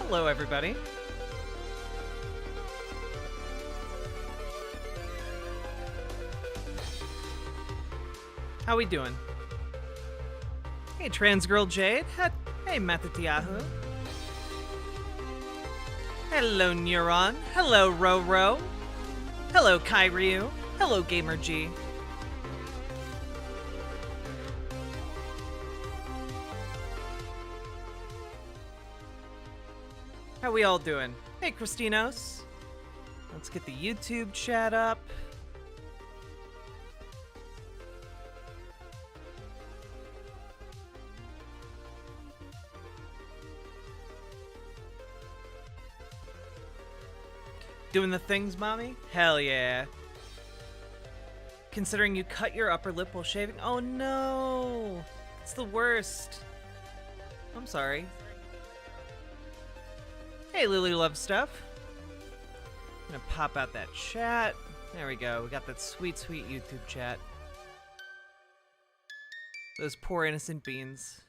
Hello, everybody. How we doing? Hey, Trans Girl Jade. Hey, Matatiahu. Hello, Neuron. Hello, Roro. Hello, Kairyu. Hello, Gamer G. How we all doing? Hey, Christinos. Let's get the YouTube chat up. Doing the things, mommy? Hell yeah. Considering you cut your upper lip while shaving? Oh no! It's the worst. I'm sorry. Hey, Lily Love Stuff. I'm gonna pop out that chat. There we go. We got that sweet, sweet YouTube chat. Those poor innocent beans.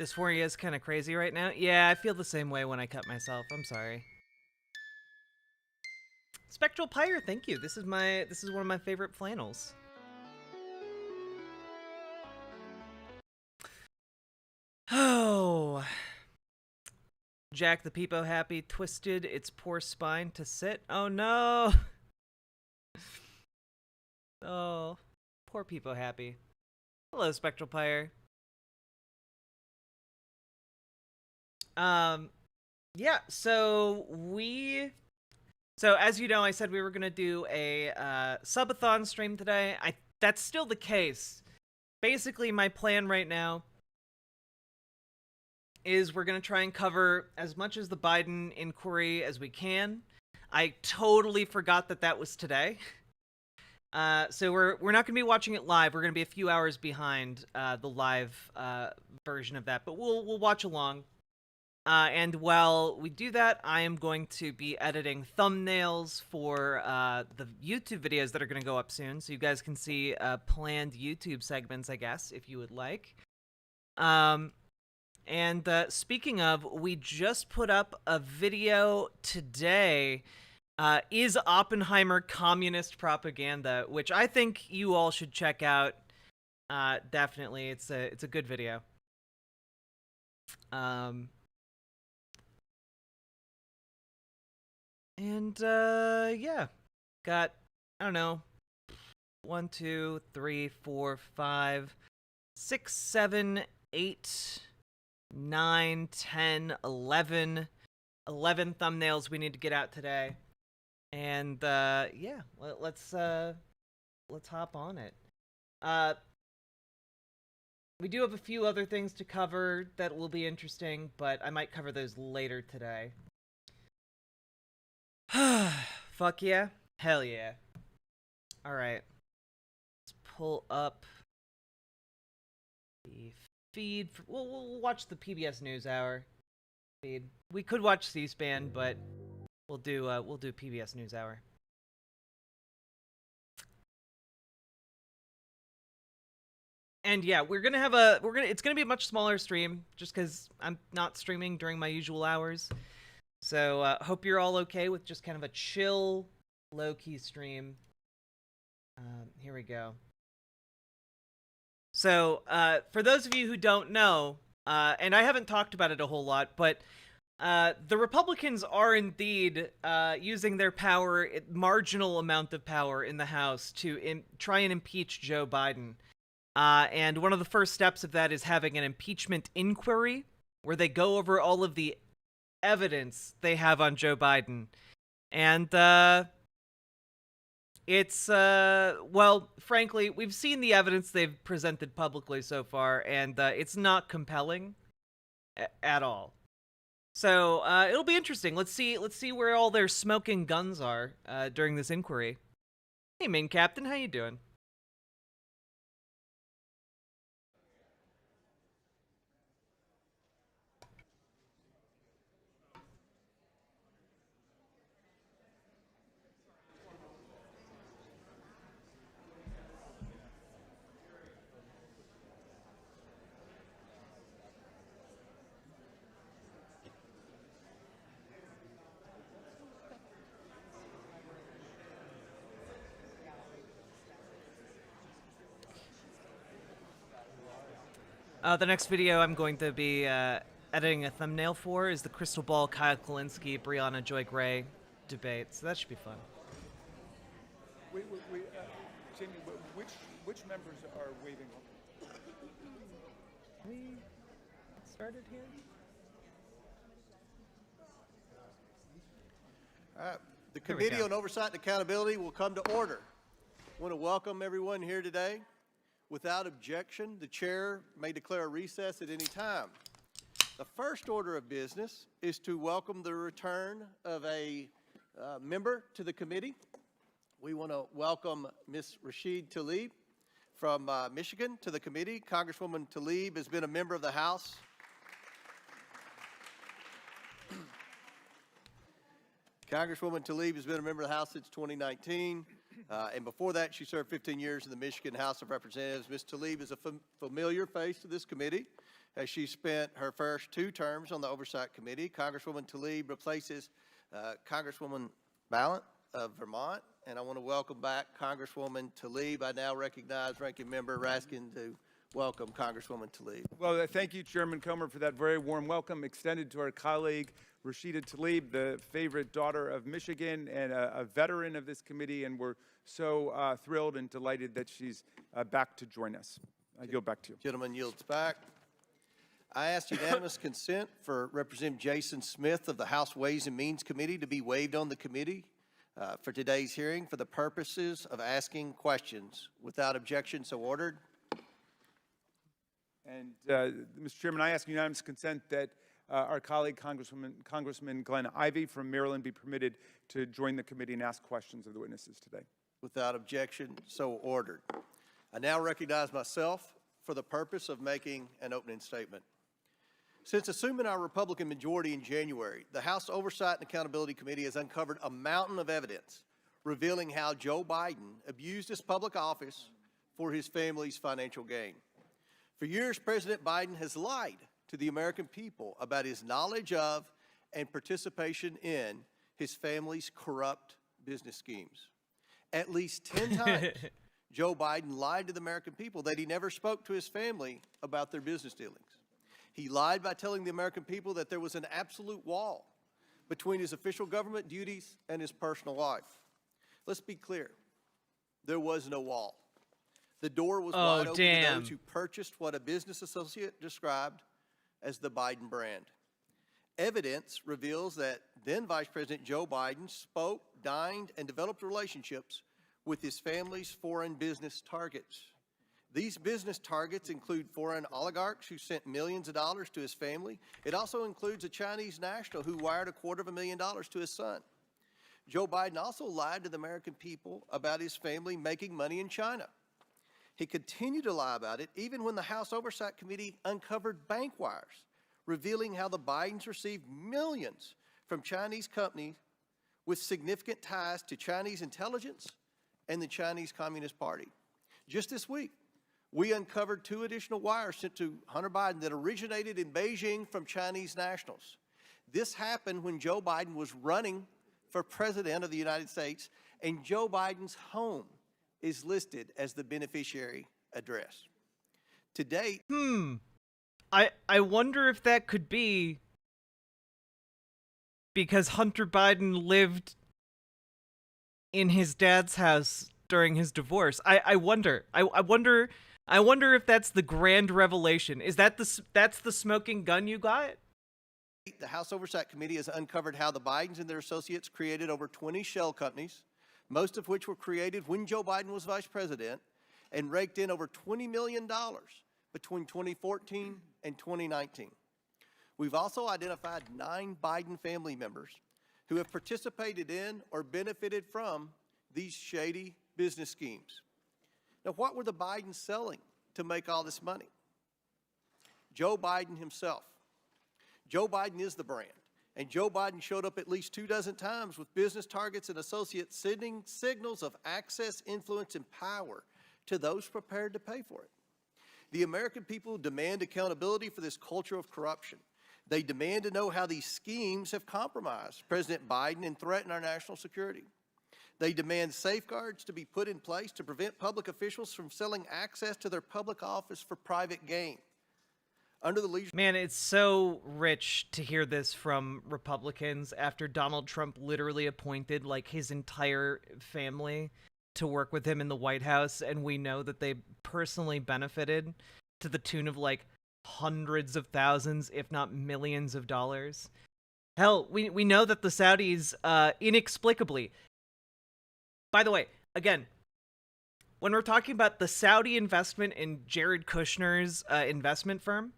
Dysphoria is kind of crazy right now. Yeah, I feel the same way when I cut myself. I'm sorry. Spectral Pyre, thank you. This is one of my favorite flannels. Oh. Jack the Peepo Happy twisted its poor spine to sit. Oh no. Oh, poor Peepo Happy. Hello, Spectral Pyre. Yeah, so as you know, I said we were gonna do a subathon stream today. That's still the case. Basically, my plan right now is we're gonna try and cover as much as the Biden inquiry as we can. I totally forgot that was today. So we're not gonna be watching it live. We're gonna be a few hours behind the live version of that, but we'll watch along. And while we do that, I am going to be editing thumbnails for the YouTube videos that are going to go up soon, so you guys can see planned YouTube segments, I guess, if you would like. And speaking of, we just put up a video today. Is Oppenheimer communist propaganda? Which I think you all should check out. Definitely, it's a good video. And, yeah. Got, I don't know, 1, 2, 3, 4, 5, 6, 7, 8, 9, 10, 11. 11 thumbnails we need to get out today. And, yeah, let's hop on it. We do have a few other things to cover that will be interesting, but I might cover those later today. Fuck yeah. Hell yeah. Alright. Let's pull up the feed. We'll watch the PBS NewsHour feed. We could watch C-SPAN, but we'll do PBS NewsHour. And yeah, it's gonna be a much smaller stream, just because I'm not streaming during my usual hours. So, hope you're all okay with just kind of a chill, low-key stream. Here we go. So, for those of you who don't know, and I haven't talked about it a whole lot, but the Republicans are indeed using their power, marginal amount of power in the House to try and impeach Joe Biden. And one of the first steps of that is having an impeachment inquiry, where they go over all of the evidence they have on Joe Biden. And it's well, frankly, we've seen the evidence they've presented publicly so far, and it's not compelling at all. So it'll be interesting. Let's see where all their smoking guns are during this inquiry. Hey, main captain, how you doing? The next video I'm going to be editing a thumbnail for is the Crystal Ball Kyle Kalinske Brianna Joy Gray debate, so that should be fun. Jamie, which members are waving off? We started here. All right. The Committee on Oversight and Accountability will come to order. I want to welcome everyone here today. Without objection, the chair may declare a recess at any time. The first order of business is to welcome the return of a member to the committee. We want to welcome Ms. Rashid Tlaib from Michigan to the committee. Congresswoman Tlaib has been a member of the House. Congresswoman Tlaib has been a member of the House since 2019, and before that, she served 15 years in the Michigan House of Representatives. Ms. Tlaib is a familiar face to this committee, as she spent her first 2 terms on the Oversight Committee. Congresswoman Tlaib replaces Congresswoman Ballant of Vermont, and I want to welcome back Congresswoman Tlaib. I now recognize Ranking Member Raskin to welcome Congresswoman Tlaib. Well, thank you, Chairman Comer, for that very warm welcome extended to our colleague, Rashida Tlaib, the favorite daughter of Michigan and a veteran of this committee, and we're so thrilled and delighted that she's back to join us. I yield back to you. Gentleman yields back. I ask unanimous consent for Representative Jason Smith of the House Ways and Means Committee to be waived on the committee for today's hearing for the purposes of asking questions. Without objection, so ordered. And, Mr. Chairman, I ask unanimous consent that our colleague, Congressman Glenn Ivey from Maryland, be permitted to join the committee and ask questions of the witnesses today. Without objection, so ordered. I now recognize myself for the purpose of making an opening statement. Since assuming our Republican majority in January, the House Oversight and Accountability Committee has uncovered a mountain of evidence revealing how Joe Biden abused his public office for his family's financial gain. For years, President Biden has lied to the American people about his knowledge of and participation in his family's corrupt business schemes. At least 10 times, Joe Biden lied to the American people that he never spoke to his family about their business dealings. He lied by telling the American people that there was an absolute wall between his official government duties and his personal life. Let's be clear. There was no wall. The door was wide open to those who purchased what a business associate described as the Biden brand. Evidence reveals that then Vice President Joe Biden spoke, dined, and developed relationships with his family's foreign business targets. These business targets include foreign oligarchs who sent millions of dollars to his family. It also includes a Chinese national who wired $250,000 to his son. Joe Biden also lied to the American people about his family making money in China. He continued to lie about it even when the House Oversight Committee uncovered bank wires, revealing how the Bidens received millions from Chinese companies with significant ties to Chinese intelligence and the Chinese Communist Party. Just this week, we uncovered 2 additional wires sent to Hunter Biden that originated in Beijing from Chinese nationals. This happened when Joe Biden was running for President of the United States, and Joe Biden's home is listed as the beneficiary address. To date, I wonder if that could be because Hunter Biden lived in his dad's house during his divorce. I wonder if that's the grand revelation. Is that that's the smoking gun you got? the House Oversight Committee has uncovered how the Bidens and their associates created over 20 shell companies, most of which were created when Joe Biden was vice president, and raked in over $20 million between 2014 and 2019. We've also identified 9 Biden family members who have participated in or benefited from these shady business schemes. Now, what were the Bidens selling to make all this money? Joe Biden himself. Joe Biden is the brand, and Joe Biden showed up at least 24 times with business targets and associates sending signals of access, influence, and power to those prepared to pay for it. The American people demand accountability for this culture of corruption. They demand to know how these schemes have compromised President Biden and threatened our national security. They demand safeguards to be put in place to prevent public officials from selling access to their public office for private gain. Under the leadership Man, it's so rich to hear this from Republicans after Donald Trump literally appointed like his entire family to work with him in the White House, and we know that they personally benefited to the tune of like hundreds of thousands, if not millions of dollars. Hell, we know that the Saudis inexplicably. By the way, again, when we're talking about the Saudi investment in Jared Kushner's investment firm,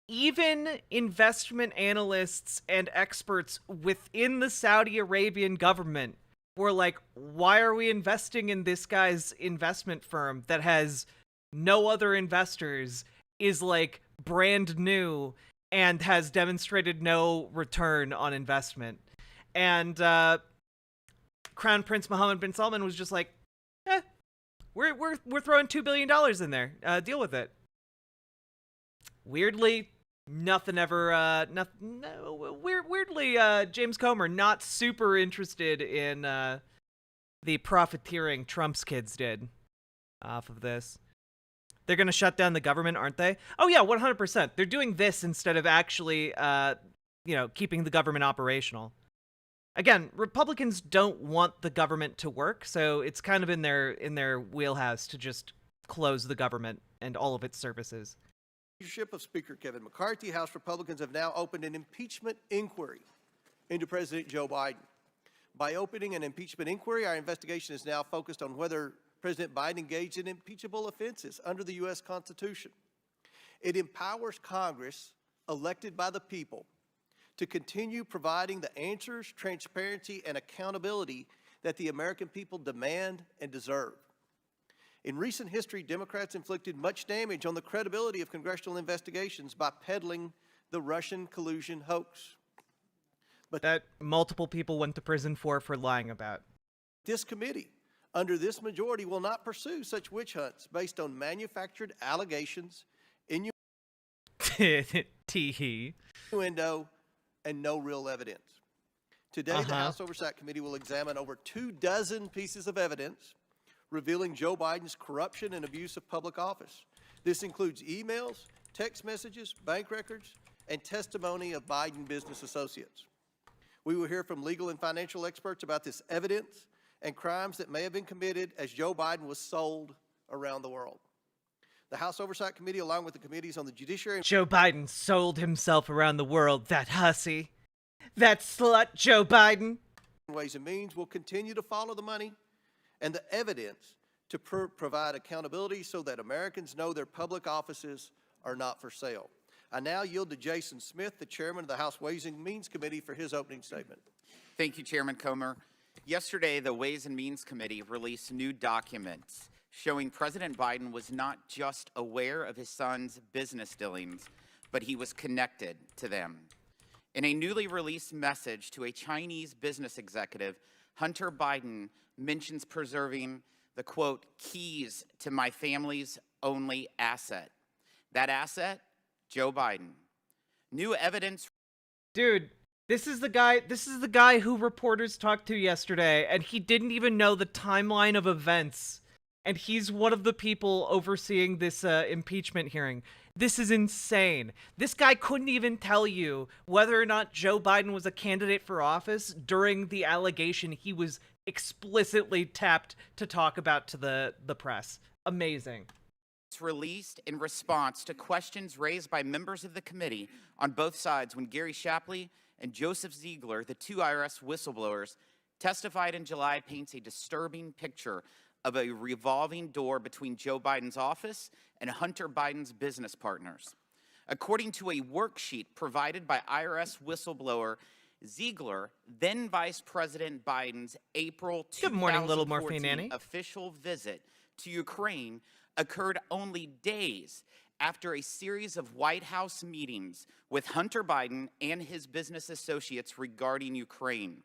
even investment analysts and experts within the Saudi Arabian government were like, why are we investing in this guy's investment firm that has no other investors, is like brand new, and has demonstrated no return on investment? And Crown Prince Mohammed bin Salman was just like, we're throwing $2 billion in there. Deal with it. Weirdly, nothing ever. Weirdly, James Comer not super interested in the profiteering Trump's kids did off of this. They're gonna shut down the government, aren't they? Oh yeah, 100%. They're doing this instead of actually, keeping the government operational. Again, Republicans don't want the government to work, so it's kind of in their wheelhouse to just close the government and all of its services. leadership of Speaker Kevin McCarthy, House Republicans have now opened an impeachment inquiry into President Joe Biden. By opening an impeachment inquiry, our investigation is now focused on whether President Biden engaged in impeachable offenses under the U.S. Constitution. It empowers Congress, elected by the people, to continue providing the answers, transparency, and accountability that the American people demand and deserve. In recent history, Democrats inflicted much damage on the credibility of congressional investigations by peddling the Russian collusion hoax. But that multiple people went to prison for lying about. This committee, under this majority, will not pursue such witch hunts based on manufactured allegations, innuendo, and no real evidence. Today, the House Oversight Committee will examine over 24 pieces of evidence revealing Joe Biden's corruption and abuse of public office. This includes emails, text messages, bank records, and testimony of Biden business associates. We will hear from legal and financial experts about this evidence and crimes that may have been committed as Joe Biden was sold around the world. The House Oversight Committee, along with the committees on the Judiciary... Joe Biden sold himself around the world, that hussy. That slut, Joe Biden. Ways and Means will continue to follow the money and the evidence to provide accountability so that Americans know their public offices are not for sale. I now yield to Jason Smith, the chairman of the House Ways and Means Committee, for his opening statement. Thank you, Chairman Comer. Yesterday, the Ways and Means Committee released new documents showing President Biden was not just aware of his son's business dealings, but he was connected to them. In a newly released message to a Chinese business executive, Hunter Biden mentions preserving the, quote, keys to my family's only asset. That asset, Joe Biden. New evidence. Dude, this is the guy who reporters talked to yesterday, and he didn't even know the timeline of events. And he's one of the people overseeing this impeachment hearing. This is insane. This guy couldn't even tell you whether or not Joe Biden was a candidate for office during the allegation he was explicitly tapped to talk about to the press. Amazing. It's released in response to questions raised by members of the committee on both sides when Gary Shapley and Joseph Ziegler, the two IRS whistleblowers, testified in July, paints a disturbing picture of a revolving door between Joe Biden's office and Hunter Biden's business partners. According to a worksheet provided by IRS whistleblower Ziegler, then Vice President Biden's April 2014 official visit to Ukraine occurred only days after a series of White House meetings with Hunter Biden and his business associates regarding Ukraine.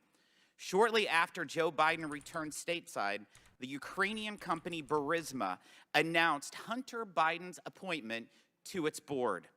Shortly after Joe Biden returned stateside, the Ukrainian company Burisma announced Hunter Biden's appointment to its board.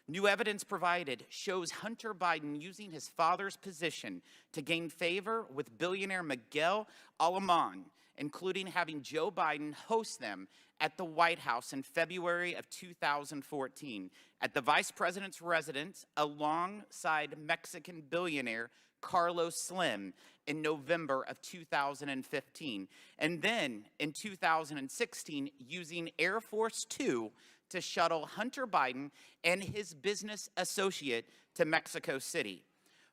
New evidence provided shows Hunter Biden using his father's position to gain favor with billionaire Miguel Alemán, including having Joe Biden host them at the White House in February of 2014 at the vice president's residence alongside Mexican billionaire Carlos Slim in November of 2015. And then in 2016, using Air Force Two to shuttle Hunter Biden and his business associate to Mexico City.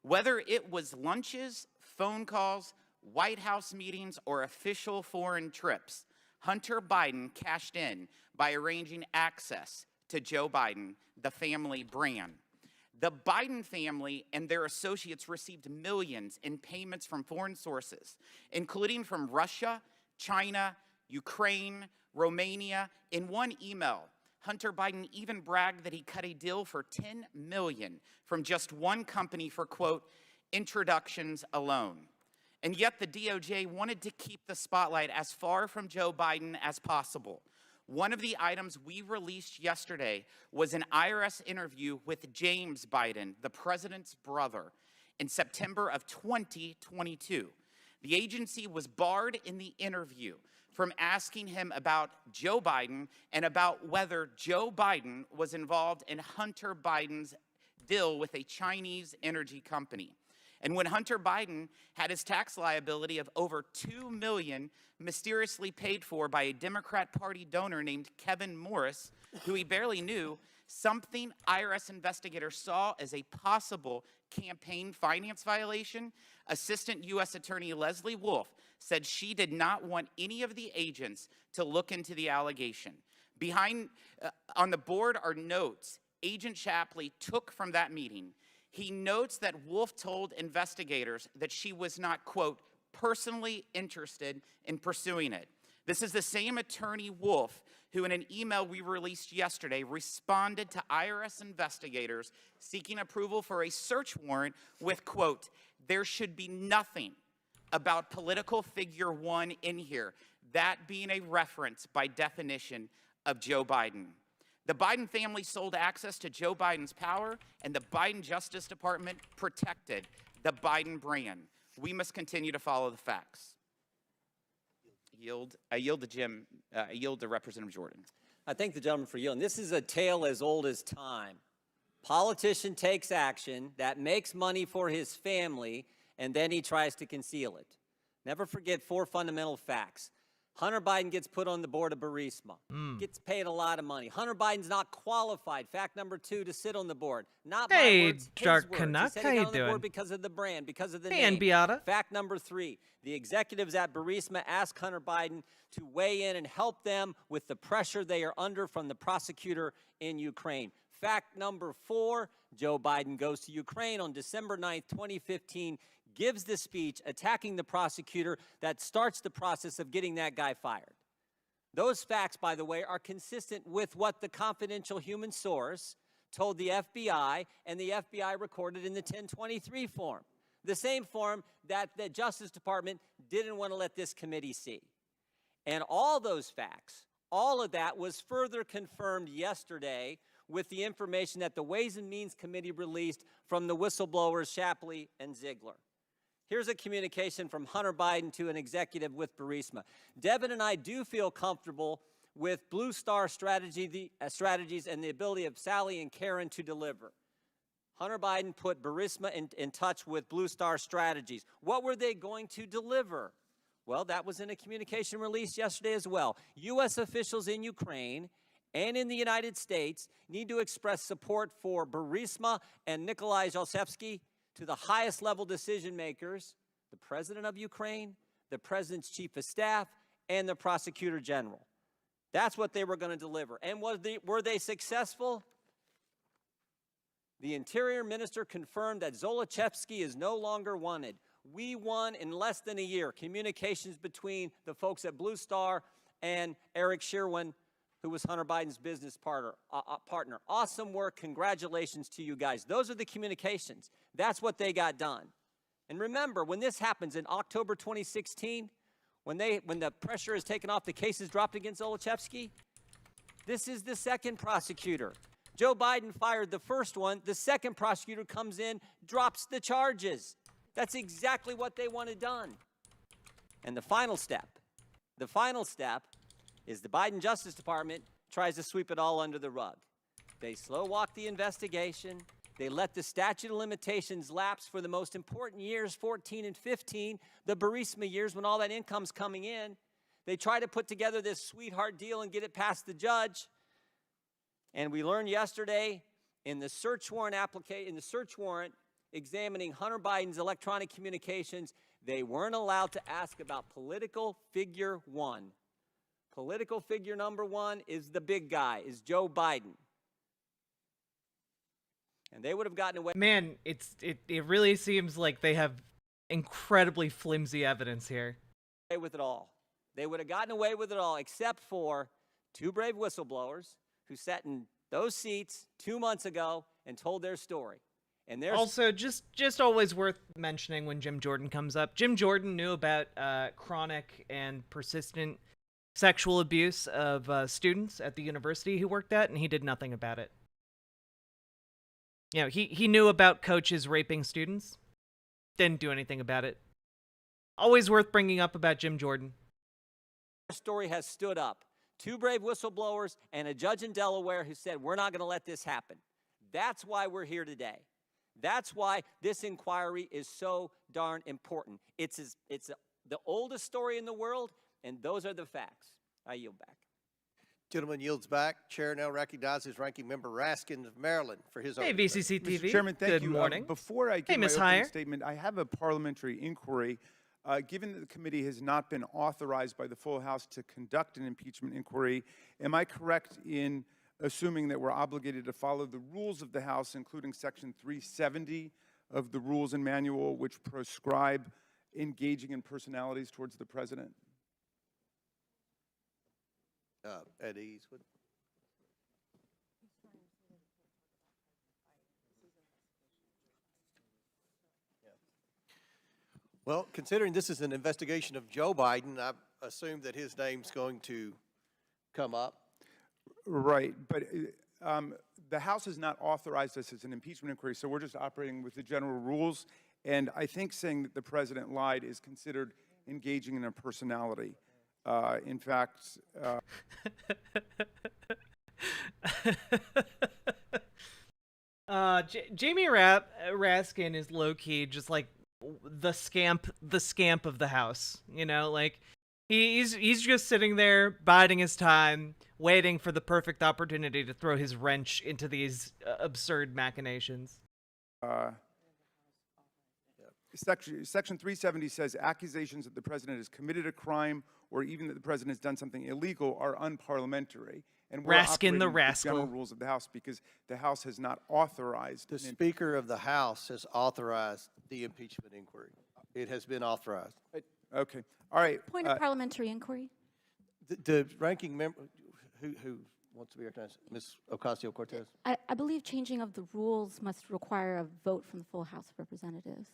Whether it was lunches, phone calls, White House meetings, or official foreign trips, Hunter Biden cashed in by arranging access to Joe Biden, the family brand. The Biden family and their associates received millions in payments from foreign sources, including from Russia, China, Ukraine, Romania. In one email, Hunter Biden even bragged that he cut a deal for $10 million from just one company for, quote, introductions alone. And yet the DOJ wanted to keep the spotlight as far from Joe Biden as possible. One of the items we released yesterday was an IRS interview with James Biden, the president's brother, in September of 2022. The agency was barred in the interview from asking him about Joe Biden and about whether Joe Biden was involved in Hunter Biden's deal with a Chinese energy company. And when Hunter Biden had his tax liability of over $2 million mysteriously paid for by a Democrat Party donor named Kevin Morris, who he barely knew, something IRS investigators saw as a possible campaign finance violation, Assistant U.S. Attorney Leslie Wolf said she did not want any of the agents to look into the allegation. On the board are notes Agent Shapley took from that meeting. He notes that Wolf told investigators that she was not, quote, personally interested in pursuing it. This is the same attorney, Wolf, who in an email we released yesterday responded to IRS investigators seeking approval for a search warrant with, quote, there should be nothing about political figure one in here, that being a reference by definition of Joe Biden. The Biden family sold access to Joe Biden's power, and the Biden Justice Department protected the Biden brand. We must continue to follow the facts. I yield to Representative Jordan. I thank the gentleman for yielding. This is a tale as old as time. Politician takes action that makes money for his family, and then he tries to conceal it. Never forget 4 fundamental facts. Hunter Biden gets put on the board of Burisma, gets paid a lot of money. Hunter Biden's not qualified, fact number 2, to sit on the board. Not my words, his Dark words. Canuck, He said how he got you on the doing? board because of the brand, because of the Hey, name. Beata. Fact number 3, the executives at Burisma asked Hunter Biden to weigh in and help them with the pressure they are under from the prosecutor in Ukraine. Fact number 4, Joe Biden goes to Ukraine on December 9th, 2015, gives the speech attacking the prosecutor that starts the process of getting that guy fired. Those facts, by the way, are consistent with what the confidential human source told the FBI, and the FBI recorded in the 1023 form, the same form that the Justice Department didn't want to let this committee see. And all those facts, all of that was further confirmed yesterday with the information that the Ways and Means Committee released from the whistleblowers Shapley and Ziegler. Here's a communication from Hunter Biden to an executive with Burisma. Devin and I do feel comfortable with Blue Star strategies and the ability of Sally and Karen to deliver. Hunter Biden put Burisma in touch with Blue Star Strategies. What were they going to deliver? Well, that was in a communication released yesterday as well. U.S. officials in Ukraine and in the United States need to express support for Burisma and Nikolai Zlochevsky to the highest level decision makers, the President of Ukraine, the President's Chief of Staff, and the Prosecutor General. That's what they were going to deliver. And were they successful? The Interior Minister confirmed that Zlochevsky is no longer wanted. We won in less than a year communications between the folks at Blue Star and Eric Sherwin, who was Hunter Biden's business partner. Awesome work. Congratulations to you guys. Those are the communications. That's what they got done. And remember, when this happens in October 2016, when the pressure is taken off, the case is dropped against Zlochevsky, this is the second prosecutor. Joe Biden fired the first one. The second prosecutor comes in, drops the charges. That's exactly what they wanted done. And the final step is the Biden Justice Department tries to sweep it all under the rug. They slow walk the investigation. They let the statute of limitations lapse for the most important years, 14 and 15, the Burisma years when all that income's coming in. They try to put together this sweetheart deal and get it past the judge. And we learned yesterday in the search warrant examining Hunter Biden's electronic communications, they weren't allowed to ask about political figure one. Political figure number one is the big guy, is Joe Biden. And they would have gotten away. Man, it really seems like they have incredibly flimsy evidence here. With it all. They would have gotten away with it all, except for two brave whistleblowers who sat in those seats 2 months ago and told their story. And there's also just always worth mentioning when Jim Jordan comes up. Jim Jordan knew about chronic and persistent sexual abuse of students at the university he worked at, and he did nothing about it. You know, he knew about coaches raping students, didn't do anything about it. Always worth bringing up about Jim Jordan. Their story has stood up. Two brave whistleblowers and a judge in Delaware who said, we're not going to let this happen. That's why we're here today. That's why this inquiry is so darn important. It's the oldest story in the world, and those are the facts. I yield back. Gentleman yields back. Chair now recognizes Ranking Member Raskin of Maryland for his Hey, opening VCC TV. Mr. Chairman, thank Good you. morning. Before I give my Ms. opening Heyer. statement, I have a parliamentary inquiry. Given that the committee has not been authorized by the full House to conduct an impeachment inquiry, am I correct in assuming that we're obligated to follow the rules of the House, including Section 370 of the Rules and Manual, which prescribe engaging in personalities towards the President? At ease. Well, considering this is an investigation of Joe Biden, I assume that his name's going to come up. Right, but the House has not authorized us as an impeachment inquiry, so we're just operating with the general rules. And I think saying that the President lied is considered engaging in a personality. In fact, Jamie Raskin is low-key just like the scamp of the House. You know, like he's just sitting there biding his time, waiting for the perfect opportunity to throw his wrench into these absurd machinations. Section 370 says accusations that the President has committed a crime or even that the President has done something illegal are unparliamentary. And we're Raskin the operating with rascal. general rules of the House because the House has not authorized. The Speaker of the House has authorized the impeachment inquiry. It has been authorized. Okay, all right. Point of parliamentary inquiry. The ranking member, who wants to be recognized? Ms. Ocasio-Cortez. I believe changing of the rules must require a vote from the full House of Representatives.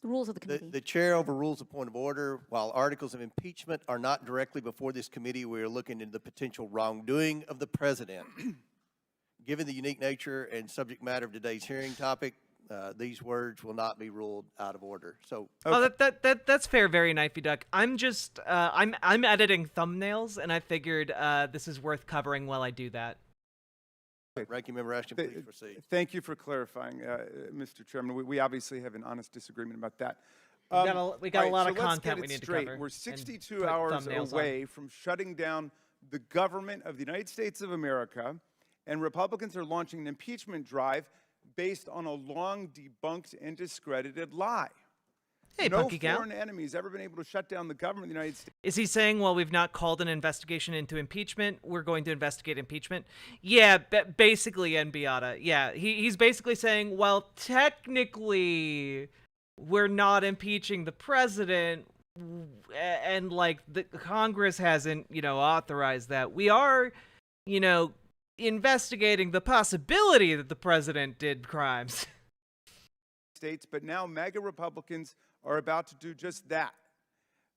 The rules of the committee. The chair overrules a point of order. While articles of impeachment are not directly before this committee, we are looking into the potential wrongdoing of the President. Given the unique nature and subject matter of today's hearing topic, these words will not be ruled out of order. So, Oh, that's fair. Very knifey duck. I'm just I'm editing thumbnails, and I figured this is worth covering while I do that. Ranking Member Ashton, please proceed. Thank you for clarifying, Mr. Chairman. We obviously have an honest disagreement about that. We got a lot of so let's content get we it need to straight. cover. We're and 62 put hours thumbnails away from shutting down the government of the United States of America, and Republicans are launching an impeachment drive based on a long debunked and discredited lie. Hey, no Punky Gal. foreign enemy has ever been able to shut down the government of the United States. Is he saying, well, we've not called an investigation into impeachment, we're going to investigate impeachment? Yeah, basically, Enbiata. Yeah, he's basically saying, well, technically, we're not impeaching the president, and, like, the Congress hasn't, authorized that. We are, investigating the possibility that the president did crimes. States, but now MAGA Republicans are about to do just that.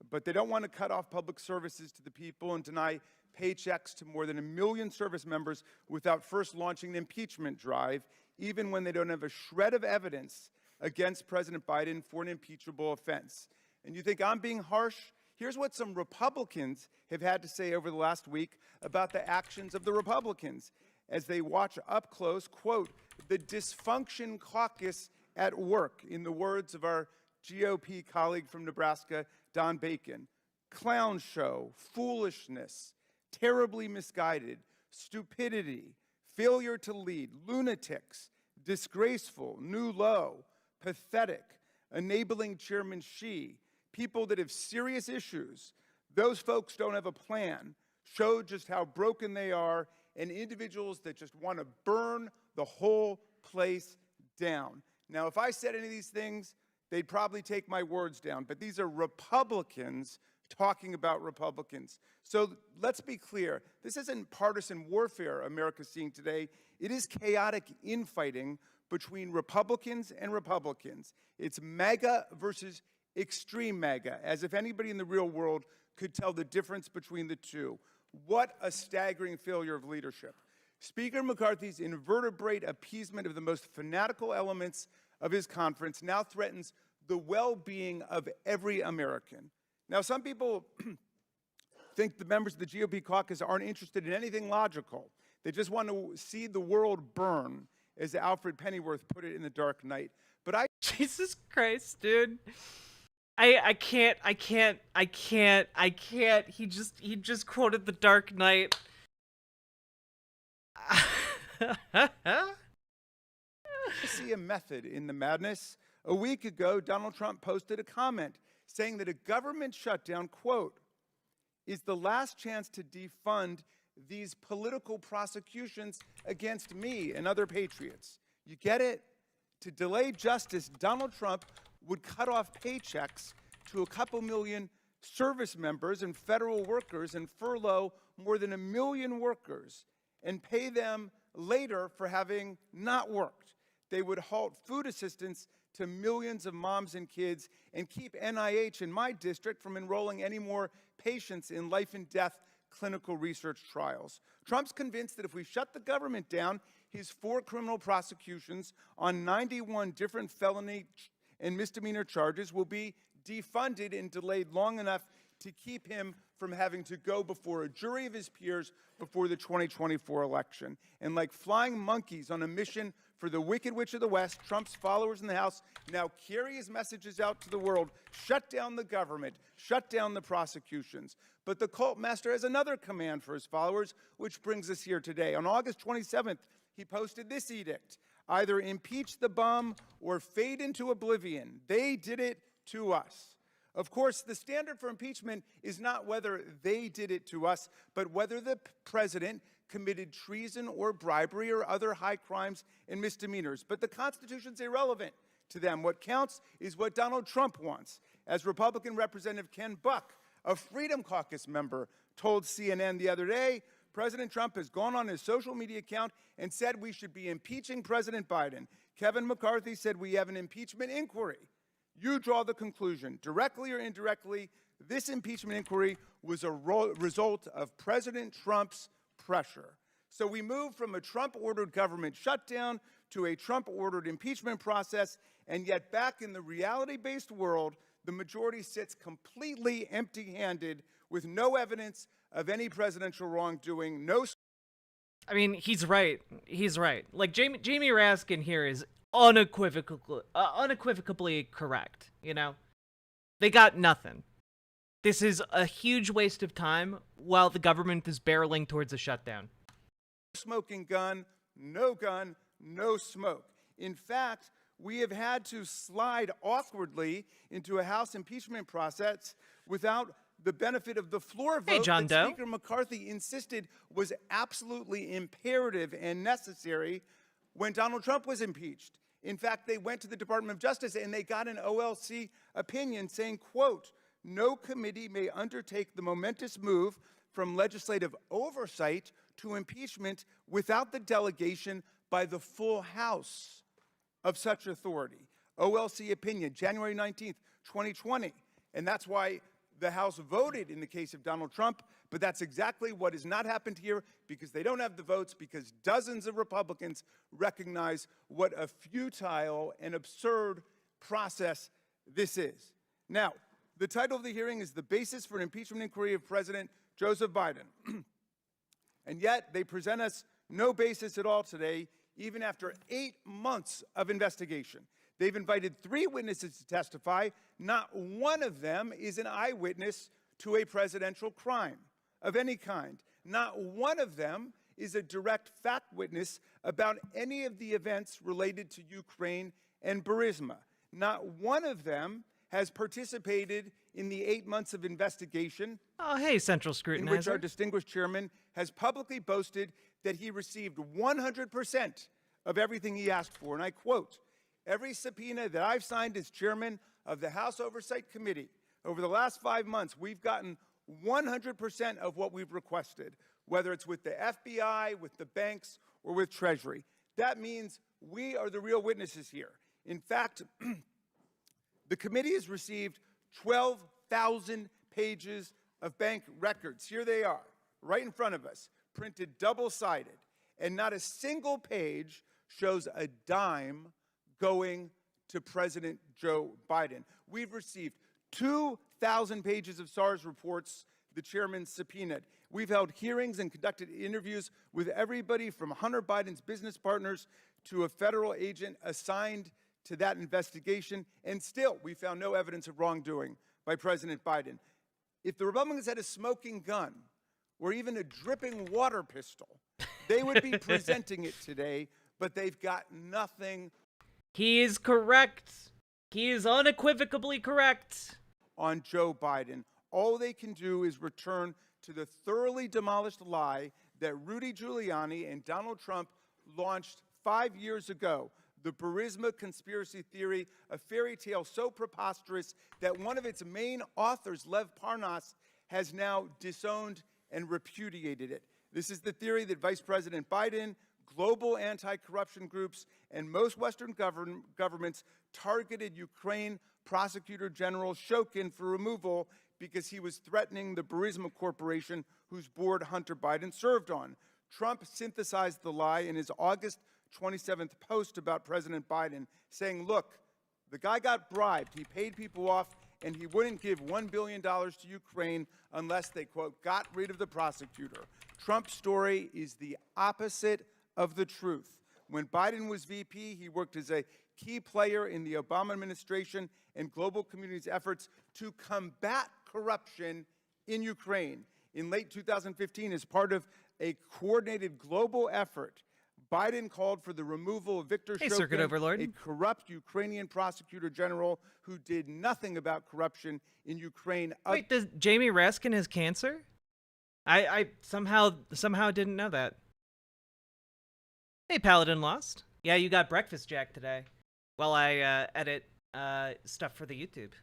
But they don't want to cut off public services to the people and deny paychecks to more than 1 million service members without first launching an impeachment drive, even when they don't have a shred of evidence against President Biden for an impeachable offense. And you think I'm being harsh? Here's what some Republicans have had to say over the last week about the actions of the Republicans as they watch up close, quote, the dysfunction caucus at work, in the words of our GOP colleague from Nebraska, Don Bacon. Clown show, foolishness, terribly misguided, stupidity, failure to lead, lunatics, disgraceful, new low, pathetic, enabling Chairman Xi, people that have serious issues. Those folks don't have a plan, show just how broken they are, and individuals that just want to burn the whole place down. Now, if I said any of these things, they'd probably take my words down, but these are Republicans talking about Republicans. So let's be clear, this isn't partisan warfare America's seeing today. It is chaotic infighting between Republicans and Republicans. It's MAGA versus extreme MAGA, as if anybody in the real world could tell the difference between the two. What a staggering failure of leadership. Speaker McCarthy's invertebrate appeasement of the most fanatical elements of his conference now threatens the well-being of every American. Now, some people think the members of the GOP caucus aren't interested in anything logical. They just want to see the world burn, as Alfred Pennyworth put it in The Dark Knight. But Jesus Christ, dude. I can't. He just quoted The Dark Knight. see a method in the madness. A week ago, Donald Trump posted a comment saying that a government shutdown, quote, is the last chance to defund these political prosecutions against me and other patriots. You get it? To delay justice, Donald Trump would cut off paychecks to a couple million service members and federal workers and furlough more than 1 million workers and pay them later for having not worked. They would halt food assistance to millions of moms and kids and keep NIH in my district from enrolling any more patients in life and death clinical research trials. Trump's convinced that if we shut the government down, his 4 criminal prosecutions on 91 different felony and misdemeanor charges will be defunded and delayed long enough to keep him from having to go before a jury of his peers before the 2024 election. And like flying monkeys on a mission for the Wicked Witch of the West, Trump's followers in the House now carry his messages out to the world: shut down the government, shut down the prosecutions. But the cult master has another command for his followers, which brings us here today. On August 27th, he posted this edict: either impeach the bum or fade into oblivion. They did it to us. Of course, the standard for impeachment is not whether they did it to us, but whether the president committed treason or bribery or other high crimes and misdemeanors. But the Constitution's irrelevant to them. What counts is what Donald Trump wants. As Republican Representative Ken Buck, a Freedom Caucus member, told CNN the other day, President Trump has gone on his social media account and said we should be impeaching President Biden. Kevin McCarthy said we have an impeachment inquiry. You draw the conclusion, directly or indirectly, this impeachment inquiry was a result of President Trump's pressure. So we move from a Trump-ordered government shutdown to a Trump-ordered impeachment process, and yet back in the reality-based world, the majority sits completely empty-handed with no evidence of any presidential wrongdoing, no... I mean, he's right. He's right. Like, Jamie Raskin here is unequivocally correct, you know? They got nothing. This is a huge waste of time while the government is barreling towards a shutdown. Smoking gun, no smoke. In fact, we have had to slide awkwardly into a House impeachment process without the benefit of the floor vote that Speaker McCarthy insisted was absolutely imperative and necessary when Donald Trump was impeached. In fact, they went to the Department of Justice and they got an OLC opinion saying, quote, no committee may undertake the momentous move from legislative oversight to impeachment without the delegation by the full House of such authority. OLC opinion, January 19th, 2020. And that's why the House voted in the case of Donald Trump, but that's exactly what has not happened here because they don't have the votes, because dozens of Republicans recognize what a futile and absurd process this is. Now, The title of the hearing is "The Basis for an Impeachment Inquiry of President Joseph Biden." And yet, they present us no basis at all today, even after 8 months of investigation. They've invited 3 witnesses to testify. Not one of them is an eyewitness to a presidential crime of any kind. Not one of them is a direct fact witness about any of the events related to Ukraine and Burisma. Not one of them has participated in the 8 months of investigation Oh, hey, Central in which our Scrutinizer. distinguished chairman has publicly boasted that he received 100% of everything he asked for. And I quote, "Every subpoena that I've signed as chairman of the House Oversight Committee over the last 5 months, we've gotten 100% of what we've requested, whether it's with the FBI, with the banks, or with Treasury." That means we are the real witnesses here. In fact, the committee has received 12,000 pages of bank records. Here they are, right in front of us, printed double-sided. And not a single page shows a dime going to President Joe Biden. We've received 2,000 pages of SARS reports the chairman subpoenaed. We've held hearings and conducted interviews with everybody from Hunter Biden's business partners to a federal agent assigned to that investigation, and still we found no evidence of wrongdoing by President Biden. If the Republicans had a smoking gun or even a dripping water pistol, they would be presenting it today, but they've got nothing He is correct. He is unequivocally correct. on Joe Biden. All they can do is return to the thoroughly demolished lie that Rudy Giuliani and Donald Trump launched 5 years ago. The Burisma conspiracy theory, a fairy tale so preposterous that one of its main authors, Lev Parnas, has now disowned and repudiated it. This is the theory that Vice President Biden, global anti-corruption groups, and most Western governments targeted Ukraine Prosecutor General Shokin for removal because he was threatening the Burisma Corporation, whose board Hunter Biden served on. Trump synthesized the lie in his August 27th post about President Biden, saying, look, the guy got bribed. He paid people off, and he wouldn't give $1 billion to Ukraine unless they, quote, got rid of the prosecutor. Trump's story is the opposite of the truth. When Biden was VP, he worked as a key player in the Obama administration and global community's efforts to combat corruption in Ukraine. In late 2015, as part of a coordinated global effort, Biden called for the removal of Viktor Hey, Circuit Shokin, Overlord. a corrupt Ukrainian prosecutor general who did nothing about corruption in Ukraine. Wait, does Jamie Raskin has cancer? I somehow didn't know that. Hey, Paladin Lost. Yeah, you got breakfast, Jack, today. While I edit stuff for the YouTube.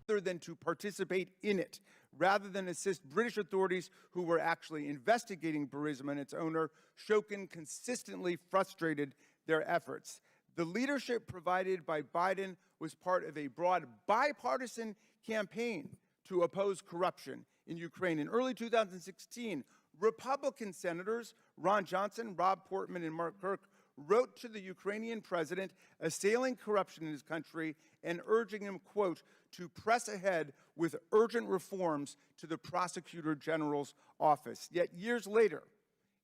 Other than to participate in it, rather than assist British authorities who were actually investigating Burisma and its owner, Shokin consistently frustrated their efforts. The leadership provided by Biden was part of a broad bipartisan campaign to oppose corruption in Ukraine. In early 2016, Republican senators Ron Johnson, Rob Portman, and Mark Kirk wrote to the Ukrainian president assailing corruption in his country and urging him, quote, to press ahead with urgent reforms to the prosecutor general's office. Yet years later,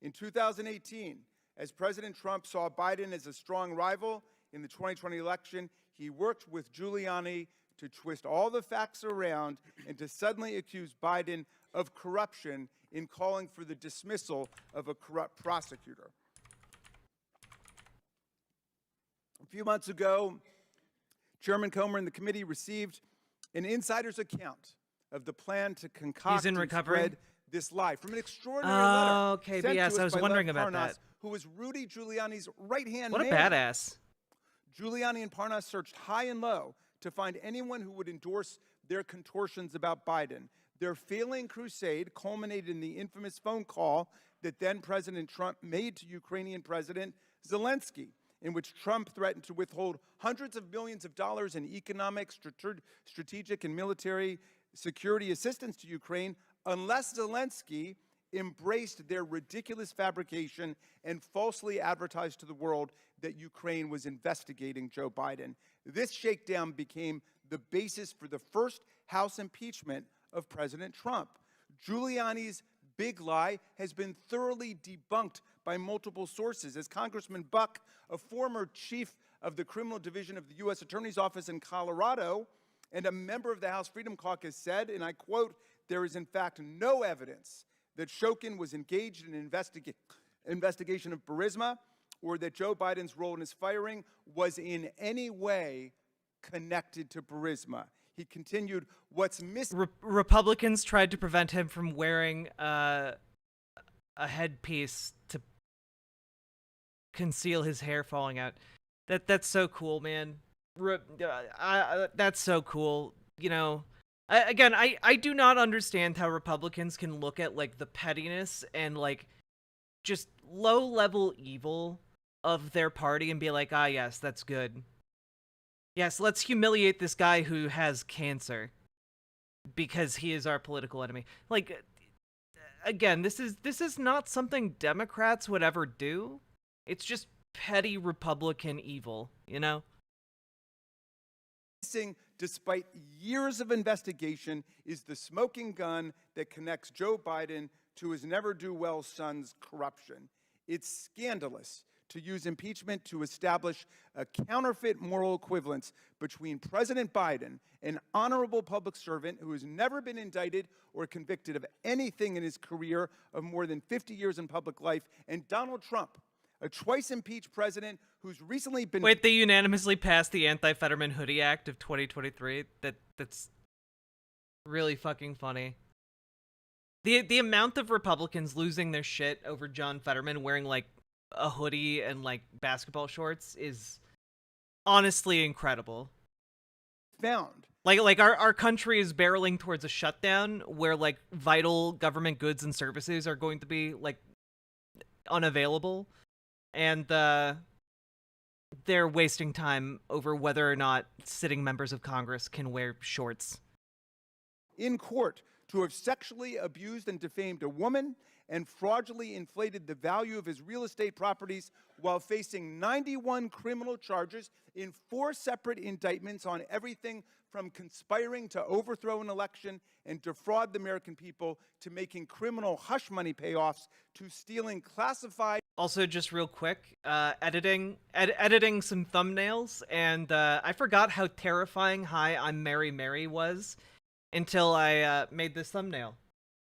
in 2018, as President Trump saw Biden as a strong rival in the 2020 election, he worked with Giuliani to twist all the facts around and to suddenly accuse Biden of corruption in calling for the dismissal of a corrupt prosecutor. A few months ago, Chairman Comer and the committee received an insider's account of the plan to concoct and spread this lie from an extraordinary letter Okay, sent yes, to us I was by wondering Lev about Parnas, that. who was Rudy Giuliani's right-hand What a man. badass. Giuliani and Parnas searched high and low to find anyone who would endorse their contortions about Biden. Their failing crusade culminated in the infamous phone call that then President Trump made to Ukrainian President Zelensky, in which Trump threatened to withhold hundreds of millions of dollars in economic, strategic, and military security assistance to Ukraine unless Zelensky embraced their ridiculous fabrication and falsely advertised to the world that Ukraine was investigating Joe Biden. This shakedown became the basis for the first House impeachment of President Trump. Giuliani's big lie has been thoroughly debunked by multiple sources. As Congressman Buck, a former chief of the criminal division of the U.S. Attorney's Office in Colorado and a member of the House Freedom Caucus said, and I quote, "There is in fact no evidence that Shokin was engaged in an investigation of Burisma or that Joe Biden's role in his firing was in any way connected to Burisma." He continued, "What's missing..." Republicans tried to prevent him from wearing a headpiece to conceal his hair falling out. That's so cool, man. That's so cool. You know, I do not understand how Republicans can look at like the pettiness and like just low-level evil of their party and be like, ah, yes, that's good. Yes, let's humiliate this guy who has cancer because he is our political enemy. Like, again, this is not something Democrats would ever do. It's just petty Republican evil, you know? Despite years of investigation, is the smoking gun that connects Joe Biden to his never-do-well son's corruption. It's scandalous to use impeachment to establish a counterfeit moral equivalence between President Biden, an honorable public servant who has never been indicted or convicted of anything in his career of more than 50 years in public life, and Donald Trump, a twice-impeached president who's recently been... Wait, they unanimously passed the Anti-Fetterman Hoodie Act of 2023? That's really fucking funny. The amount of Republicans losing their shit over John Fetterman wearing, like, a hoodie and, like, basketball shorts is honestly incredible. Found. Like our country is barreling towards a shutdown where, like, vital government goods and services are going to be, like, unavailable. And they're wasting time over whether or not sitting members of Congress can wear shorts. In court to have sexually abused and defamed a woman and fraudulently inflated the value of his real estate properties while facing 91 criminal charges in 4 separate indictments on everything from conspiring to overthrow an election and defraud the American people to making criminal hush money payoffs to stealing classified... Also, just real quick, editing some thumbnails, and I forgot how terrifying "Hi, I'm Mary Mary" was until I made this thumbnail.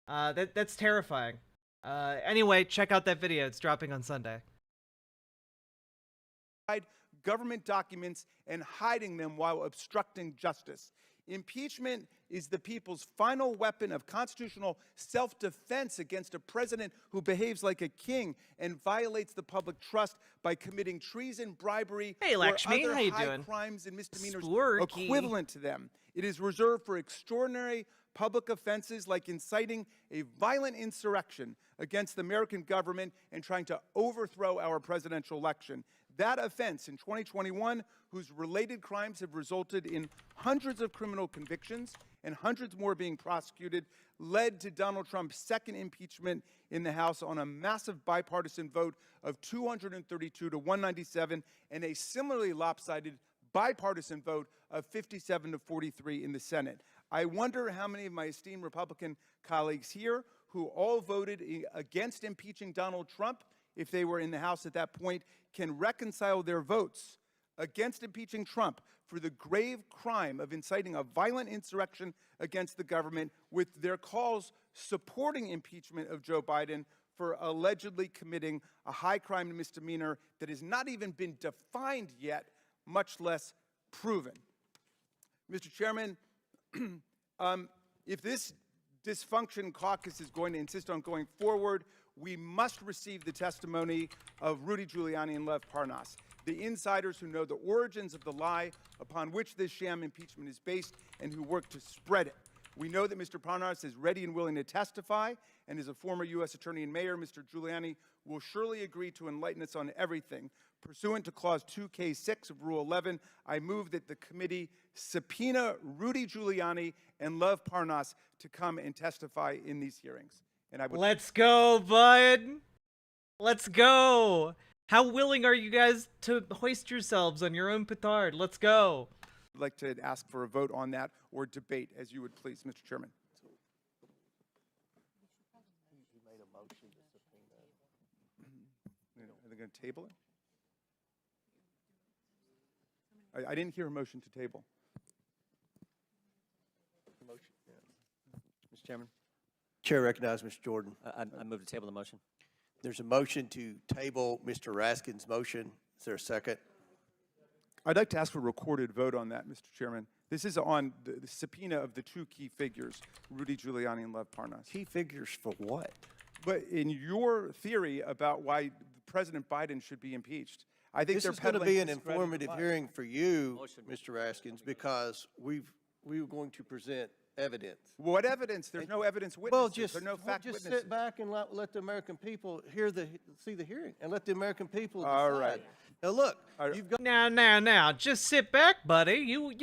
That's terrifying. Anyway, check out that video. It's dropping on Sunday. Government documents and hiding them while obstructing justice. Impeachment is the people's final weapon of constitutional self-defense against a president who behaves like a king and violates the public trust by committing treason, bribery, Hey, Lakshmi, or other how you high doing? crimes and misdemeanors Splurky. equivalent to them. It is reserved for extraordinary public offenses like inciting a violent insurrection against the American government and trying to overthrow our presidential election. That offense in 2021, whose related crimes have resulted in hundreds of criminal convictions and hundreds more being prosecuted, led to Donald Trump's second impeachment in the House on a massive bipartisan vote of 232 to 197 and a similarly lopsided bipartisan vote of 57 to 43 in the Senate. I wonder how many of my esteemed Republican colleagues here who all voted against impeaching Donald Trump, if they were in the House at that point, can reconcile their votes against impeaching Trump for the grave crime of inciting a violent insurrection against the government with their calls supporting impeachment of Joe Biden for allegedly committing a high crime and misdemeanor that has not even been defined yet, much less proven. Mr. Chairman, if this dysfunction caucus is going to insist on going forward, we must receive the testimony of Rudy Giuliani and Lev Parnas, the insiders who know the origins of the lie upon which this sham impeachment is based and who work to spread it. We know that Mr. Parnas is ready and willing to testify, and as a former U.S. Attorney and Mayor, Mr. Giuliani will surely agree to enlighten us on everything. Pursuant to Clause 2K6 of Rule 11, I move that the committee subpoena Rudy Giuliani and Lev Parnas to come and testify in these hearings. And I would... Let's go, bud. Let's go. How willing are you guys to hoist yourselves on your own petard? Let's go. I'd like to ask for a vote on that or debate, as you would please, Mr. Chairman. Are they going to table it? I didn't hear a motion to table. Mr. Chairman. Chair recognizes Mr. Jordan. I move to table the motion. There's a motion to table Mr. Raskin's motion. Is there a second? I'd like to ask for a recorded vote on that, Mr. Chairman. This is on the subpoena of the two key figures, Rudy Giuliani and Lev Parnas. Key figures for what? But in your theory about why President Biden should be impeached, I think This they're is going to peddling be an discredited informative lies. hearing for you, Mr. Raskins, because we were going to present evidence. What evidence? There's no evidence witnesses. Well, just, there are no fact just witnesses. sit back and let the American people see the hearing, and let the American people decide. All right. Now, look, right. you've got Now, just sit back, buddy. You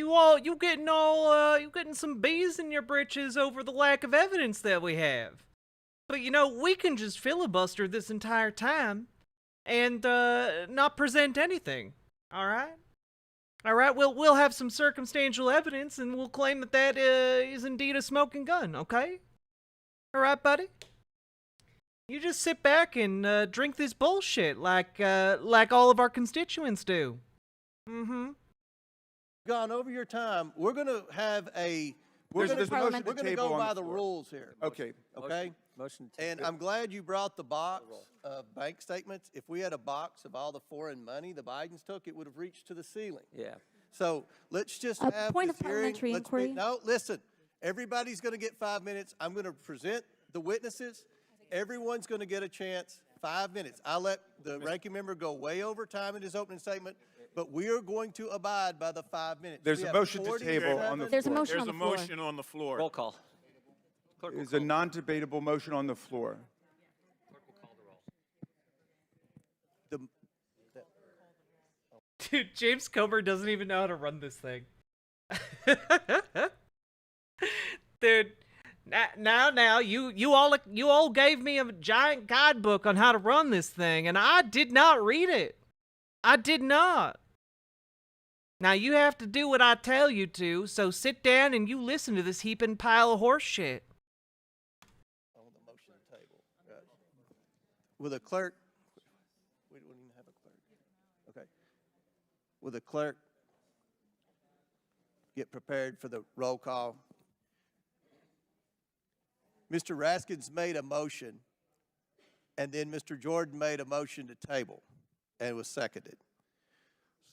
getting some bees in your britches over the lack of evidence that we have. But we can just filibuster this entire time and not present anything. All right? All right, we'll have some circumstantial evidence and we'll claim that is indeed a smoking gun, okay? All right, buddy? You just sit back and drink this bullshit like all of our constituents do. Mm-hmm. gone over your time. We're going to have a There's a motion Parliament- to we're going to table go on by the the floor. rules here. Okay. Okay? Motion to And I'm glad you brought the box of bank statements. If we had a box of all the foreign money the Bidens took, it would have reached to the ceiling. yeah. So let's just A have point this of hearing. parliamentary Let's inquiry. no, listen. Everybody's going to get 5 minutes. I'm going to present the witnesses. Everyone's going to get a chance. 5 minutes. I let the ranking member go way over time in his opening statement, but we are going to abide by the 5 minutes. There's We a have motion to table on the 47 There's a floor. motion There's on a the floor. motion on the floor. Roll call. Clerk will There's a call- non-debatable motion on the floor. The, Dude, James Comer doesn't even know how to run this thing. Dude, now, you all gave me a giant guidebook on how to run this thing, and I did not read it. I did not. Now you have to do what I tell you to, so sit down and you listen to this heaping pile of horse shit. on the motion table. Right. Will the clerk, we don't even have a clerk. Okay. Will the clerk get prepared for the roll call? Mr. Raskins made a motion, and then Mr. Jordan made a motion to table, and was seconded.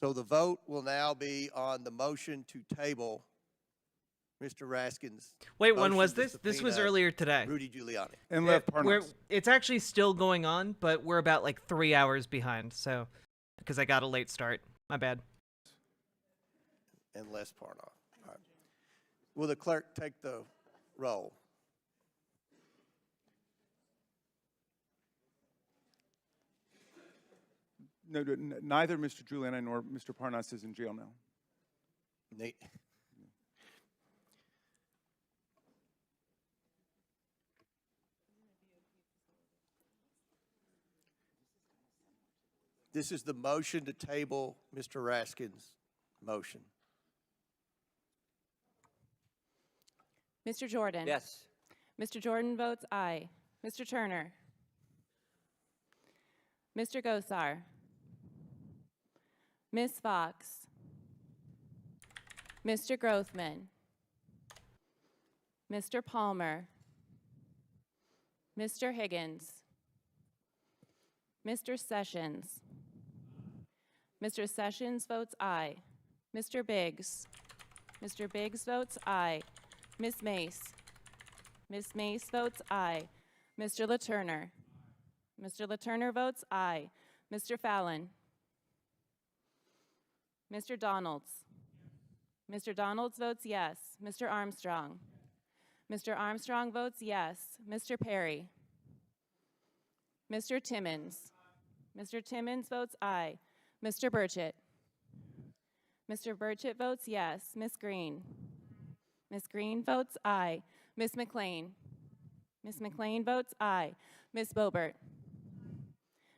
So the vote will now be on the motion to table Mr. Raskins' Wait, when motion was to this? This was subpoena earlier today. Rudy Giuliani. And Lev We're- Parnas. it's actually still going on, but we're about like 3 hours behind, so because I got a late start. My bad. And Les Parnoff. All right. Will the clerk take the roll? No, neither Mr. Giuliani nor Mr. Parnas is in jail now. Nate? This is the motion to table Mr. Raskin's motion. Mr. Jordan? Yes. Mr. Jordan votes aye. Mr. Turner? Mr. Gosar? Ms. Fox? Mr. Grothman? Mr. Palmer? Mr. Higgins? Mr. Sessions? Mr. Sessions votes aye. Mr. Biggs? Mr. Biggs votes aye. Ms. Mace? Ms. Mace votes aye. Mr. LaTurner? Mr. LaTurner votes aye. Mr. Fallon? Mr. Donalds? Mr. Donalds votes yes. Mr. Armstrong? Mr. Armstrong votes yes. Mr. Perry? Mr. Timmons? Mr. Timmons votes aye. Mr. Burchett? Mr. Burchett votes yes. Ms. Green? Ms. Green votes aye. Ms. McLean? Ms. McLean votes aye. Ms. Boebert?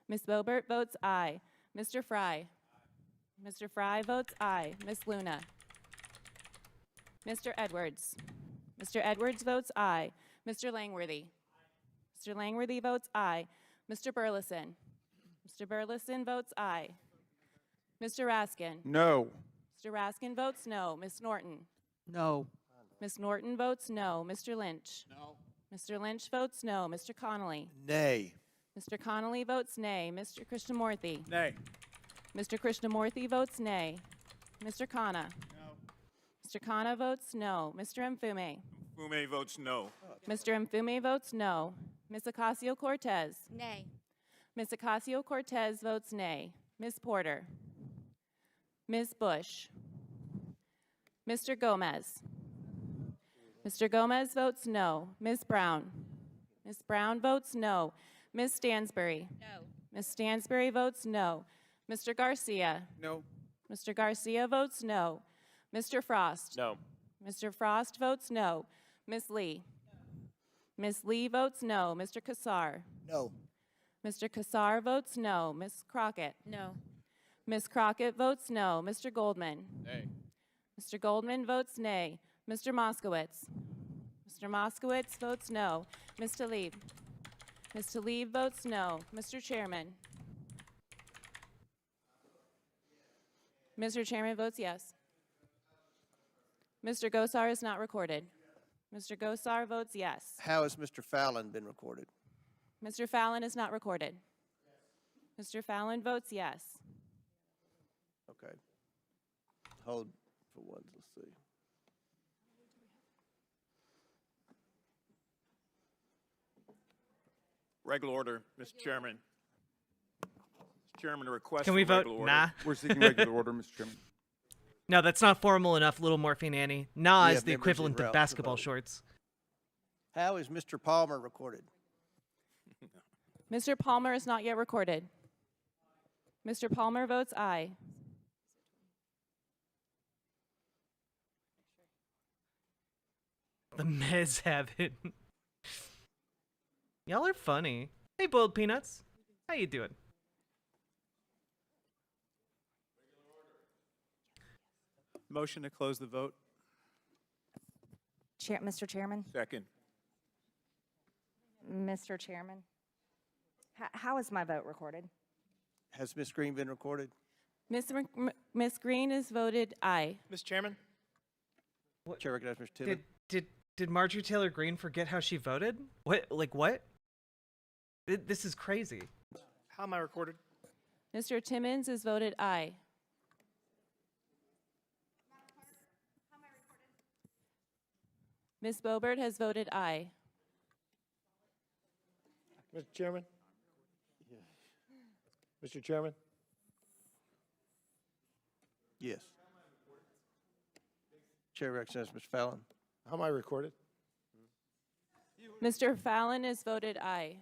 Ms. Boebert votes aye. Mr. Fry? Mr. Fry votes aye. Ms. Luna? Mr. Edwards. Mr. Edwards votes aye. Mr. Langworthy. Mr. Langworthy votes aye. Mr. Burleson. Mr. Burleson votes aye. Mr. Raskin. No. Mr. Raskin votes no. Ms. Norton. No. Ms. Norton votes no. Mr. Lynch. No. Mr. Lynch votes no. Mr. Connolly. Nay. Mr. Connolly votes nay. Mr. Krishnamurthy. Nay. Mr. Krishnamurthy votes nay. Mr. Khanna. No. Mr. Khanna votes no. Mr. Mfume. Fume votes no. Mr. Mfume votes no. Ms. Ocasio-Cortez. Nay. Ms. Ocasio-Cortez votes nay. Ms. Porter. Ms. Bush. Mr. Gomez. Mr. Gomez votes no. Ms. Brown. Ms. Brown votes no. Ms. Stansbury. No. Ms. Stansbury votes no. Mr. Garcia. No. Mr. Garcia votes no. Mr. Frost. No. Mr. Frost votes no. Ms. Lee. Ms. Lee votes no. Mr. Kassar. No. Mr. Kassar votes no. Ms. Crockett. No. Ms. Crockett votes no. Mr. Goldman. Nay. Mr. Goldman votes nay. Mr. Moskowitz. Mr. Moskowitz votes no. Ms. Tlaib. Ms. Tlaib votes no. Mr. Chairman. Mr. Chairman votes yes. Mr. Gosar is not recorded. Mr. Gosar votes yes. How has Mr. Fallon been recorded? Mr. Fallon is not recorded. Mr. Fallon votes yes. Okay. Hold for one, let's see. Regular order, Mr. Chairman. Mr. Chairman, a request Can we for vote regular order. nah? We're seeking regular order, Mr. Chairman. No, that's not formal enough, Little Morphine Annie. Nah We is have the members equivalent en route of to basketball vote. shorts. How is Mr. Palmer recorded? Mr. Palmer is not yet recorded. Mr. Palmer votes aye. The Mez have it. Y'all are funny. Hey, boiled peanuts. How you doing? Motion to close the vote. Mr. Chairman, Second. Mr. Chairman, how is my vote recorded? Has Ms. Green been recorded? Ms. Green is voted aye. Mr. Chairman? Chair recognizes Mr. Timmons. Did Marjorie Taylor Greene forget how she voted? What? Like what? This is crazy. How am I recorded? Mr. Timmons is voted aye. Ms. Boebert has voted aye. Mr. Chairman? Mr. Chairman? Yes. Chair recognizes Mr. Fallon. How am I recorded? Mr. Fallon is voted aye.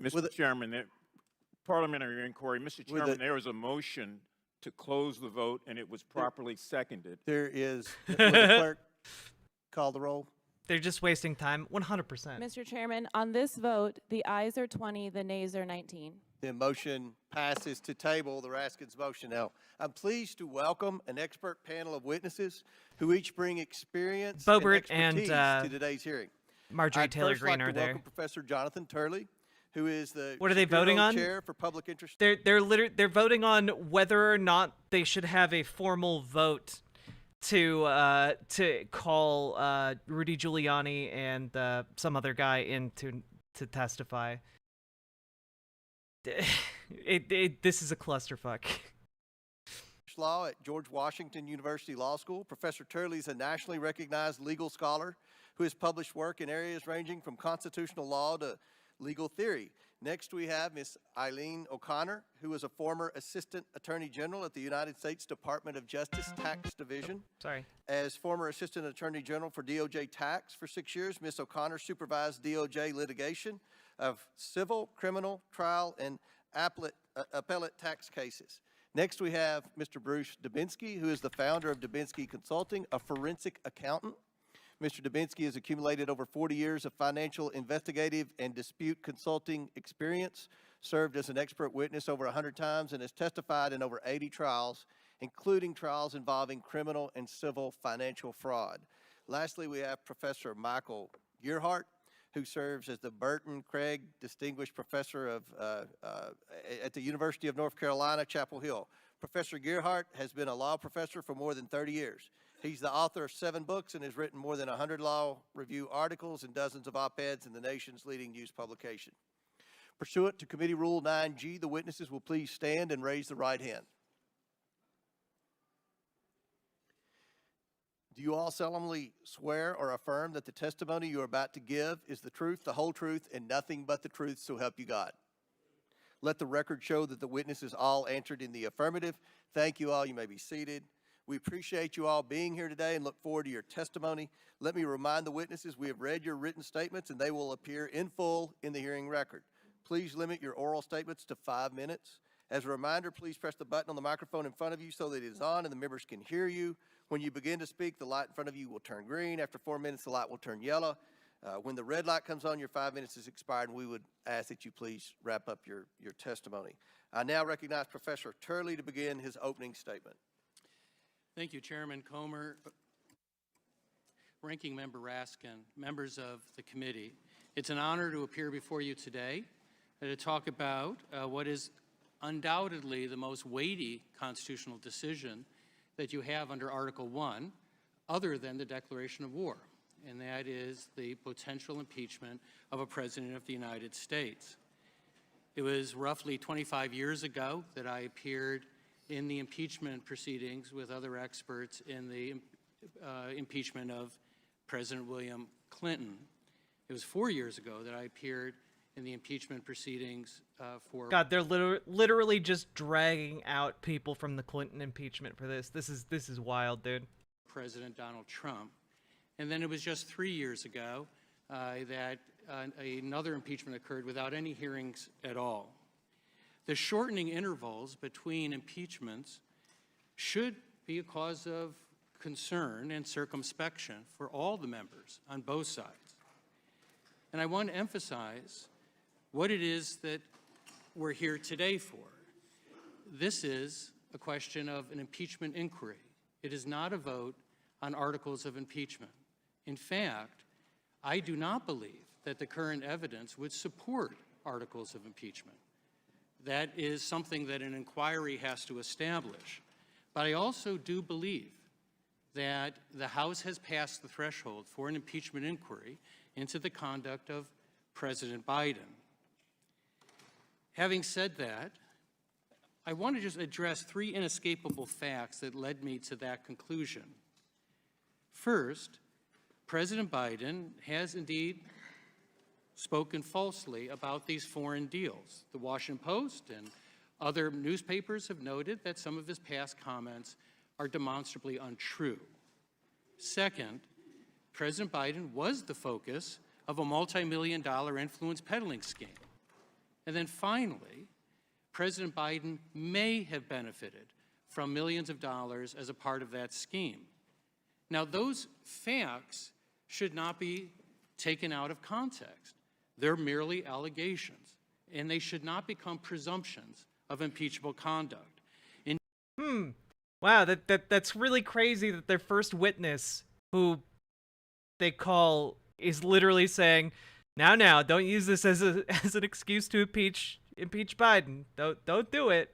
Mr. Chairman, parliamentary inquiry. Mr. With Chairman, it- there was a motion to close the vote, and it was properly seconded. There is, will the clerk call the roll? They're just wasting time. 100%. Mr. Chairman, on this vote, the ayes are 20, the nays are 19. The motion passes to table the Raskin's motion. Now, I'm pleased to welcome an expert panel of witnesses who each bring experience Boebert and and, expertise to today's hearing. Marjorie I'd Taylor first Greene like are to there. welcome Professor Jonathan Turley, who is the What are they Shapiro voting on? Chair for Public Interest. They're voting on whether or not they should have a formal vote to call Rudy Giuliani and some other guy in to testify. This is a clusterfuck. Law at George Washington University Law School. Professor Turley is a nationally recognized legal scholar who has published work in areas ranging from constitutional law to legal theory. Next, we have Ms. Eileen O'Connor, who is a former Assistant Attorney General at the United States Department of Justice Tax Division. Sorry. As former Assistant Attorney General for DOJ Tax for 6 years, Ms. O'Connor supervised DOJ litigation of civil, criminal, trial, and appellate tax cases. Next, we have Mr. Bruce Dubinsky, who is the founder of Dubinsky Consulting, a forensic accountant. Mr. Dubinsky has accumulated over 40 years of financial, investigative, and dispute consulting experience, served as an expert witness over 100 times, and has testified in over 80 trials including trials involving criminal and civil financial fraud. Lastly, we have Professor Michael Gearhart, who serves as the Burton Craig Distinguished Professor at the University of North Carolina, Chapel Hill. Professor Gearhart has been a law professor for more than 30 years. He's the author of 7 books and has written more than 100 law review articles and dozens of op-eds in the nation's leading news publication. Pursuant to Committee Rule 9G, the witnesses will please stand and raise the right hand. Do you all solemnly swear or affirm that the testimony you are about to give is the truth, the whole truth, and nothing but the truth, so help you God? Let the record show that the witnesses all answered in the affirmative. Thank you all. You may be seated. We appreciate you all being here today and look forward to your testimony. Let me remind the witnesses we have read your written statements and they will appear in full in the hearing record. Please limit your oral statements to 5 minutes. As a reminder, please press the button on the microphone in front of you so that it is on and the members can hear you. When you begin to speak, the light in front of you will turn green. After 4 minutes, the light will turn yellow. When the red light comes on, your 5 minutes is expired, and we would ask that you please wrap up your testimony. I now recognize Professor Turley to begin his opening statement. Thank you, Chairman Comer, Ranking Member Raskin, members of the committee. It's an honor to appear before you today to talk about what is undoubtedly the most weighty constitutional decision that you have under Article 1, other than the declaration of war, and that is the potential impeachment of a President of the United States. It was roughly 25 years ago that I appeared in the impeachment proceedings with other experts in the impeachment of President William Clinton. It was 4 years ago that I appeared in the impeachment proceedings for... God, they're literally just dragging out people from the Clinton impeachment for this. This is wild, dude. President Donald Trump. And then it was just 3 years ago that another impeachment occurred without any hearings at all. The shortening intervals between impeachments should be a cause of concern and circumspection for all the members on both sides. And I want to emphasize what it is that we're here today for. This is a question of an impeachment inquiry. It is not a vote on articles of impeachment. In fact, I do not believe that the current evidence would support articles of impeachment. That is something that an inquiry has to establish. But I also do believe that the House has passed the threshold for an impeachment inquiry into the conduct of President Biden. Having said that, I want to just address 3 inescapable facts that led me to that conclusion. First, President Biden has indeed spoken falsely about these foreign deals. The Washington Post and other newspapers have noted that some of his past comments are demonstrably untrue. Second, President Biden was the focus of a multi-million-dollar influence peddling scheme. And then finally, President Biden may have benefited from millions of dollars as a part of that scheme. Now, those facts should not be taken out of context. They're merely allegations, and they should not become presumptions of impeachable conduct. Wow, that's really crazy that their first witness, who they call, is literally saying, Now, don't use this as an excuse to impeach Biden. Don't do it.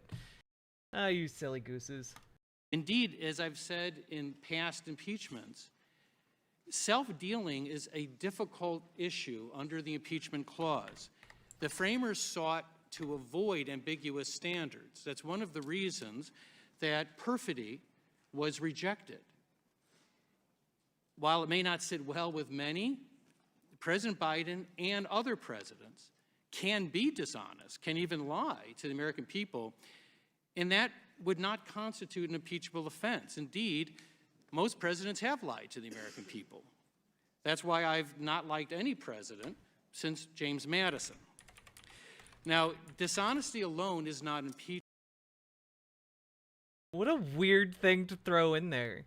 Oh, you silly gooses. Indeed, as I've said in past impeachments, self-dealing is a difficult issue under the impeachment clause. The framers sought to avoid ambiguous standards. That's one of the reasons that perfidy was rejected. While it may not sit well with many, President Biden and other presidents can be dishonest, can even lie to the American people, and that would not constitute an impeachable offense. Indeed, most presidents have lied to the American people. That's why I've not liked any president since James Madison. Now, dishonesty alone is not impeachable. What a weird thing to throw in there.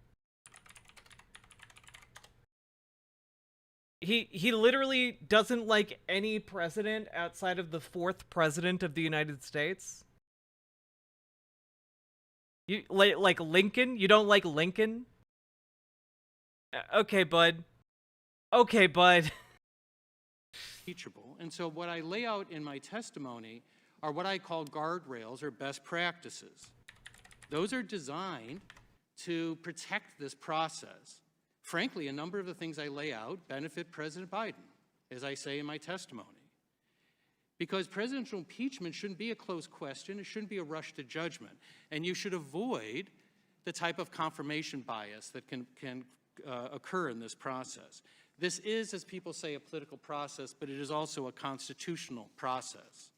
He literally doesn't like any president outside of the 4th president of the United States. You like Lincoln? You don't like Lincoln? Okay, bud. Okay, bud. Teachable. And so what I lay out in my testimony are what I call guardrails or best practices. Those are designed to protect this process. Frankly, a number of the things I lay out benefit President Biden, as I say in my testimony. Because presidential impeachment shouldn't be a closed question, it shouldn't be a rush to judgment, and you should avoid the type of confirmation bias that can occur in this process. This is, as people say, a political process, but it is also a constitutional process.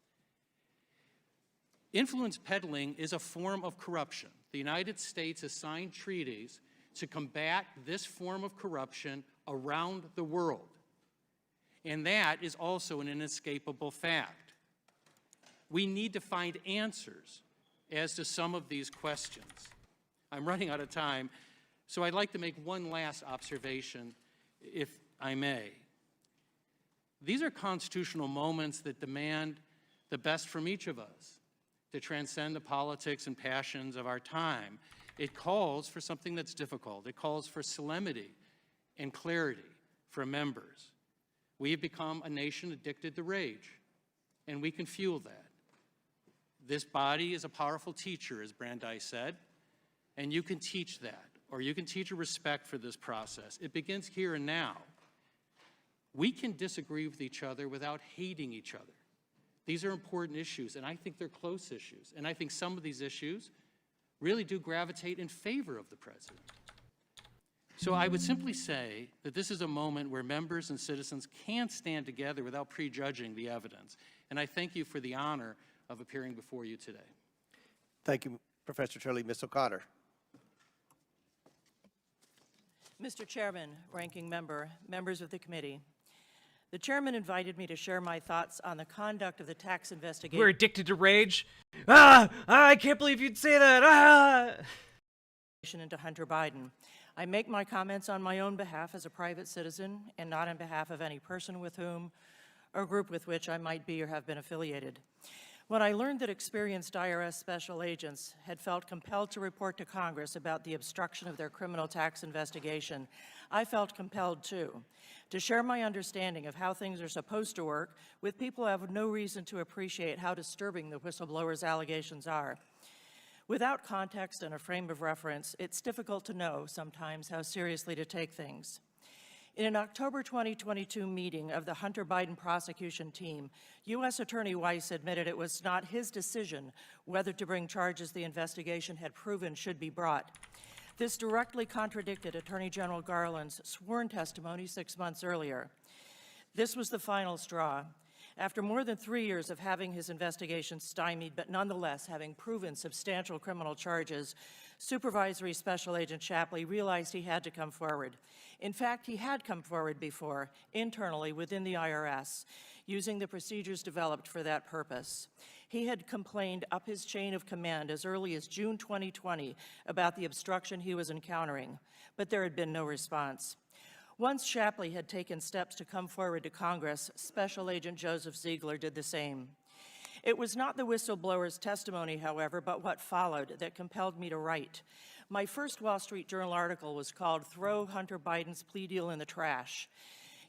Influence peddling is a form of corruption. The United States has signed treaties to combat this form of corruption around the world. And that is also an inescapable fact. We need to find answers as to some of these questions. I'm running out of time, so I'd like to make one last observation, if I may. These are constitutional moments that demand the best from each of us to transcend the politics and passions of our time. It calls for something that's difficult. It calls for solemnity and clarity from members. We have become a nation addicted to rage, and we can fuel that. This body is a powerful teacher, as Brandeis said, and you can teach that, or you can teach a respect for this process. It begins here and now. We can disagree with each other without hating each other. These are important issues, and I think they're close issues. And I think some of these issues really do gravitate in favor of the president. So I would simply say that this is a moment where members and citizens can stand together without prejudging the evidence. And I thank you for the honor of appearing before you today. Thank you, Professor Turley. Ms. O'Connor. Mr. Chairman, Ranking Member, members of the committee, the chairman invited me to share my thoughts on the conduct of the tax investigation. We're addicted to rage. I can't believe you'd say that. Into Hunter Biden. I make my comments on my own behalf as a private citizen and not on behalf of any person with whom or group with which I might be or have been affiliated. When I learned that experienced IRS special agents had felt compelled to report to Congress about the obstruction of their criminal tax investigation, I felt compelled, too, to share my understanding of how things are supposed to work with people who have no reason to appreciate how disturbing the whistleblower's allegations are. Without context and a frame of reference, it's difficult to know sometimes how seriously to take things. In an October 2022 meeting of the Hunter Biden prosecution team, U.S. Attorney Weiss admitted it was not his decision whether to bring charges the investigation had proven should be brought. This directly contradicted Attorney General Garland's sworn testimony 6 months earlier. This was the final straw. After more than 3 years of having his investigation stymied, but nonetheless having proven substantial criminal charges, Supervisory Special Agent Shapley realized he had to come forward. In fact, he had come forward before, internally within the IRS, using the procedures developed for that purpose. He had complained up his chain of command as early as June 2020 about the obstruction he was encountering, but there had been no response. Once Shapley had taken steps to come forward to Congress, Special Agent Joseph Ziegler did the same. It was not the whistleblower's testimony, however, but what followed that compelled me to write. My first Wall Street Journal article was called "Throw Hunter Biden's Plea Deal in the Trash."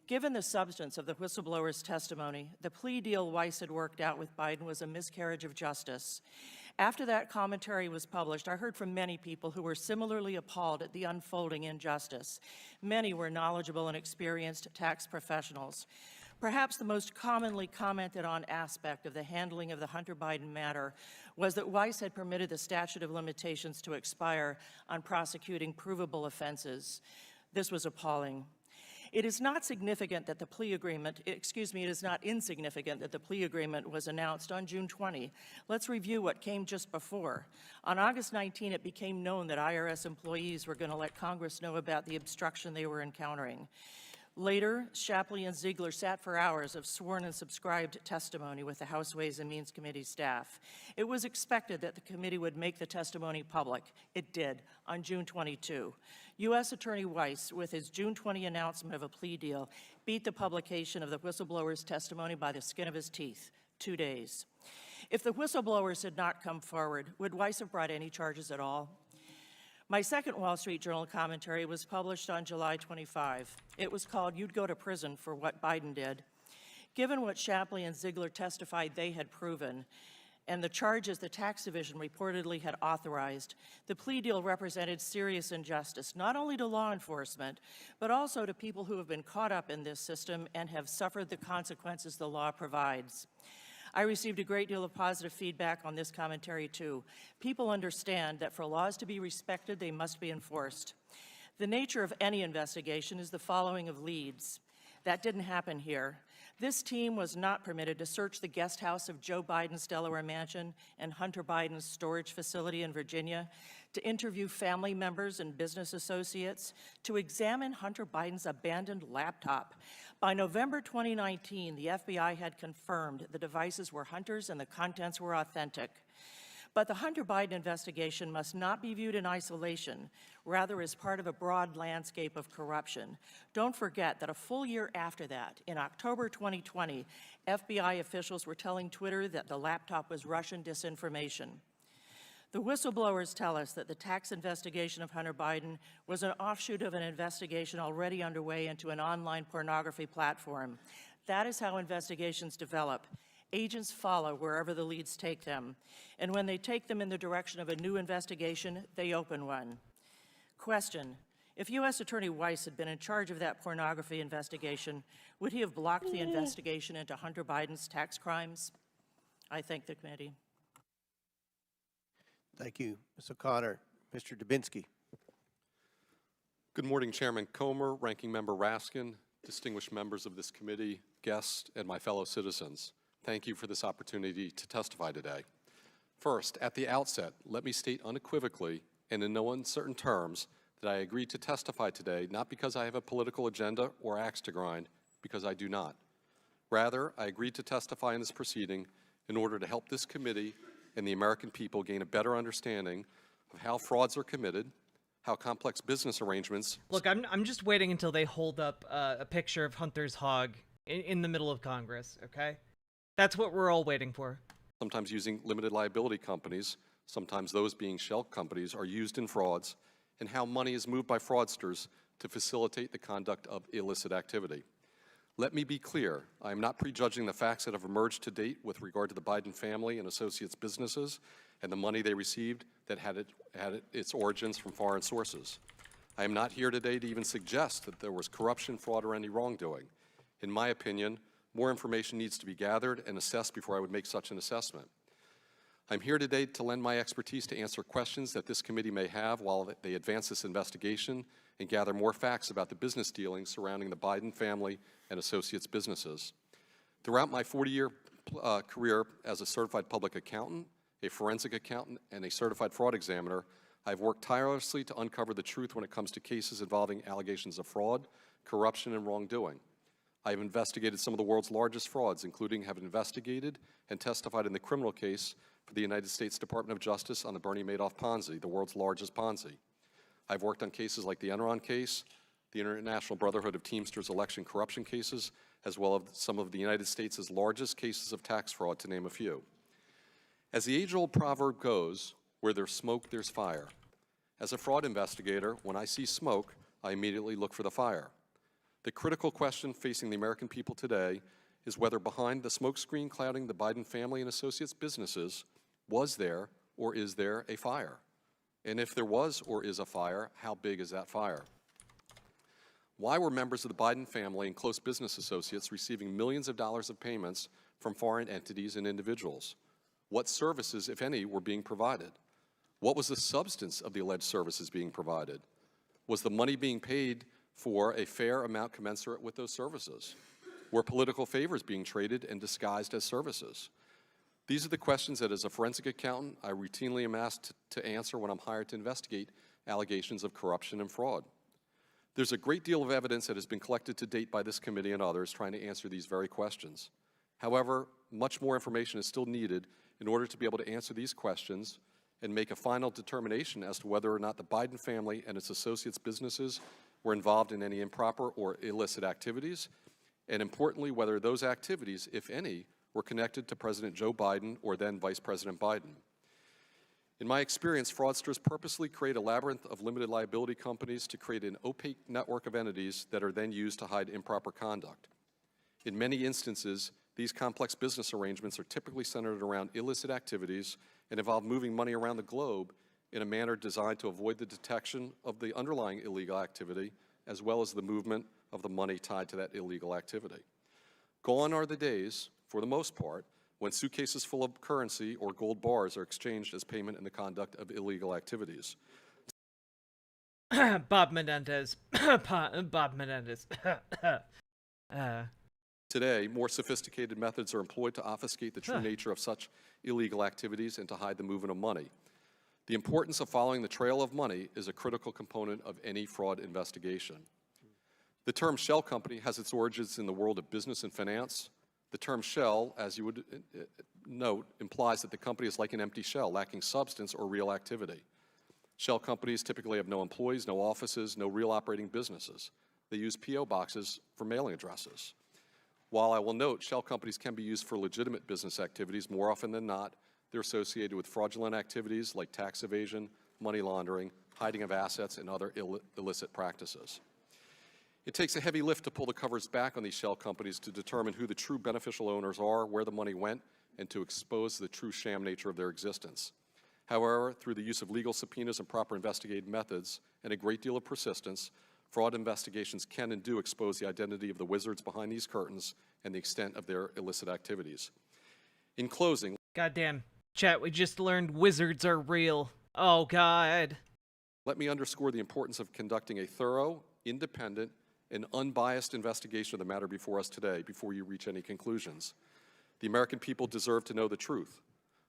Given the substance of the whistleblower's testimony, the plea deal Weiss had worked out with Biden was a miscarriage of justice. After that commentary was published, I heard from many people who were similarly appalled at the unfolding injustice. Many were knowledgeable and experienced tax professionals. Perhaps the most commonly commented on aspect of the handling of the Hunter Biden matter was that Weiss had permitted the statute of limitations to expire on prosecuting provable offenses. This was appalling. It is not significant that the plea agreement, it is not insignificant that the plea agreement was announced on June 20. Let's review what came just before. On August 19, it became known that IRS employees were going to let Congress know about the obstruction they were encountering. Later, Shapley and Ziegler sat for hours of sworn and subscribed testimony with the House Ways and Means Committee staff. It was expected that the committee would make the testimony public. It did, on June 22. U.S. Attorney Weiss, with his June 20 announcement of a plea deal, beat the publication of the whistleblower's testimony by the skin of his teeth, 2 days. If the whistleblowers had not come forward, would Weiss have brought any charges at all? My second Wall Street Journal commentary was published on July 25. It was called "You'd Go to Prison for What Biden Did." Given what Shapley and Ziegler testified they had proven, and the charges the tax division reportedly had authorized, the plea deal represented serious injustice, not only to law enforcement, but also to people who have been caught up in this system and have suffered the consequences the law provides. I received a great deal of positive feedback on this commentary, too. People understand that for laws to be respected, they must be enforced. The nature of any investigation is the following of leads. That didn't happen here. This team was not permitted to search the guest house of Joe Biden's Delaware mansion and Hunter Biden's storage facility in Virginia, to interview family members and business associates, to examine Hunter Biden's abandoned laptop. By November 2019, the FBI had confirmed the devices were Hunter's and the contents were authentic. But the Hunter Biden investigation must not be viewed in isolation, rather as part of a broad landscape of corruption. Don't forget that a full year after that, in October 2020, FBI officials were telling Twitter that the laptop was Russian disinformation. The whistleblowers tell us that the tax investigation of Hunter Biden was an offshoot of an investigation already underway into an online pornography platform. That is how investigations develop. Agents follow wherever the leads take them, and when they take them in the direction of a new investigation, they open one. Question: if U.S. Attorney Weiss had been in charge of that pornography investigation, would he have blocked the investigation into Hunter Biden's tax crimes? I thank the committee. Thank you, Ms. O'Connor. Mr. Dubinsky. Good morning, Chairman Comer, Ranking Member Raskin, distinguished members of this committee, guests, and my fellow citizens. Thank you for this opportunity to testify today. First, at the outset, let me state unequivocally and in no uncertain terms that I agreed to testify today not because I have a political agenda or axe to grind, because I do not. Rather, I agreed to testify in this proceeding in order to help this committee and the American people gain a better understanding of how frauds are committed, how complex business arrangements— Look, I'm just waiting until they hold up a picture of Hunter's hog in the middle of Congress, okay? That's what we're all waiting for. Sometimes using limited liability companies, sometimes those being shell companies, are used in frauds, and how money is moved by fraudsters to facilitate the conduct of illicit activity. Let me be clear, I am not prejudging the facts that have emerged to date with regard to the Biden family and associates businesses and the money they received that had its origins from foreign sources. I am not here today to even suggest that there was corruption, fraud, or any wrongdoing. In my opinion, more information needs to be gathered and assessed before I would make such an assessment. I'm here today to lend my expertise to answer questions that this committee may have while they advance this investigation and gather more facts about the business dealings surrounding the Biden family and associates businesses. Throughout my 40-year career as a certified public accountant, a forensic accountant, and a certified fraud examiner, I've worked tirelessly to uncover the truth when it comes to cases involving allegations of fraud, corruption, and wrongdoing. I've investigated some of the world's largest frauds, including have investigated and testified in the criminal case for the United States Department of Justice on the Bernie Madoff Ponzi, the world's largest Ponzi. I've worked on cases like the Enron case, the International Brotherhood of Teamsters election corruption cases, as well as some of the United States' largest cases of tax fraud, to name a few. As the age-old proverb goes, where there's smoke, there's fire. As a fraud investigator, when I see smoke, I immediately look for the fire. The critical question facing the American people today is whether behind the smokescreen clouding the Biden family and associates businesses, was there or is there a fire? And if there was or is a fire, how big is that fire? Why were members of the Biden family and close business associates receiving millions of dollars of payments from foreign entities and individuals? What services, if any, were being provided? What was the substance of the alleged services being provided? Was the money being paid for a fair amount commensurate with those services? Were political favors being traded and disguised as services? These are the questions that, as a forensic accountant, I routinely am asked to answer when I'm hired to investigate allegations of corruption and fraud. There's a great deal of evidence that has been collected to date by this committee and others trying to answer these very questions. However, much more information is still needed in order to be able to answer these questions and make a final determination as to whether or not the Biden family and its associates' businesses were involved in any improper or illicit activities, and importantly, whether those activities, if any, were connected to President Joe Biden or then Vice President Biden. In my experience, fraudsters purposely create a labyrinth of limited liability companies to create an opaque network of entities that are then used to hide improper conduct. In many instances, these complex business arrangements are typically centered around illicit activities and involve moving money around the globe in a manner designed to avoid the detection of the underlying illegal activity, as well as the movement of the money tied to that illegal activity. Gone are the days, for the most part, when suitcases full of currency or gold bars are exchanged as payment in the conduct of illegal activities. Bob Menendez. Bob Menendez. Today, more sophisticated methods are employed to obfuscate the true nature of such illegal activities and to hide the movement of money. The importance of following the trail of money is a critical component of any fraud investigation. The term shell company has its origins in the world of business and finance. The term shell, as you would note, implies that the company is like an empty shell, lacking substance or real activity. Shell companies typically have no employees, no offices, no real operating businesses. They use P.O. boxes for mailing addresses. While I will note shell companies can be used for legitimate business activities, more often than not, they're associated with fraudulent activities like tax evasion, money laundering, hiding of assets, and other illicit practices. It takes a heavy lift to pull the covers back on these shell companies to determine who the true beneficial owners are, where the money went, and to expose the true sham nature of their existence. However, through the use of legal subpoenas and proper investigative methods and a great deal of persistence, fraud investigations can and do expose the identity of the wizards behind these curtains and the extent of their illicit activities. In closing, Goddamn, chat, we just learned wizards are real. Oh, God. let me underscore the importance of conducting a thorough, independent, and unbiased investigation of the matter before us today before you reach any conclusions. The American people deserve to know the truth.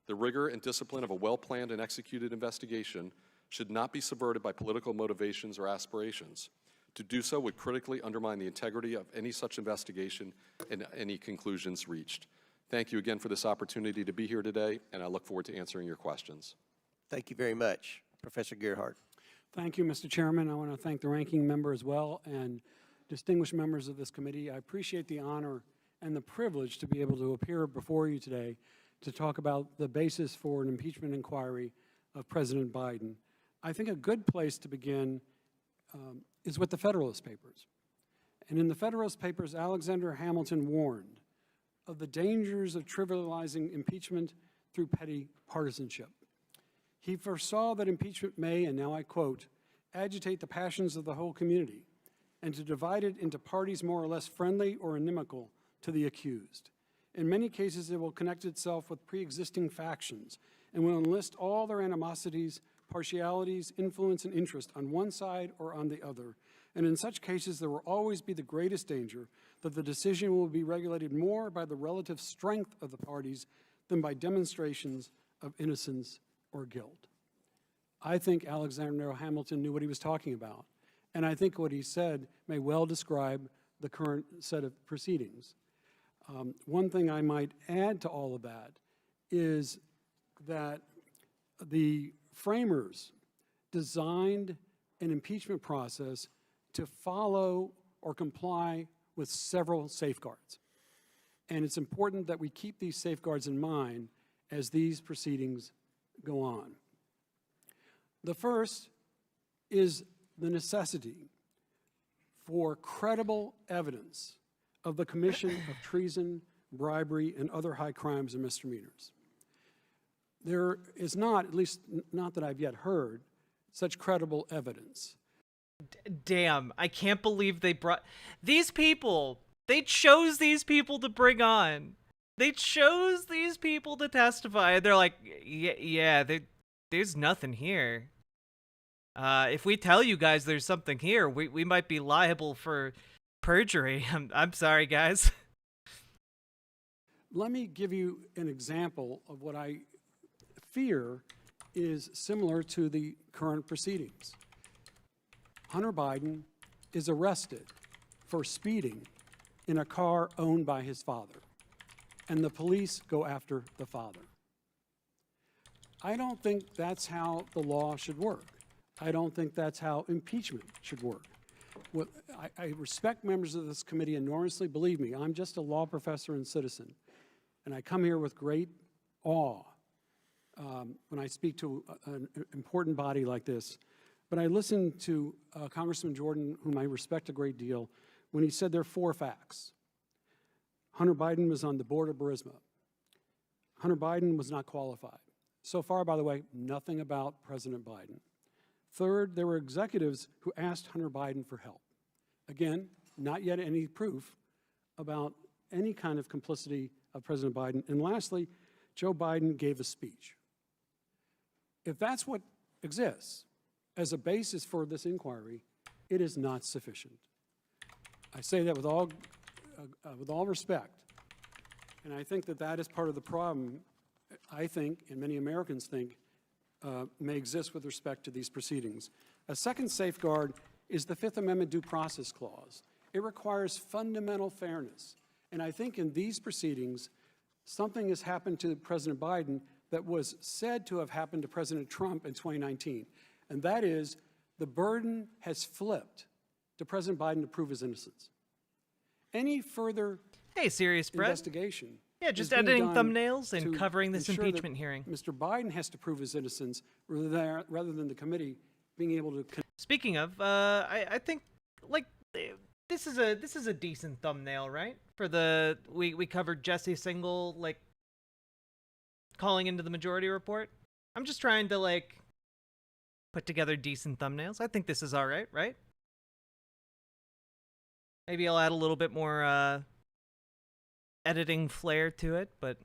The rigor and discipline of a well-planned and executed investigation should not be subverted by political motivations or aspirations. To do so would critically undermine the integrity of any such investigation and any conclusions reached. Thank you again for this opportunity to be here today, and I look forward to answering your questions. Thank you very much. Professor Gerhardt. Thank you, Mr. Chairman. I want to thank the ranking member as well and distinguished members of this committee. I appreciate the honor and the privilege to be able to appear before you today to talk about the basis for an impeachment inquiry of President Biden. I think a good place to begin is with the Federalist Papers. And in the Federalist Papers, Alexander Hamilton warned of the dangers of trivializing impeachment through petty partisanship. He foresaw that impeachment may, and now I quote, agitate the passions of the whole community and to divide it into parties more or less friendly or inimical to the accused. In many cases, it will connect itself with pre-existing factions and will enlist all their animosities, partialities, influence, and interest on one side or on the other. And in such cases, there will always be the greatest danger that the decision will be regulated more by the relative strength of the parties than by demonstrations of innocence or guilt. I think Alexander Hamilton knew what he was talking about. And I think what he said may well describe the current set of proceedings. One thing I might add to all of that is that the framers designed an impeachment process to follow or comply with several safeguards. And it's important that we keep these safeguards in mind as these proceedings go on. The first is the necessity for credible evidence of the commission of treason, bribery, and other high crimes and misdemeanors. There is not, at least not that I've yet heard, such credible evidence. Damn, I can't believe they brought these people. They chose these people to bring on. They chose these people to testify. They're like, yeah, there's nothing here. If we tell you guys there's something here, we might be liable for perjury. I'm sorry, guys. Let me give you an example of what I fear is similar to the current proceedings. Hunter Biden is arrested for speeding in a car owned by his father, and the police go after the father. I don't think that's how the law should work. I don't think that's how impeachment should work. I respect members of this committee enormously. Believe me, I'm just a law professor and citizen. and I come here with great awe when I speak to an important body like this. But I listened to Congressman Jordan, whom I respect a great deal, when he said there are 4 facts. Hunter Biden was on the board of Burisma. Hunter Biden was not qualified. So far, by the way, nothing about President Biden. Third, there were executives who asked Hunter Biden for help. Again, not yet any proof about any kind of complicity of President Biden. And lastly, Joe Biden gave a speech. If that's what exists as a basis for this inquiry, it is not sufficient. I say that with all respect, and I think that that is part of the problem, I think, and many Americans think, may exist with respect to these proceedings. A second safeguard is the Fifth Amendment Due Process Clause. It requires fundamental fairness. And I think in these proceedings, something has happened to President Biden that was said to have happened to President Trump in 2019. And that is, the burden has flipped to President Biden to prove his innocence. Any further serious Brett. investigation Yeah, just is being editing done thumbnails and to covering this ensure that impeachment hearing. Mr. Biden has to prove his innocence rather than the committee being able to. Speaking of, I think like this is a decent thumbnail, right? For the we covered Jesse Singal like calling into the majority report. I'm just trying to like put together decent thumbnails. I think this is all right, right? Maybe I'll add a little bit more editing flair to it, but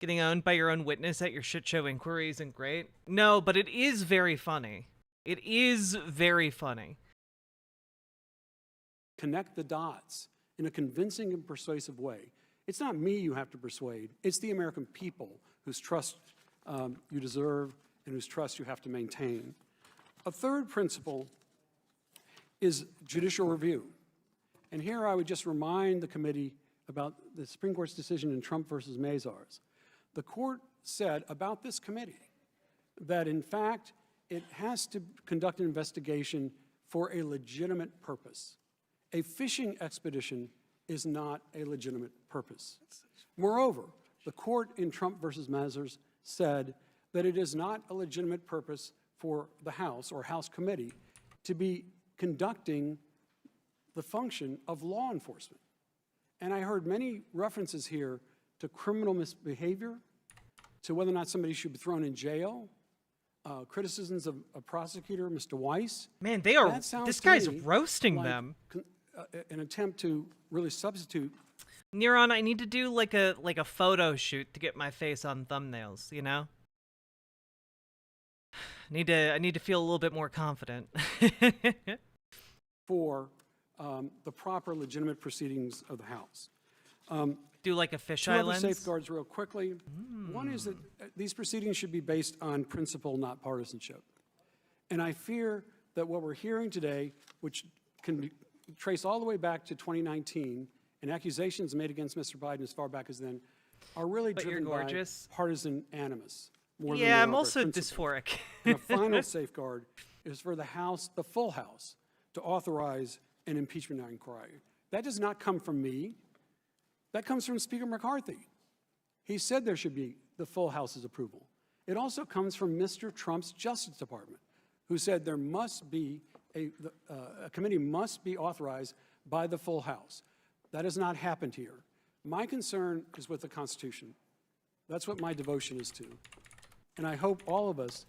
getting owned by your own witness at your shit show inquiry isn't great. No, but it is very funny. It is very funny. Connect the dots in a convincing and persuasive way. It's not me you have to persuade. It's the American people whose trust you deserve and whose trust you have to maintain. A third principle is judicial review. And here I would just remind the committee about the Supreme Court's decision in Trump versus Mazars. The court said about this committee that, in fact, it has to conduct an investigation for a legitimate purpose. A fishing expedition is not a legitimate purpose. Moreover, the court in Trump versus Mazars said that it is not a legitimate purpose for the House or House committee to be conducting the function of law enforcement. And I heard many references here to criminal misbehavior, to whether or not somebody should be thrown in jail, criticisms of a prosecutor, Mr. Weiss. Man, they are, this guy's roasting like them. An attempt to really substitute. Neuron, I need to do like a photo shoot to get my face on thumbnails, you know? I need to feel a little bit more confident. For the proper legitimate proceedings of the House. Do like a fisheye Two other lens? safeguards real quickly. One is that these proceedings should be based on principle, not partisanship. And I fear that what we're hearing today, which can be traced all the way back to 2019, and accusations made against Mr. Biden as far back as then, are really driven by partisan animus. More than they Yeah, I'm are by also principle. dysphoric. And a final safeguard is for the House, the full House, to authorize an impeachment inquiry. That does not come from me. That comes from Speaker McCarthy. He said there should be the full House's approval. It also comes from Mr. Trump's Justice Department, who said there must be a committee must be authorized by the full House. That has not happened here. My concern is with the Constitution. That's what my devotion is to. And I hope all of us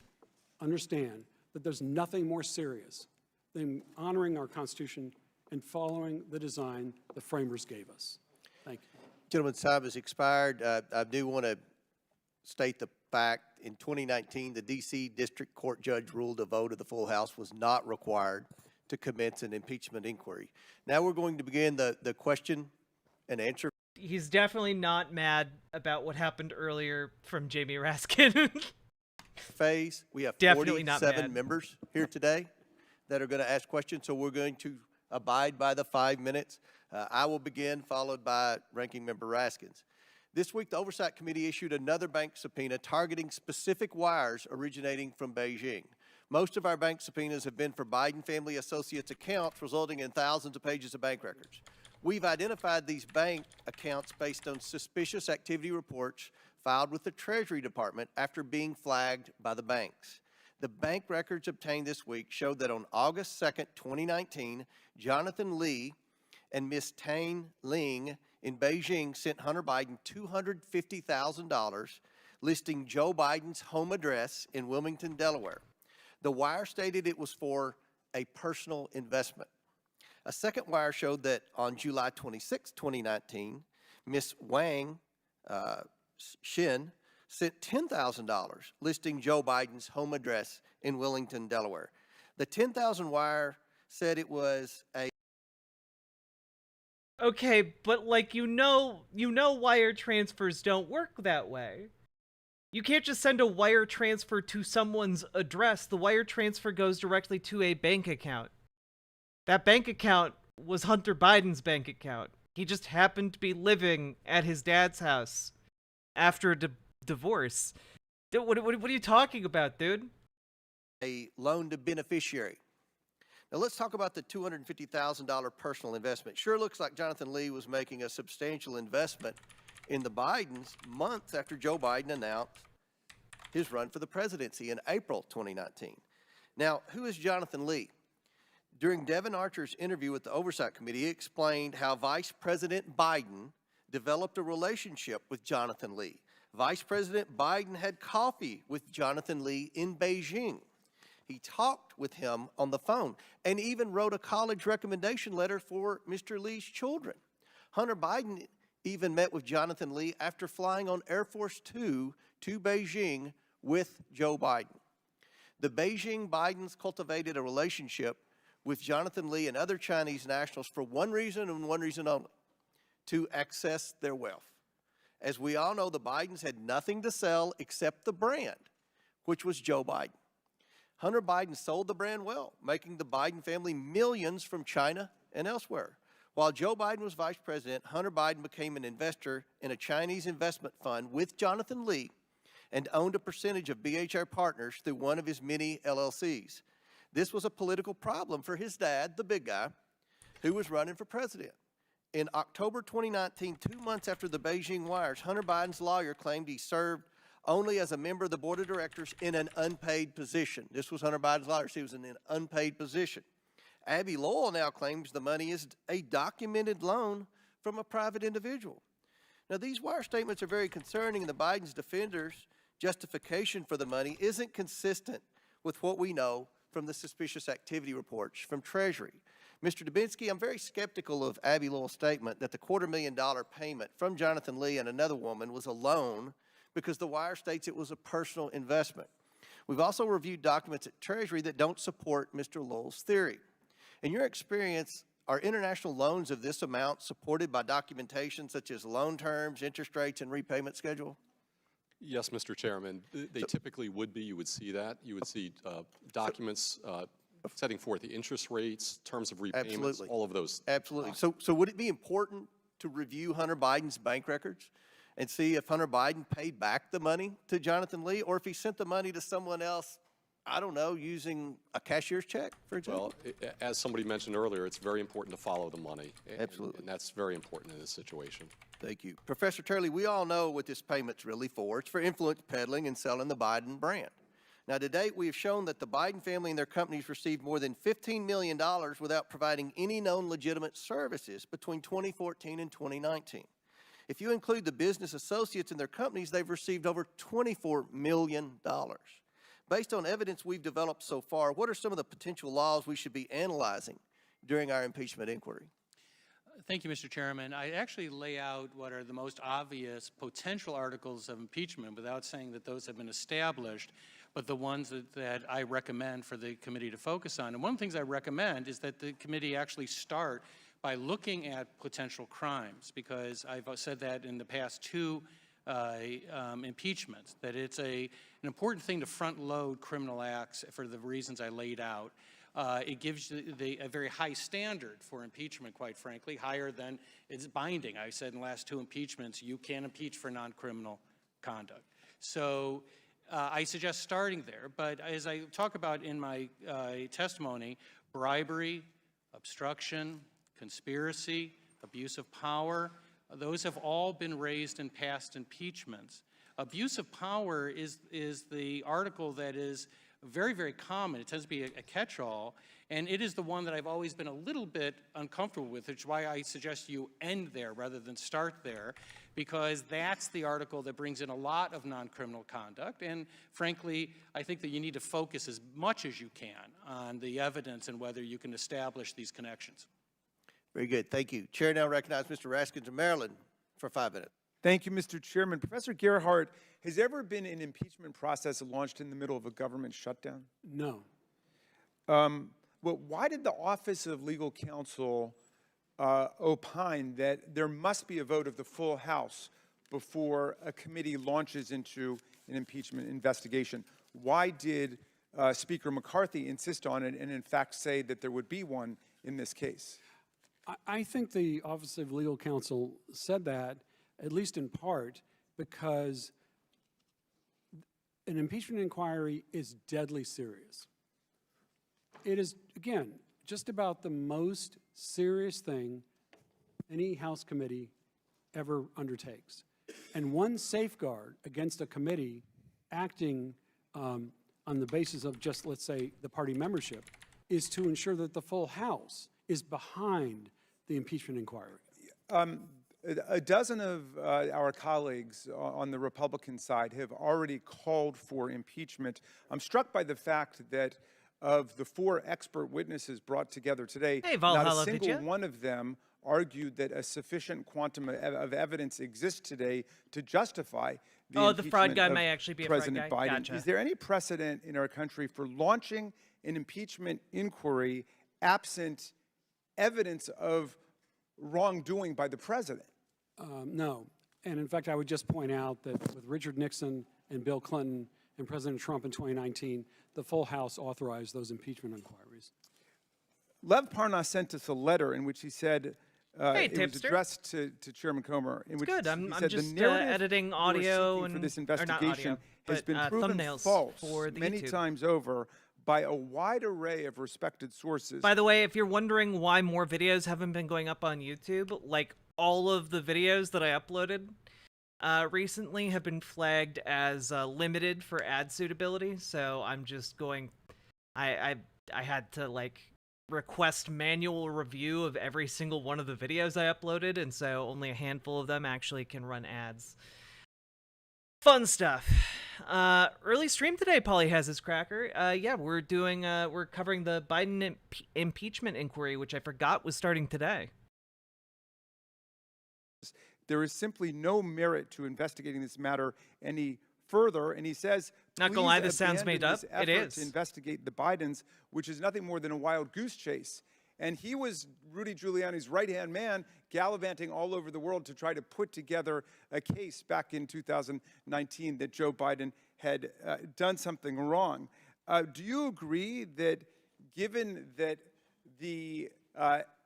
understand that there's nothing more serious than honoring our Constitution and following the design the framers gave us. Thank you. Gentleman's time has expired. I do want to state the fact in 2019, the D.C. District Court judge ruled a vote of the full House was not required to commence an impeachment inquiry. Now we're going to begin the question and answer. He's definitely not mad about what happened earlier from Jamie Raskin. Phase. We have Definitely not 47 mad. members here today that are going to ask questions, so we're going to abide by the 5 minutes. I will begin, followed by Ranking Member Raskins. This week, the Oversight Committee issued another bank subpoena targeting specific wires originating from Beijing. Most of our bank subpoenas have been for Biden family associates' accounts, resulting in thousands of pages of bank records. We've identified these bank accounts based on suspicious activity reports filed with the Treasury Department after being flagged by the banks. The bank records obtained this week showed that on August 2nd, 2019, Jonathan Lee and Miss Tang Ling in Beijing sent Hunter Biden $250,000, listing Joe Biden's home address in Wilmington, Delaware. The wire stated it was for a personal investment. A second wire showed that on July 26, 2019, Miss Wang Xin sent $10,000 listing Joe Biden's home address in Wilmington, Delaware. The $10,000 wire said it was a Okay, but like you know wire transfers don't work that way. You can't just send a wire transfer to someone's address. The wire transfer goes directly to a bank account. That bank account was Hunter Biden's bank account. He just happened to be living at his dad's house after a divorce. Dude, what are you talking about, dude? A loan to beneficiary. Now let's talk about the $250,000 personal investment. Sure looks like Jonathan Lee was making a substantial investment in the Bidens months after Joe Biden announced his run for the presidency in April 2019. Now, who is Jonathan Lee? During Devin Archer's interview with the Oversight Committee, he explained how Vice President Biden developed a relationship with Jonathan Lee. Vice President Biden had coffee with Jonathan Lee in Beijing. He talked with him on the phone and even wrote a college recommendation letter for Mr. Lee's children. Hunter Biden even met with Jonathan Lee after flying on Air Force Two to Beijing with Joe Biden. The Beijing Bidens cultivated a relationship with Jonathan Lee and other Chinese nationals for one reason and one reason only: to access their wealth. As we all know, the Bidens had nothing to sell except the brand, which was Joe Biden. Hunter Biden sold the brand well, making the Biden family millions from China and elsewhere. While Joe Biden was vice president, Hunter Biden became an investor in a Chinese investment fund with Jonathan Lee and owned a percentage of BHR Partners through one of his many LLCs. This was a political problem for his dad, the big guy, who was running for president. In October 2019, 2 months after the Beijing wires, Hunter Biden's lawyer claimed he served only as a member of the board of directors in an unpaid position. This was Hunter Biden's lawyer. He was in an unpaid position. Abby Lowell now claims the money is a documented loan from a private individual. Now, these wire statements are very concerning, and the Biden's defenders' justification for the money isn't consistent with what we know from the suspicious activity reports from Treasury. Mr. Dubinsky, I'm very skeptical of Abby Lowell's statement that the $250,000 payment from Jonathan Lee and another woman was a loan, because the wire states it was a personal investment. We've also reviewed documents at Treasury that don't support Mr. Lowell's theory. In your experience, are international loans of this amount supported by documentation such as loan terms, interest rates, and repayment schedule? Yes, Mr. Chairman. They typically would be. You would see that. You would see documents setting forth the interest rates, terms of repayments, Absolutely. all of those. Absolutely. So would it be important to review Hunter Biden's bank records and see if Hunter Biden paid back the money to Jonathan Lee, or if he sent the money to someone else, I don't know, using a cashier's check, for example? Well, as somebody mentioned earlier, it's very important to follow the money. Absolutely. And that's very important in this situation. Thank you. Professor Turley, we all know what this payment's really for. It's for influence peddling and selling the Biden brand. Now, to date, we have shown that the Biden family and their companies received more than $15 million without providing any known legitimate services between 2014 and 2019. If you include the business associates and their companies, they've received over $24 million. Based on evidence we've developed so far, what are some of the potential laws we should be analyzing during our impeachment inquiry? Thank you, Mr. Chairman. I actually lay out what are the most obvious potential articles of impeachment without saying that those have been established, but the ones that I recommend for the committee to focus on. And one of the things I recommend is that the committee actually start by looking at potential crimes, because I've said that in the past two impeachments, that it's an important thing to front-load criminal acts for the reasons I laid out. It gives a very high standard for impeachment, quite frankly, higher than it's binding. I said in the last two impeachments, you can't impeach for non-criminal conduct. So I suggest starting there. But as I talk about in my testimony, bribery, obstruction, conspiracy, abuse of power, those have all been raised in past impeachments. Abuse of power is the article that is very, very common. It tends to be a catch-all, and it is the one that I've always been a little bit uncomfortable with, which is why I suggest you end there rather than start there, because that's the article that brings in a lot of non-criminal conduct, and frankly, I think that you need to focus as much as you can on the evidence and whether you can establish these connections. Very good. Thank you. Chair now recognizes Mr. Raskins of Maryland for 5 minutes. Thank you, Mr. Chairman. Professor Gerhardt, has there ever been an impeachment process launched in the middle of a government shutdown? No. Well, why did the Office of Legal Counsel opine that there must be a vote of the full House before a committee launches into an impeachment investigation? Why did Speaker McCarthy insist on it and, in fact, say that there would be one in this case? I think the Office of Legal Counsel said that, at least in part, because an impeachment inquiry is deadly serious. It is, again, just about the most serious thing any House committee ever undertakes. And one safeguard against a committee acting on the basis of just, let's say, the party membership is to ensure that the full House is behind the impeachment inquiry. A dozen of our colleagues on the Republican side have already called for impeachment. I'm struck by the fact that of the 4 expert witnesses brought together today, not a single one of them argued that a sufficient quantum of evidence exists today to justify the impeachment the fraud guy of may actually be a President fraud guy. Biden. Gotcha. Is there any precedent in our country for launching an impeachment inquiry absent evidence of wrongdoing by the president? No. And in fact, I would just point out that with Richard Nixon and Bill Clinton and President Trump in 2019, the full House authorized those impeachment inquiries. Lev Parnas sent us a letter in which he said, Hey, it was tipster. addressed to Chairman Comer, in which Good. he I'm said just the narrative editing you are audio seeking and for this or not investigation audio, has but, been proven thumbnails false for the many YouTube. times over by a wide array of respected sources. By the way, if you're wondering why more videos haven't been going up on YouTube, like all of the videos that I uploaded recently have been flagged as limited for ad suitability. So I'm just going. I had to like request manual review of every single one of the videos I uploaded, and so only a handful of them actually can run ads. Fun stuff. Early stream today, Polly has his cracker. Yeah, we're covering the Biden impeachment inquiry, which I forgot was starting today. There is simply no merit to investigating this matter any further, and he says, not gonna lie, this "Please sounds made abandon up. this It effort is to investigate the Bidens, which is nothing more than a wild goose chase." And he was Rudy Giuliani's right-hand man, gallivanting all over the world to try to put together a case back in 2019 that Joe Biden had done something wrong. Do you agree that, given that the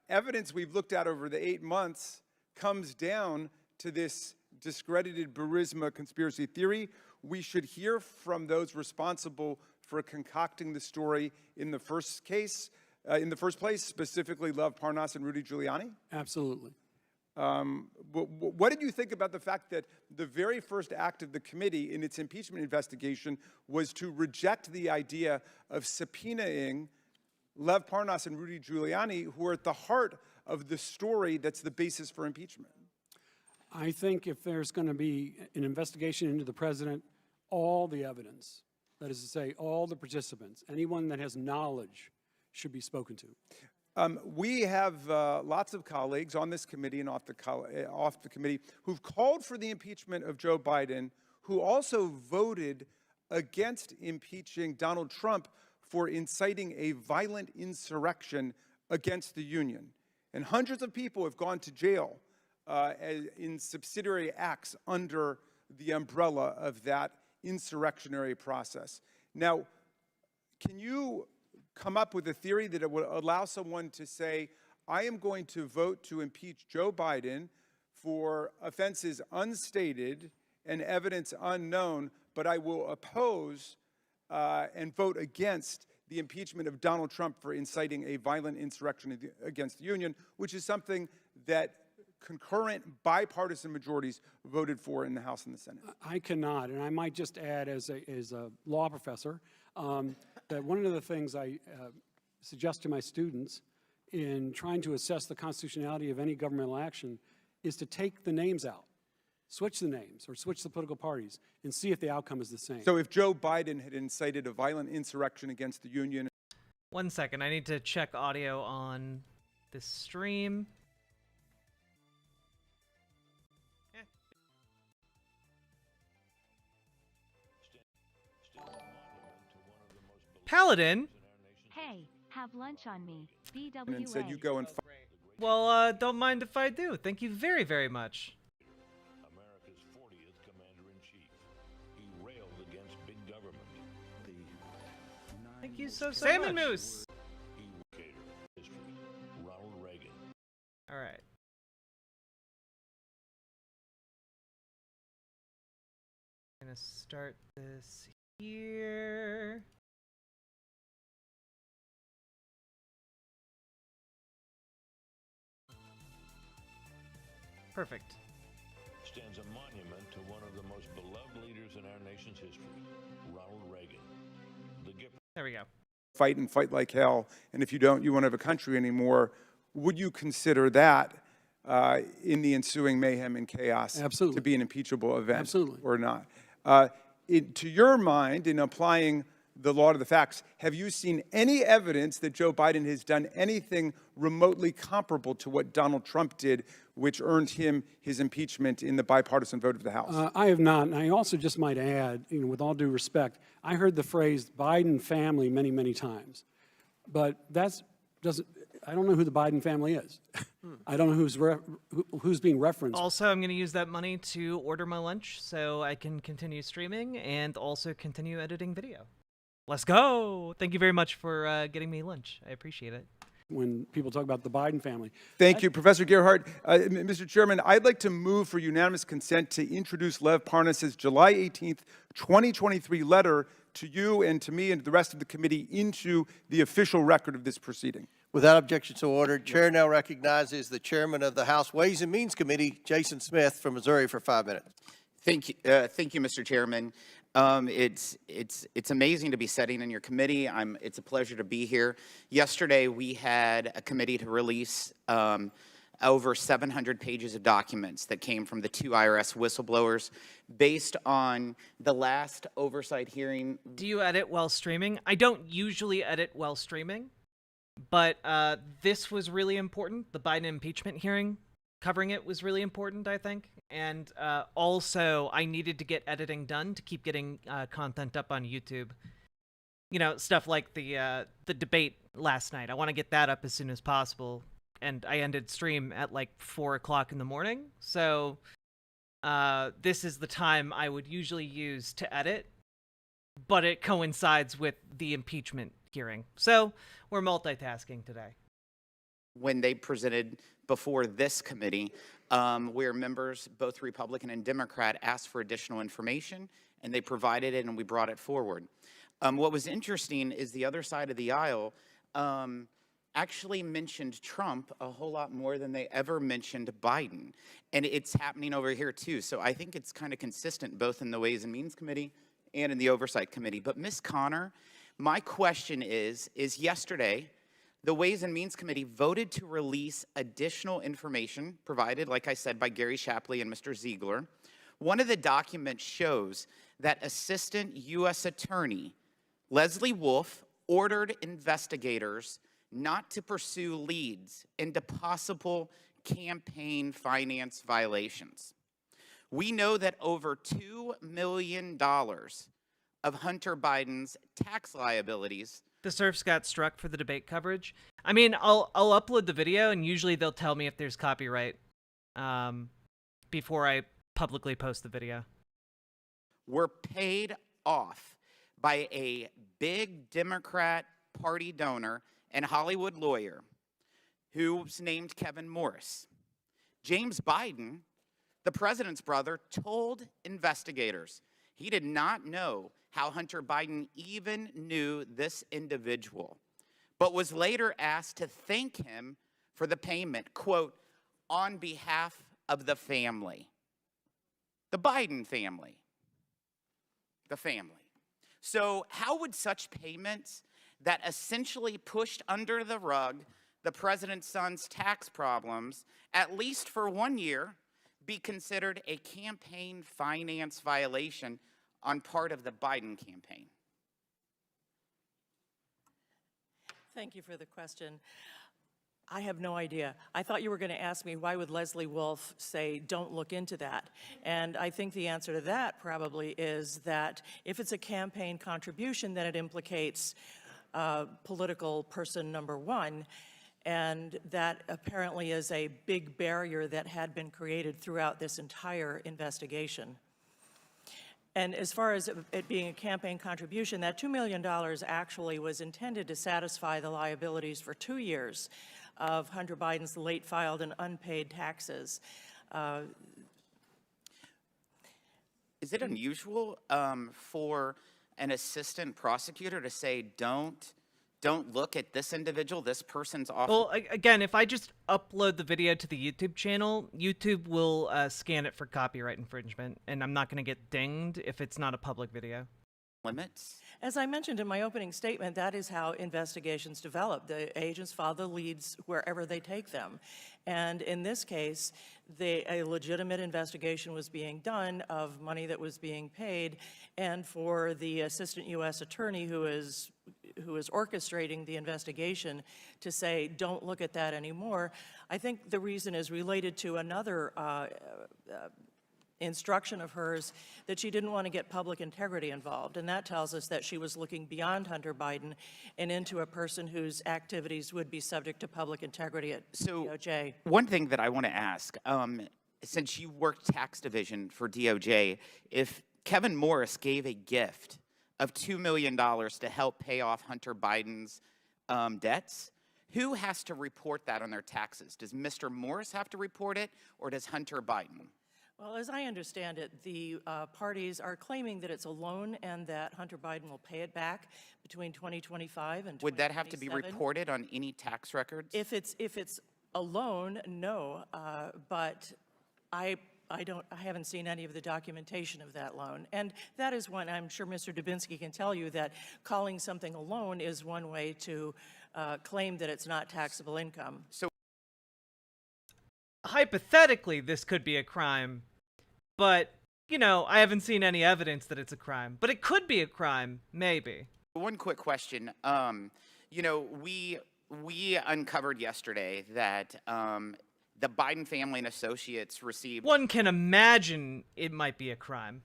evidence we've looked at over the 8 months comes down to this discredited Burisma conspiracy theory, we should hear from those responsible for concocting the story in the first case, in the first place, specifically Lev Parnas and Rudy Giuliani? Absolutely. What did you think about the fact that the very first act of the committee in its impeachment investigation was to reject the idea of subpoenaing Lev Parnas and Rudy Giuliani, who are at the heart of the story that's the basis for impeachment? I think if there's going to be an investigation into the president, all the evidence, that is to say, all the participants, anyone that has knowledge should be spoken to. We have lots of colleagues on this committee and off the committee who've called for the impeachment of Joe Biden, who also voted against impeaching Donald Trump for inciting a violent insurrection against the union. And hundreds of people have gone to jail in subsidiary acts under the umbrella of that insurrectionary process. Now, can you come up with a theory that it would allow someone to say, I am going to vote to impeach Joe Biden for offenses unstated and evidence unknown, but I will oppose and vote against the impeachment of Donald Trump for inciting a violent insurrection against the union, which is something that concurrent bipartisan majorities voted for in the House and the Senate? I cannot, and I might just add as a law professor that one of the things I suggest to my students in trying to assess the constitutionality of any governmental action is to take the names out, switch the names or switch the political parties, and see if the outcome is the same. So if Joe Biden had incited a violent insurrection against the Union. 1 second, I need to check audio on this stream. Paladin? Hey, have lunch on me. And said you go and fight. Well, don't mind if I do. Thank you very, very much. America's 40th commander-in-chief. He railed against big government. Thank you so Salmon much. Moose! He catered history. Ronald Reagan. All right. I'm gonna start this here. Perfect. Stands a monument to one of the most beloved leaders in our nation's history, Ronald Reagan. The gift. There we go. Fight and fight like hell, and if you don't, you won't have a country anymore. Would you consider that in the ensuing mayhem and chaos Absolutely. to be an impeachable event? Absolutely. Or not? To your mind, in applying the law to the facts, have you seen any evidence that Joe Biden has done anything remotely comparable to what Donald Trump did, which earned him his impeachment in the bipartisan vote of the House? I have not, and I also just might add, with all due respect, I heard the phrase Biden family many, many times, but I don't know who the Biden family is. I don't know who's being referenced. Also, I'm going to use that money to order my lunch so I can continue streaming and also continue editing video. Let's go! Thank you very much for getting me lunch. I appreciate it. When people talk about the Biden family. Thank you, Professor Gerhardt. Mr. Chairman, I'd like to move for unanimous consent to introduce Lev Parnas's July 18th, 2023 letter to you and to me and to the rest of the committee into the official record of this proceeding. Without objection, so ordered. Chair now recognizes the chairman of the House Ways and Means Committee, Jason Smith from Missouri, for 5 minutes. Thank you, Mr. Chairman. It's amazing to be sitting in your committee. It's a pleasure to be here. Yesterday, we had a committee to release over 700 pages of documents that came from the 2 IRS whistleblowers based on the last oversight hearing. Do you edit while streaming? I don't usually edit while streaming, but this was really important. The Biden impeachment hearing, covering it was really important, I think. And also, I needed to get editing done to keep getting content up on YouTube. You know, stuff like the debate last night. I want to get that up as soon as possible. And I ended stream at like 4 o'clock in the morning. So this is the time I would usually use to edit. But it coincides with the impeachment hearing. So we're multitasking today. When they presented before this committee, where members, both Republican and Democrat, asked for additional information, and they provided it, and we brought it forward. What was interesting is the other side of the aisle actually mentioned Trump a whole lot more than they ever mentioned Biden. And it's happening over here, too. So I think it's kind of consistent, both in the Ways and Means Committee and in the Oversight Committee. But Ms. Connor, my question is yesterday, the Ways and Means Committee voted to release additional information provided, like I said, by Gary Shapley and Mr. Ziegler. One of the documents shows that Assistant U.S. Attorney Leslie Wolf ordered investigators not to pursue leads into possible campaign finance violations. We know that over $2 million of Hunter Biden's tax liabilities. The surfs got struck for the debate coverage. I mean, I'll upload the video, and usually they'll tell me if there's copyright before I publicly post the video. Were paid off by a big Democrat Party donor and Hollywood lawyer who's named Kevin Morris. James Biden, the president's brother, told investigators he did not know how Hunter Biden even knew this individual, but was later asked to thank him for the payment, quote, on behalf of the family. The Biden family. The family. So how would such payments that essentially pushed under the rug the president's son's tax problems, at least for 1 year, be considered a campaign finance violation on part of the Biden campaign? Thank you for the question. I have no idea. I thought you were going to ask me, why would Leslie Wolf say, don't look into that? And I think the answer to that probably is that if it's a campaign contribution, then it implicates political person number one. And that apparently is a big barrier that had been created throughout this entire investigation. And as far as it being a campaign contribution, that $2 million actually was intended to satisfy the liabilities for 2 years of Hunter Biden's late filed and unpaid taxes. Is it unusual for an assistant prosecutor to say, don't look at this individual, this person's off? Well, again, if I just upload the video to the YouTube channel, YouTube will scan it for copyright infringement, and I'm not going to get dinged if it's not a public video. Limits? As I mentioned in my opening statement, that is how investigations develop. The agents follow the leads wherever they take them. And in this case, a legitimate investigation was being done of money that was being paid, and for the assistant U.S. attorney who is orchestrating the investigation to say, don't look at that anymore, I think the reason is related to another instruction of hers that she didn't want to get public integrity involved. And that tells us that she was looking beyond Hunter Biden and into a person whose activities would be subject to public integrity at DOJ. One thing that I want to ask, since you worked tax division for DOJ, if Kevin Morris gave a gift of $2 million to help pay off Hunter Biden's debts, who has to report that on their taxes? Does Mr. Morris have to report it, or does Hunter Biden? Well, as I understand it, the parties are claiming that it's a loan and that Hunter Biden will pay it back between 2025 and 2027. Would that have to be reported on any tax records? If it's a loan, no, but I haven't seen any of the documentation of that loan. And that is one, I'm sure Mr. Dubinsky can tell you that calling something a loan is one way to claim that it's not taxable income. So hypothetically, this could be a crime, but, you know, I haven't seen any evidence that it's a crime. But it could be a crime, maybe. One quick question. You know, we uncovered yesterday that the Biden family and associates received... One can imagine it might be a crime.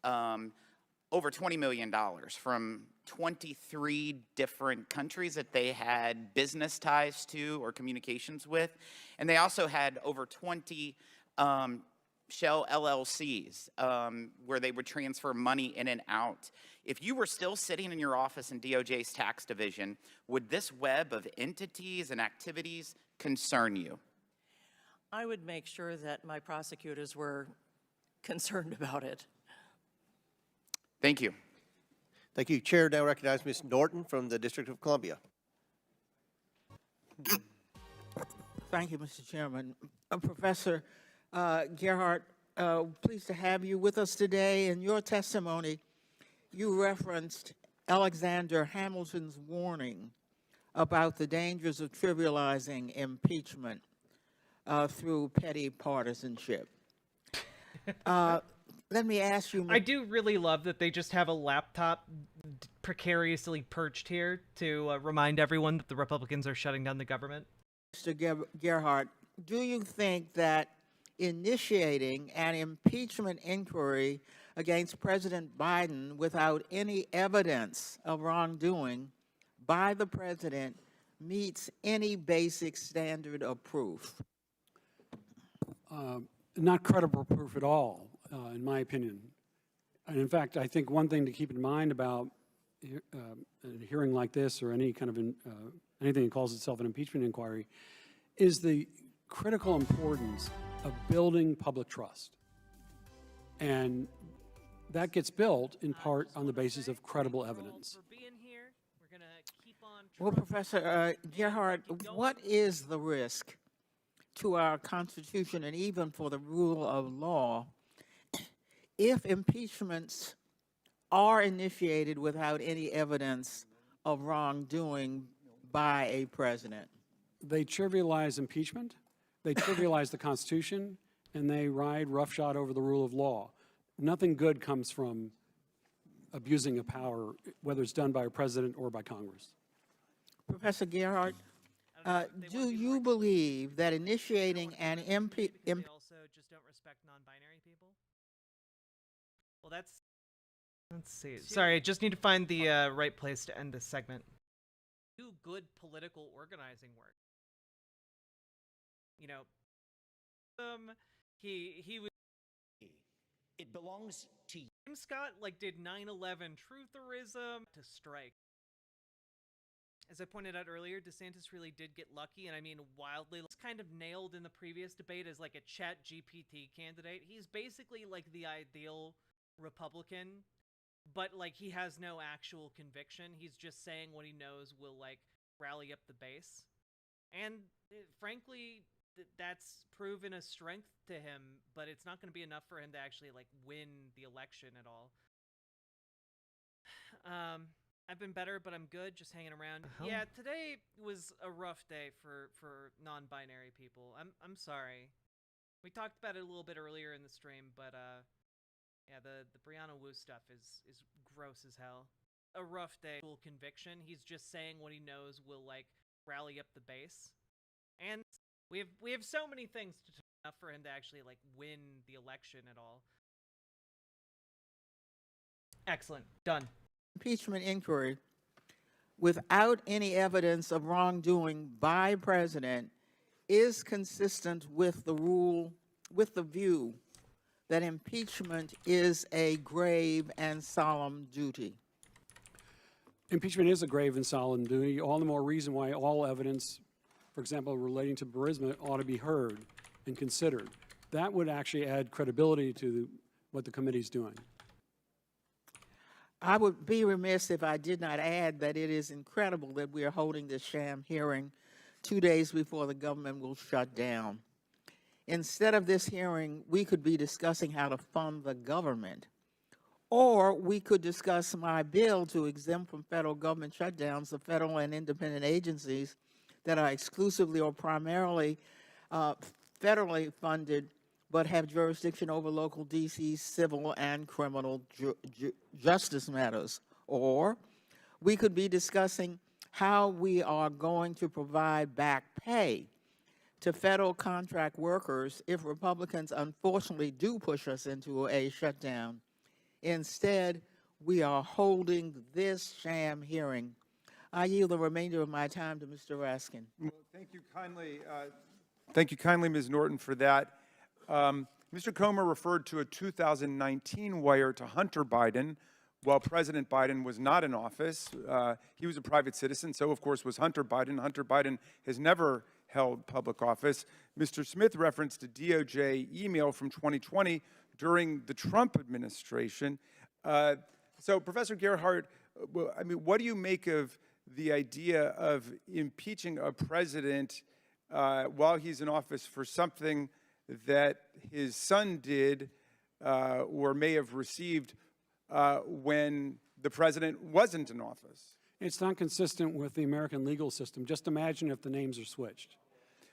Over $20 million from 23 different countries that they had business ties to or communications with. And they also had over 20 shell LLCs where they would transfer money in and out. If you were still sitting in your office in DOJ's tax division, would this web of entities and activities concern you? I would make sure that my prosecutors were concerned about it. Thank you. Thank you. Chair now recognizes Ms. Norton from the District of Columbia. Thank you, Mr. Chairman. Professor Gerhardt, pleased to have you with us today. In your testimony, you referenced Alexander Hamilton's warning about the dangers of trivializing impeachment through petty partisanship. Let me ask you... I do really love that they just have a laptop precariously perched here to remind everyone that the Republicans are shutting down the government. Mr. Gerhardt, do you think that initiating an impeachment inquiry against President Biden without any evidence of wrongdoing by the president meets any basic standard of proof? Not credible proof at all, in my opinion. And in fact, I think one thing to keep in mind about a hearing like this or any kind of anything that calls itself an impeachment inquiry is the critical importance of building public trust. And that gets built in part on the basis of credible evidence. Well, Professor Gerhardt, what is the risk to our Constitution and even for the rule of law if impeachments are initiated without any evidence of wrongdoing by a president? They trivialize impeachment, they trivialize the Constitution, and they ride roughshod over the rule of law. Nothing good comes from abusing a power, whether it's done by a president or by Congress. Professor Gerhardt, do you believe that initiating an They also just don't respect non-binary people. Well, let's see. Sorry, I just need to find the right place to end this segment. Do good political organizing work. You know, he was. It belongs to you. Tim Scott did 9/11 trutherism to strike. As I pointed out earlier, DeSantis really did get lucky, and I mean wildly. It's kind of nailed in the previous debate as a Chat GPT candidate. He's basically the ideal Republican, but he has no actual conviction. He's just saying what he knows will rally up the base, and frankly, that's proven a strength to him. But it's not going to be enough for him to actually win the election at all. I've been better, but I'm good, just hanging around. Yeah, today was a rough day for non-binary people. I'm sorry. We talked about it a little bit earlier in the stream, but yeah, the Brianna Wu stuff is gross as hell. A rough day. Full conviction. He's just saying what he knows will rally up the base, and we have so many things to talk about for him to actually win the election at all. Excellent. Done. Impeachment inquiry without any evidence of wrongdoing by president is consistent with the view that impeachment is a grave and solemn duty. Impeachment is a grave and solemn duty, all the more reason why all evidence, for example, relating to Burisma, ought to be heard and considered. That would actually add credibility to what the committee's doing. I would be remiss if I did not add that it is incredible that we are holding this sham hearing 2 days before the government will shut down. Instead of this hearing, we could be discussing how to fund the government, or we could discuss my bill to exempt from federal government shutdowns the federal and independent agencies that are exclusively or primarily federally funded but have jurisdiction over local D.C. civil and criminal justice matters. Or we could be discussing how we are going to provide back pay to federal contract workers if Republicans unfortunately do push us into a shutdown. Instead, we are holding this sham hearing. I yield the remainder of my time to Mr. Raskin. Well, thank you kindly, Ms. Norton, for that. Mr. Comer referred to a 2019 wire to Hunter Biden while President Biden was not in office. He was a private citizen, so of course was Hunter Biden. Hunter Biden has never held public office. Mr. Smith referenced a DOJ email from 2020 during the Trump administration. So Professor Gerhardt, I mean, what do you make of the idea of impeaching a president while he's in office for something that his son did or may have received when the president wasn't in office? It's not consistent with the American legal system. Just imagine if the names are switched.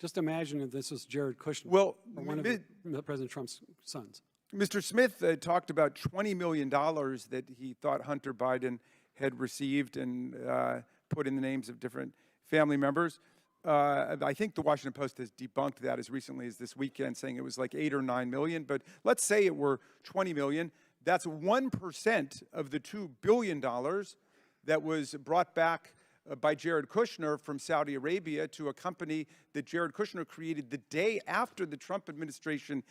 Just imagine if this was Jared Kushner, or one of President Trump's sons. Mr. Smith talked about $20 million that he thought Hunter Biden had received and put in the names of different family members. I think the Washington Post has debunked that as recently as this weekend, saying it was like 8 or 9 million. But let's say it were 20 million. That's 1% of the $2 billion that was brought back by Jared Kushner from Saudi Arabia to a company that Jared Kushner created the day after the Trump administration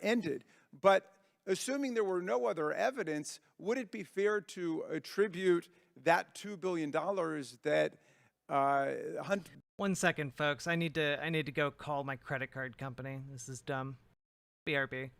ended. But assuming there were no other evidence, would it be fair to attribute that $2 billion that Hunter... 1 second, folks. I need to go call my credit card company. This is dumb. BRB.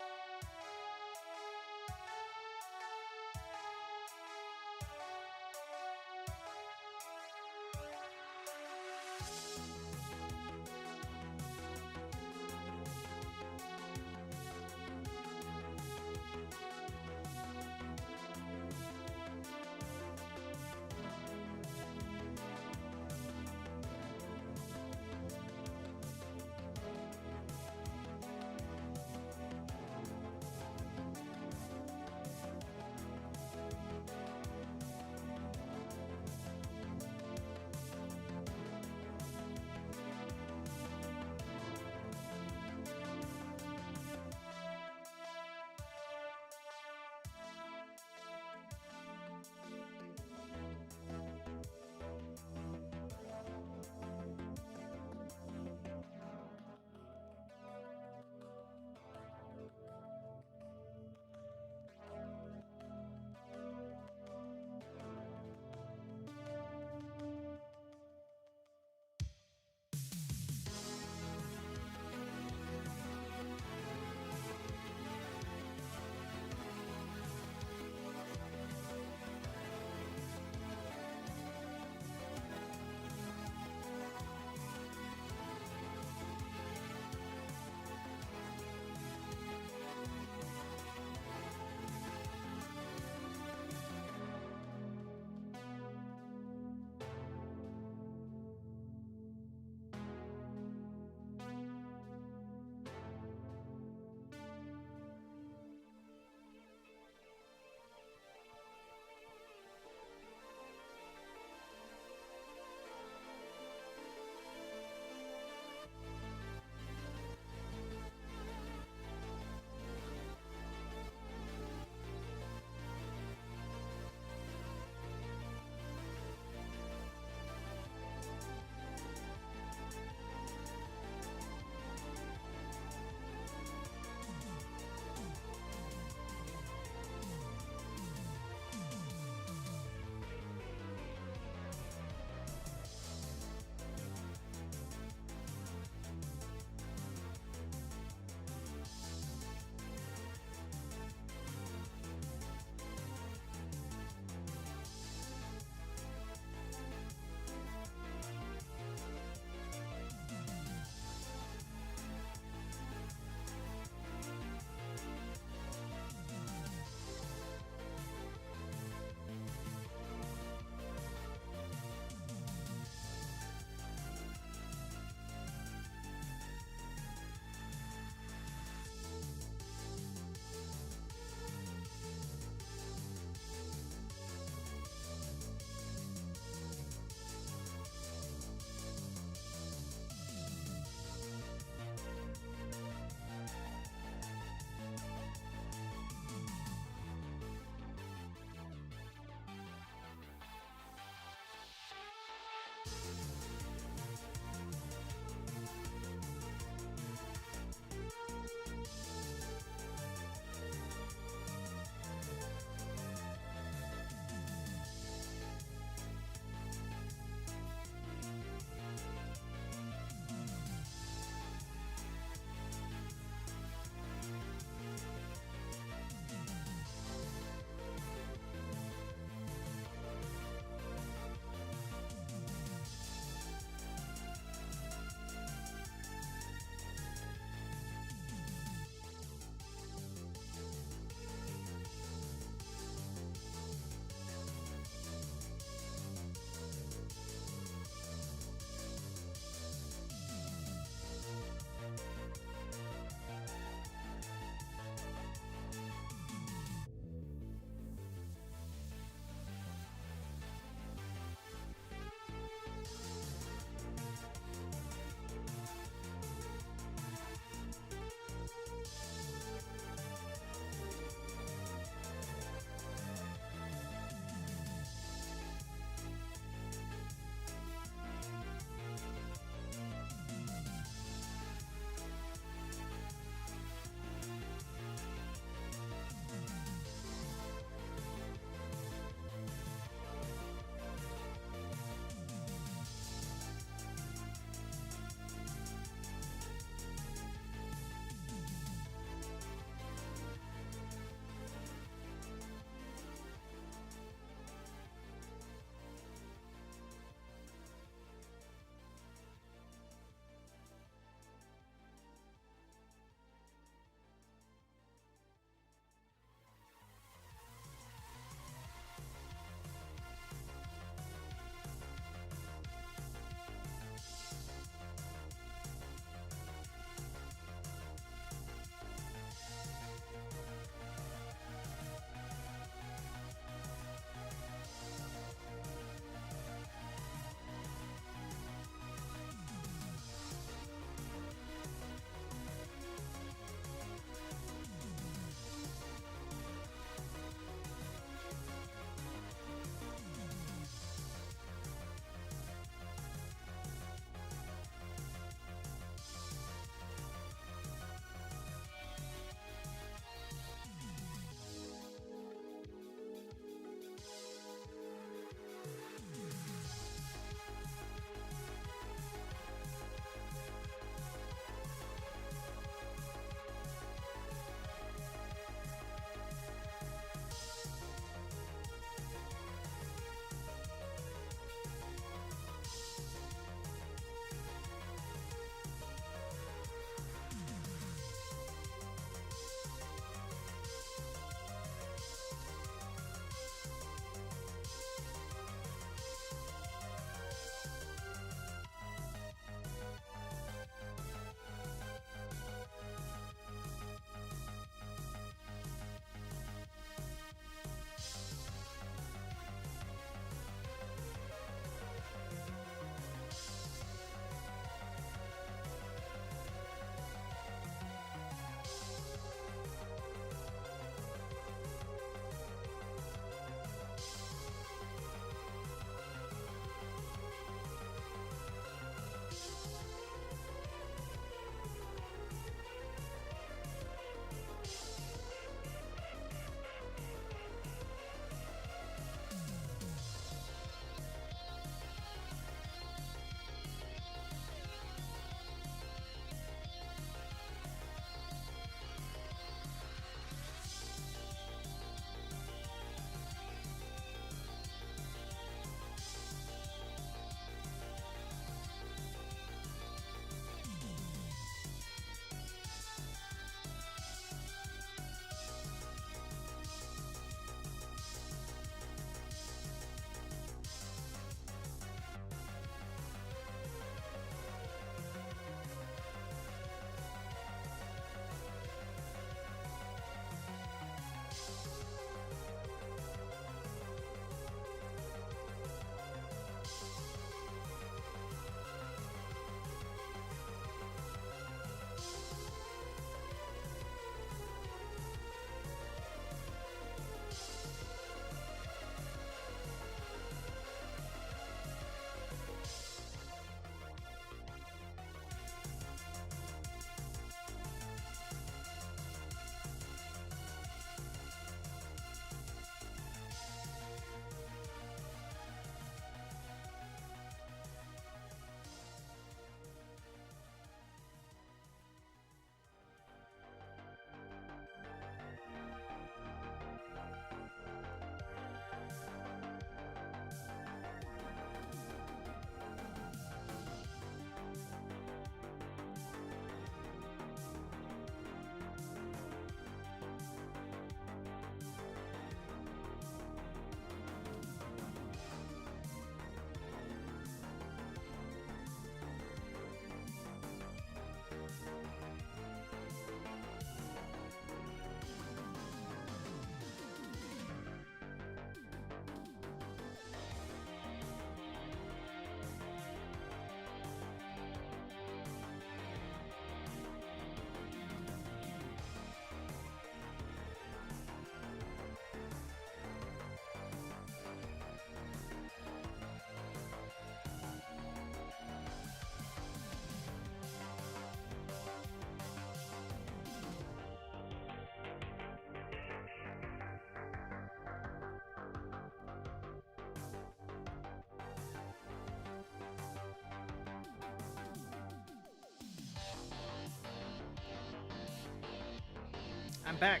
I'm back.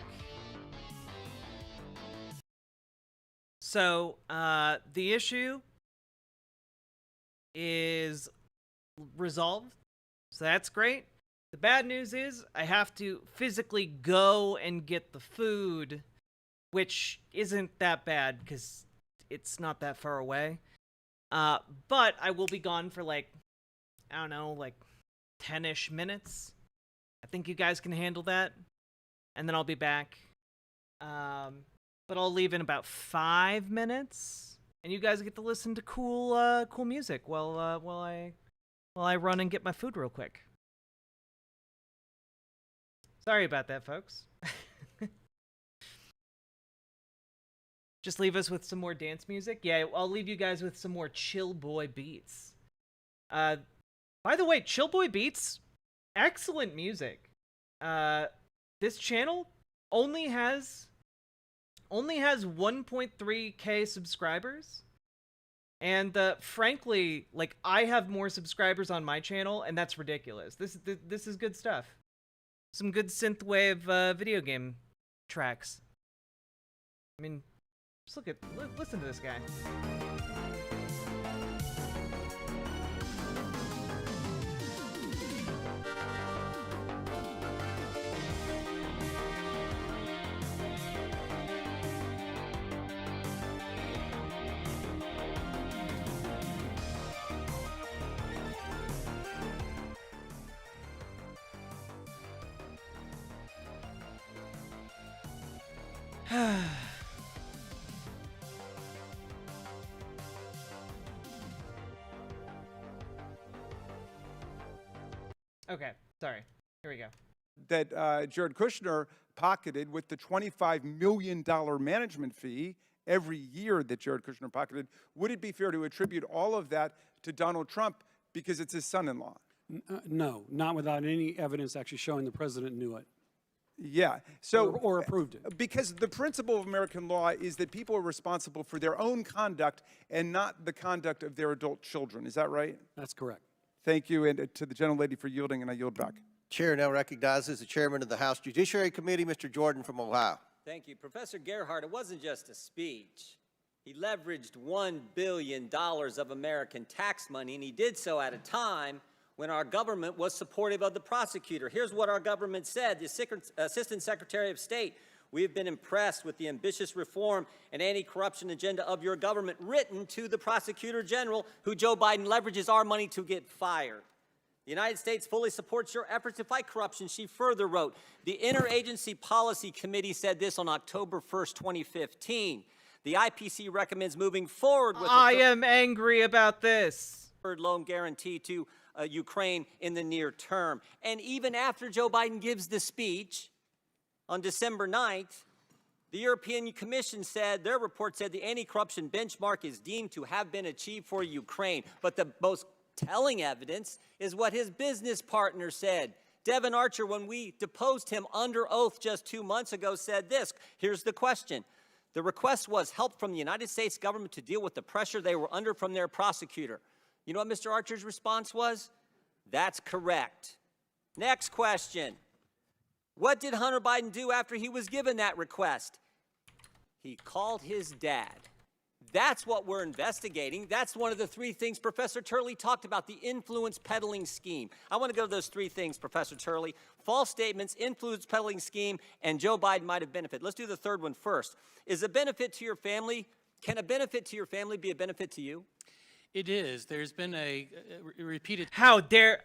So, the issue is resolved, so that's great. The bad news is I have to physically go and get the food, which isn't that bad because it's not that far away. But I will be gone for like, I don't know, like 10-ish minutes. I think you guys can handle that. And then I'll be back. But I'll leave in about 5 minutes, and you guys get to listen to cool music while I run and get my food real quick. Sorry about that, folks. Just leave us with some more dance music. Yeah, I'll leave you guys with some more Chill Boy beats. By the way, Chill Boy beats, excellent music. This channel only has 1.3K subscribers, and frankly, like, I have more subscribers on my channel, and that's ridiculous. This is good stuff. Some good synthwave video game tracks. I mean, just listen to this guy. Okay, sorry. Here we go. That Jared Kushner pocketed with the $25 million management fee every year that Jared Kushner pocketed. Would it be fair to attribute all of that to Donald Trump because it's his son-in-law? No, not without any evidence actually showing the president knew it. Yeah. So, or approved it. Because the principle of American law is that people are responsible for their own conduct and not the conduct of their adult children. Is that right? That's correct. Thank you, and to the gentlelady for yielding, and I yield back. Chair now recognizes the chairman of the House Judiciary Committee, Mr. Jordan from Ohio. Thank you. Professor Gerhardt, it wasn't just a speech. He leveraged $1 billion of American tax money, and he did so at a time when our government was supportive of the prosecutor. Here's what our government said. The Assistant Secretary of State, we have been impressed with the ambitious reform and anti-corruption agenda of your government, written to the Prosecutor General, who Joe Biden leverages our money to get fired. The United States fully supports your efforts to fight corruption, she further wrote. The Interagency Policy Committee said this on October 1st, 2015. The IPC recommends moving forward with I am angry about this. Third loan guarantee to Ukraine in the near term. And even after Joe Biden gives the speech on December 9th, the European Commission said, their report said the anti-corruption benchmark is deemed to have been achieved for Ukraine. But the most telling evidence is what his business partner said. Devin Archer, when we deposed him under oath just 2 months ago, said this. Here's the question. The request was help from the United States government to deal with the pressure they were under from their prosecutor. You know what Mr. Archer's response was? That's correct. Next question. What did Hunter Biden do after he was given that request? He called his dad. That's what we're investigating. That's one of the 3 things Professor Turley talked about, the influence peddling scheme. I want to go to those 3 things, Professor Turley. False statements, influence peddling scheme, and Joe Biden might have benefited. Let's do the third one first. Is a benefit to your family, can a benefit to your family be a benefit to you? It is. There's been a repeated... How dare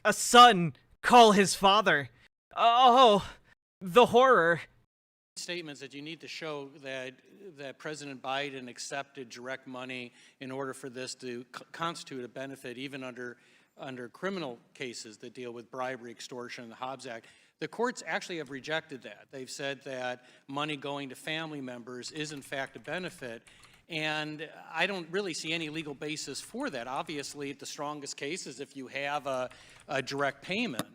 a son call his father? Oh, the horror. Statements that you need to show that President Biden accepted direct money in order for this to constitute a benefit, even under criminal cases that deal with bribery, extortion, and the Hobbs Act. The courts actually have rejected that. They've said that money going to family members is in fact a benefit. And I don't really see any legal basis for that. Obviously, the strongest case is if you have a direct payment.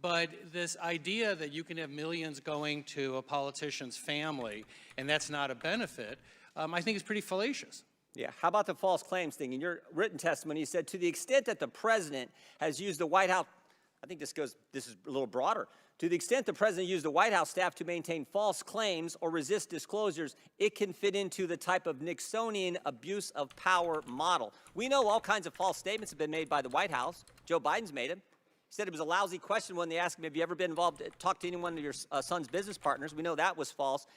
But this idea that you can have millions going to a politician's family and that's not a benefit, I think is pretty fallacious. Yeah, how about the false claims thing? In your written testimony, you said, to the extent that the president has used the White House, I think this is a little broader, To the extent the president used the White House staff to maintain false claims or resist disclosures, it can fit into the type of Nixonian abuse of power model. We know all kinds of false statements have been made by the White House. Joe Biden's made them. He said it was a lousy question when they asked him, have you ever been involved, talked to any one of your son's business partners? We know that was false.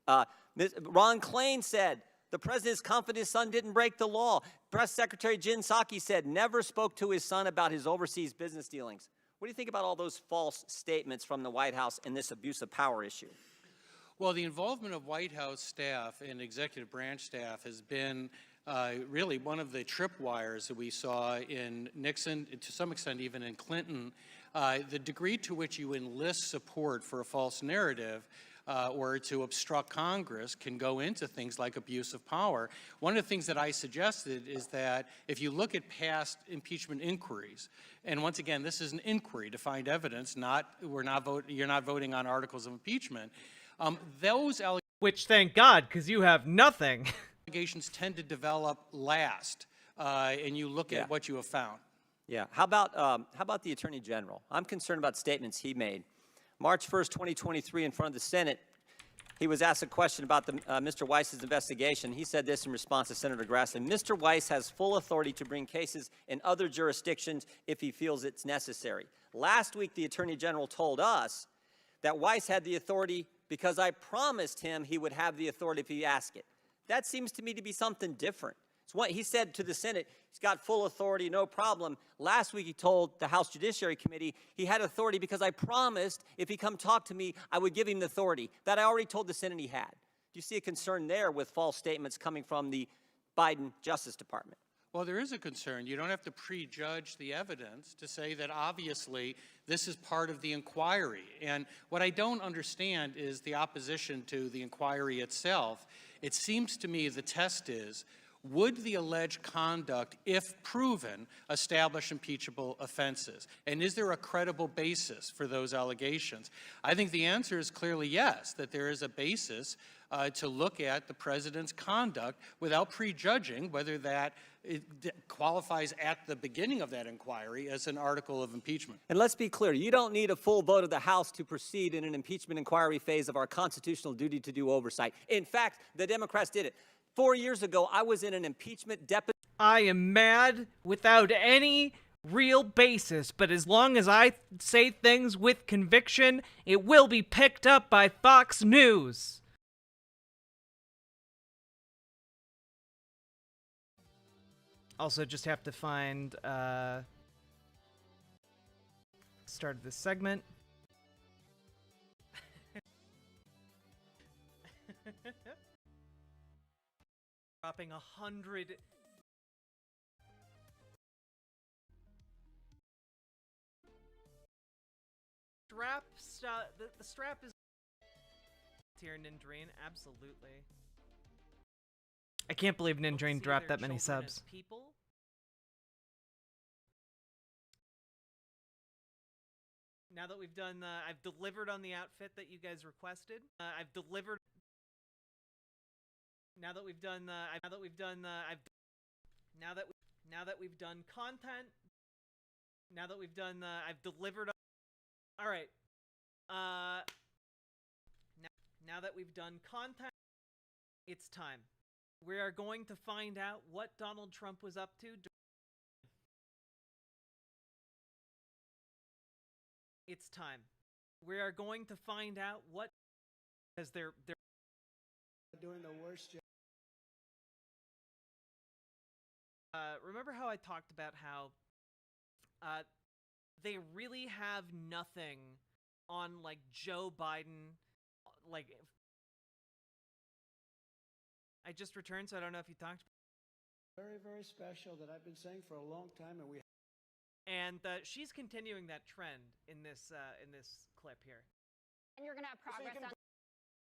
Ron Klain said, the president's confident his son didn't break the law. Press Secretary Jen Psaki said, never spoke to his son about his overseas business dealings. What do you think about all those false statements from the White House in this abuse of power issue? Well, the involvement of White House staff and executive branch staff has been really one of the tripwires that we saw in Nixon, to some extent even in Clinton. The degree to which you enlist support for a false narrative or to obstruct Congress can go into things like abuse of power. One of the things that I suggested is that if you look at past impeachment inquiries, and once again, this is an inquiry to find evidence, you're not voting on articles of impeachment, those which, thank God, because you have nothing. allegations tend to develop last, and you look at what you have found. Yeah. How about the Attorney General? I'm concerned about statements he made. March 1st, 2023, in front of the Senate, he was asked a question about Mr. Weiss's investigation. He said this in response to Senator Grassley. Mr. Weiss has full authority to bring cases in other jurisdictions if he feels it's necessary. Last week, the Attorney General told us that Weiss had the authority because I promised him he would have the authority if he asked it. That seems to me to be something different. It's what he said to the Senate, he's got full authority, no problem. Last week he told the House Judiciary Committee he had authority because I promised if he come talk to me, I would give him the authority that I already told the Senate he had. Do you see a concern there with false statements coming from the Biden Justice Department? Well, there is a concern. You don't have to prejudge the evidence to say that obviously this is part of the inquiry. And what I don't understand is the opposition to the inquiry itself. It seems to me the test is, would the alleged conduct, if proven, establish impeachable offenses? And is there a credible basis for those allegations? I think the answer is clearly yes, that there is a basis to look at the president's conduct without prejudging whether that qualifies at the beginning of that inquiry as an article of impeachment. And let's be clear, you don't need a full vote of the House to proceed in an impeachment inquiry phase of our constitutional duty to do oversight. In fact, the Democrats did it. 4 years ago, I was in an impeachment deposition. I am mad without any real basis, but as long as I say things with conviction, it will be picked up by Fox News. Also, just have to find start of this segment. Dropping 100. The strap is here, Nindreen, absolutely. I can't believe Nindreen dropped that many subs. People. Now that we've done I've delivered on the outfit that you guys requested. I've delivered. Now that we've done now that we've done content. Now that we've done I've delivered. All right. Now that we've done content, it's time. We are going to find out what Donald Trump was up to. It's time. We are going to find out what, because they're doing the worst job. Remember how I talked about how they really have nothing on like Joe Biden, like. I just returned, so I don't know if you talked. Very, very special that I've been saying for a long time, and she's continuing that trend in this clip here. And you're gonna have progress on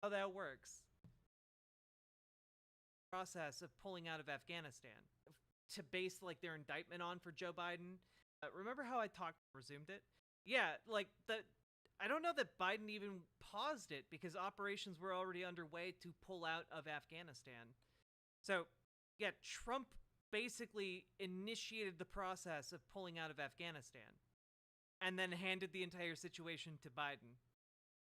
how that works. Process of pulling out of Afghanistan to base like their indictment on for Joe Biden. Remember how I resumed it? Yeah, like I don't know that Biden even paused it because operations were already underway to pull out of Afghanistan. So, yeah, Trump basically initiated the process of pulling out of Afghanistan. and then handed the entire situation to Biden.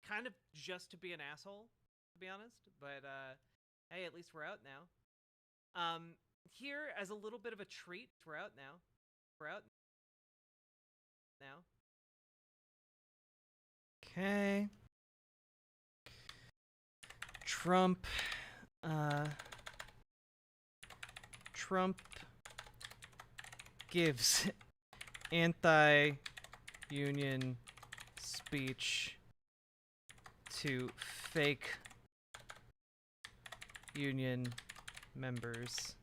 Kind of just to be an asshole, to be honest. But hey, at least we're out now. Here, as a little bit of a treat, we're out now. We're out now. Okay. Trump gives anti-union speech to fake union members.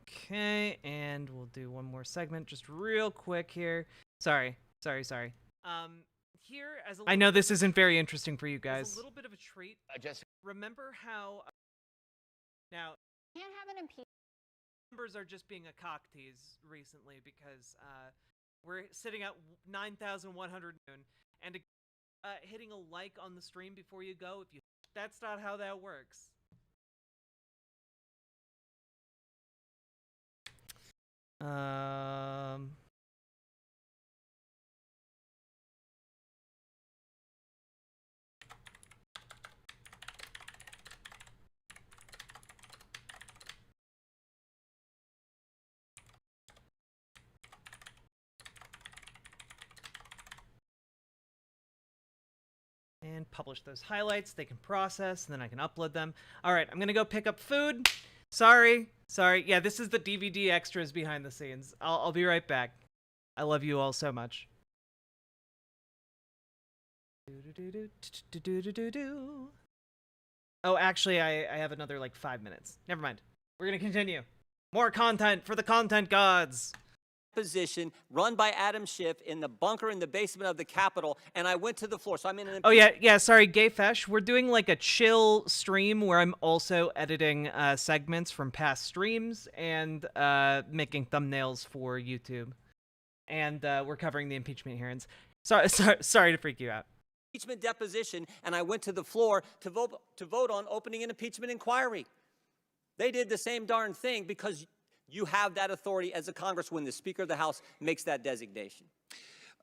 Okay, and we'll do one more segment just real quick here. Sorry. Here, as I know this isn't very interesting for you guys. A little bit of a treat. Remember how now Can't have an impeachment. numbers are just being a cock tease recently because we're sitting at 9,100 and hitting a like on the stream before you go. If you, that's not how that works. And publish those highlights. They can process, and then I can upload them. All right, I'm gonna go pick up food. Sorry. Yeah, this is the DVD extras behind the scenes. I'll be right back. I love you all so much. Oh, actually, I have another like 5 minutes. Never mind. We're gonna continue. More content for the content gods. Position run by Adam Schiff in the bunker in the basement of the Capitol, and I went to the floor. So I'm in an. Oh yeah. Sorry, Gay Fesh. We're doing like a chill stream where I'm also editing segments from past streams and making thumbnails for YouTube, and we're covering the impeachment hearings. Sorry to freak you out. Impeachment deposition, and I went to the floor to vote on opening an impeachment inquiry. They did the same darn thing because you have that authority as a Congresswoman. The Speaker of the House makes that designation.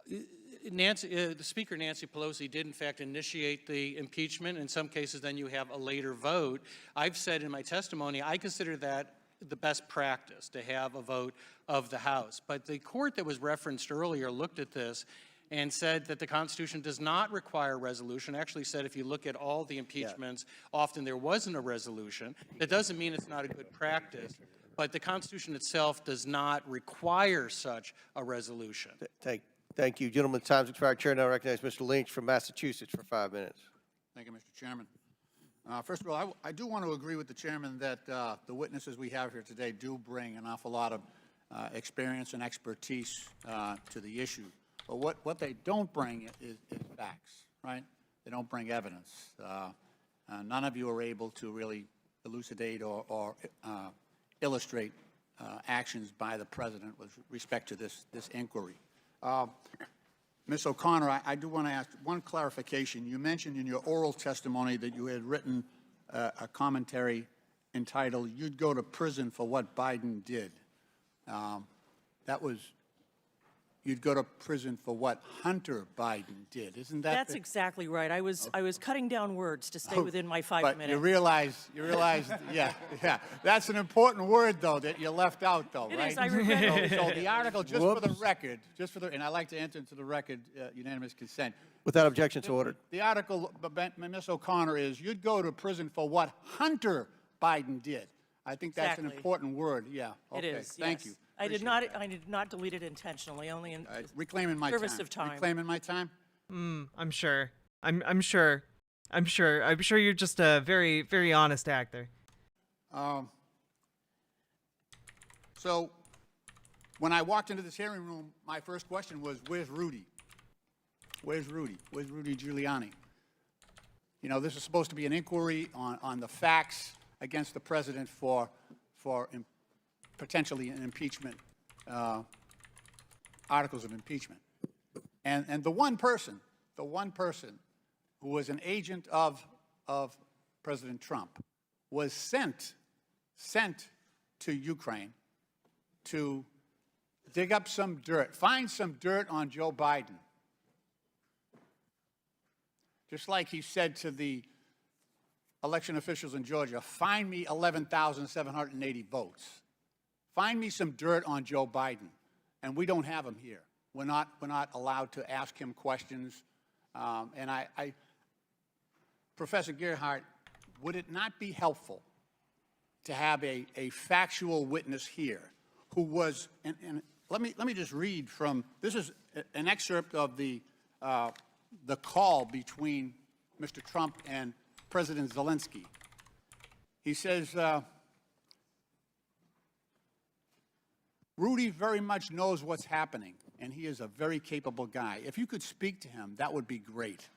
The Speaker, Nancy Pelosi, did in fact initiate the impeachment. In some cases, then you have a later vote. I've said in my testimony, I consider that the best practice to have a vote of the House. But the court that was referenced earlier looked at this and said that the Constitution does not require resolution. Actually said if you look at all the impeachments, often there wasn't a resolution. That doesn't mean it's not a good practice. But the Constitution itself does not require such a resolution. Thank you. Gentlemen, time's expired. Chair now recognizes Mr. Lynch from Massachusetts for 5 minutes. Thank you, Mr. Chairman. First of all, I do want to agree with the chairman that the witnesses we have here today do bring an awful lot of experience and expertise to the issue. But what they don't bring is facts, right? They don't bring evidence. None of you are able to really elucidate or illustrate actions by the President with respect to this inquiry. Ms. O'Connor, I do want to ask one clarification. You mentioned in your oral testimony that you had written a commentary entitled, "You'd Go to Prison for What Biden Did." That was, you'd go to prison for what Hunter Biden did. Isn't that? That's exactly right. I was cutting down words to stay within my 5 but minutes. you realize, yeah. That's an important word, though, that you left out, though, It right? is, I regret it. So the article, just for the record, and I'd like to enter into the record unanimous consent. Without objection, so ordered. The article, Ms. O'Connor, is you'd go to prison for what Hunter Biden did. I think that's an important word. Yeah. Okay. It is. Thank yes. you. I did not delete it intentionally. Only in reclaiming my service time. of time. Reclaiming my time. I'm sure. I'm sure you're just a very, very honest actor. So when I walked into this hearing room, my first question was, where's Rudy? Where's Rudy? Where's Rudy Giuliani? You know, this is supposed to be an inquiry on the facts against the president for potentially an impeachment, articles of impeachment. And the one person who was an agent of President Trump was sent sent to Ukraine to dig up some dirt, find some dirt on Joe Biden. Just like he said to the election officials in Georgia, find me 11,780 votes. Find me some dirt on Joe Biden. And we don't have him here. We're not allowed to ask him questions. Professor Gerhardt, would it not be helpful to have a factual witness here who was, and let me just read from, this is an excerpt of the call between Mr. Trump and President Zelensky. He says, Rudy very much knows what's happening, and he is a very capable guy. If you could speak to him, that would be great.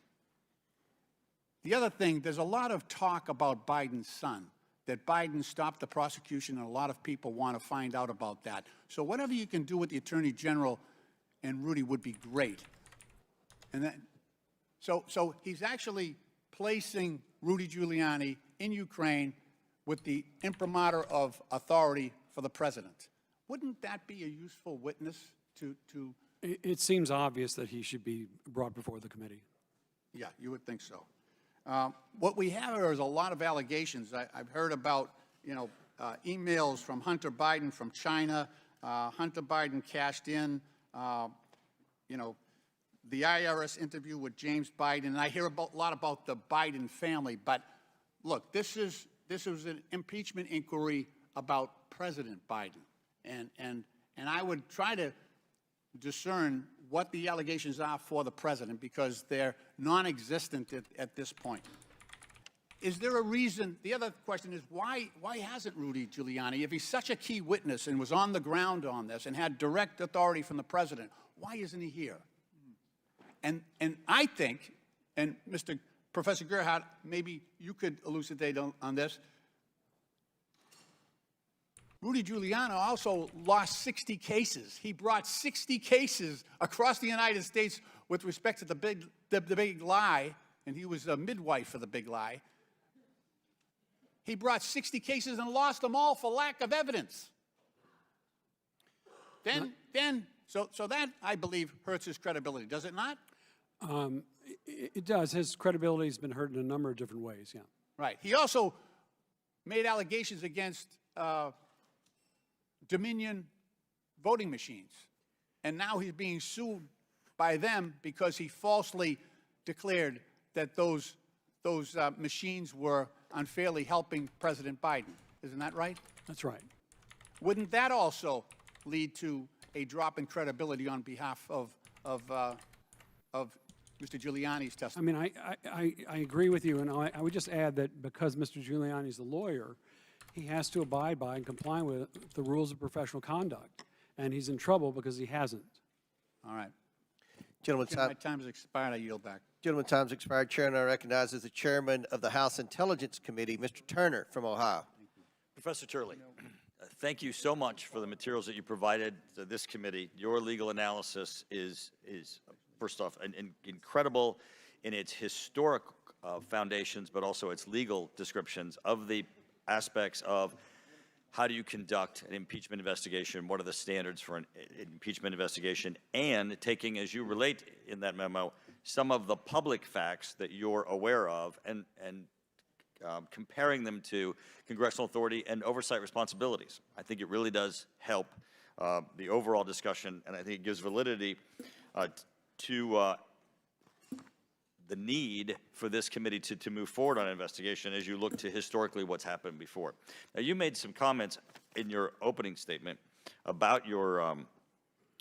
The other thing, there's a lot of talk about Biden's son, that Biden stopped the prosecution, and a lot of people want to find out about that. So whatever you can do with the Attorney General and Rudy would be great. And then, so he's actually placing Rudy Giuliani in Ukraine with the imprimatur of authority for the president. Wouldn't that be a useful witness to? It seems obvious that he should be brought before the committee. Yeah, you would think so. What we have here is a lot of allegations. I've heard about, emails from Hunter Biden from China. Hunter Biden cashed in, the IRS interview with James Biden. And I hear a lot about the Biden family. But look, this was an impeachment inquiry about President Biden. And I would try to discern what the allegations are for the president, because they're non-existent at this point. Is there a reason? The other question is, why hasn't Rudy Giuliani, if he's such a key witness and was on the ground on this and had direct authority from the president, why isn't he here? And I think, and Professor Gerhardt, maybe you could elucidate on this, Rudy Giuliani also lost 60 cases. He brought 60 cases across the United States with respect to the big lie, and he was a midwife for the big lie. He brought 60 cases and lost them all for lack of evidence. So that, I believe, hurts his credibility, does it not? It does. His credibility has been hurt in a number of different ways, yeah. Right. He also made allegations against Dominion voting machines. And now he's being sued by them because he falsely declared that those machines were unfairly helping President Biden. Isn't that right? That's right. Wouldn't that also lead to a drop in credibility on behalf of Mr. Giuliani's testimony? I mean, I agree with you, and I would just add that because Mr. Giuliani is the lawyer, he has to abide by and comply with the rules of professional conduct, and he's in trouble because he hasn't. All right. Gentlemen, My time has expired. I yield back. Gentlemen, time's expired. Chair now recognizes the chairman of the House Intelligence Committee, Mr. Turner from Ohio. Professor Turley, thank you so much for the materials that you provided to this committee. Your legal analysis is first off, incredible in its historic foundations, but also its legal descriptions of the aspects of how do you conduct an impeachment investigation, what are the standards for an impeachment investigation, and taking, as you relate in that memo, some of the public facts that you're aware of and comparing them to congressional authority and oversight responsibilities. I think it really does help the overall discussion, and I think it gives validity to the need for this committee to move forward on an investigation as you look to historically what's happened before. Now, you made some comments in your opening statement about your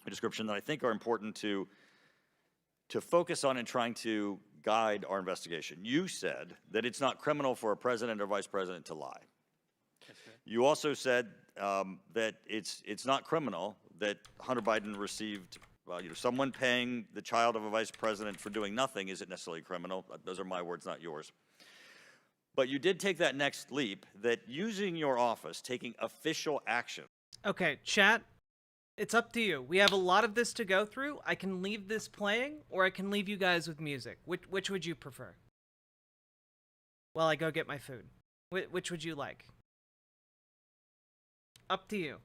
description that I think are important to focus on in trying to guide our investigation. You said that it's not criminal for a president or vice president to lie. You also said that it's not criminal that Hunter Biden received, well, someone paying the child of a vice president for doing nothing isn't necessarily criminal. Those are my words, not yours. But you did take that next leap that using your office, taking official action. Okay, chat, it's up to you. We have a lot of this to go through. I can leave this playing, or I can leave you guys with music. Which would you prefer? While I go get my food. Which would you like? Up to you.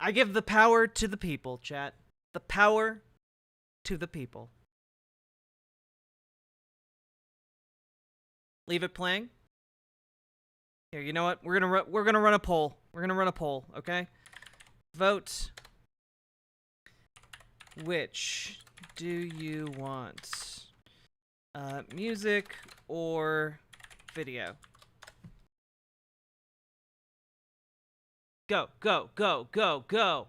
I give the power to the people, chat. The power to the people. Leave it playing. Here, you know what? We're gonna run a poll. We're gonna run a poll, okay? Vote. Which do you want? Music or video? Go, go, go, go, go.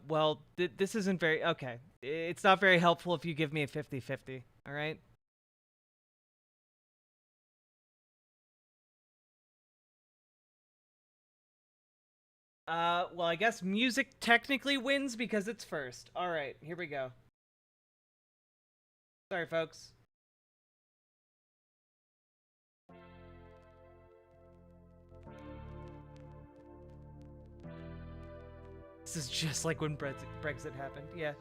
Well, this isn't very, okay. It's not very helpful if you give me a 50-50, all right? Well, I guess music technically wins because it's first. All right, here we go. Sorry, folks. This is just like when Brexit happened, yeah.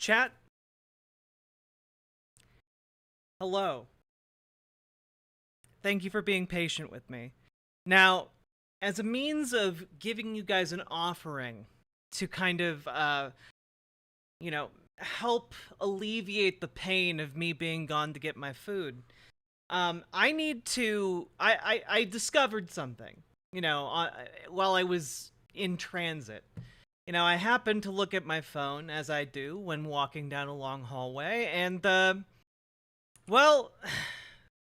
Chat. Hello. Thank you for being patient with me. Now, as a means of giving you guys an offering to kind of, help alleviate the pain of me being gone to get my food, I discovered something, while I was in transit. I happened to look at my phone, as I do when walking down a long hallway, and, well,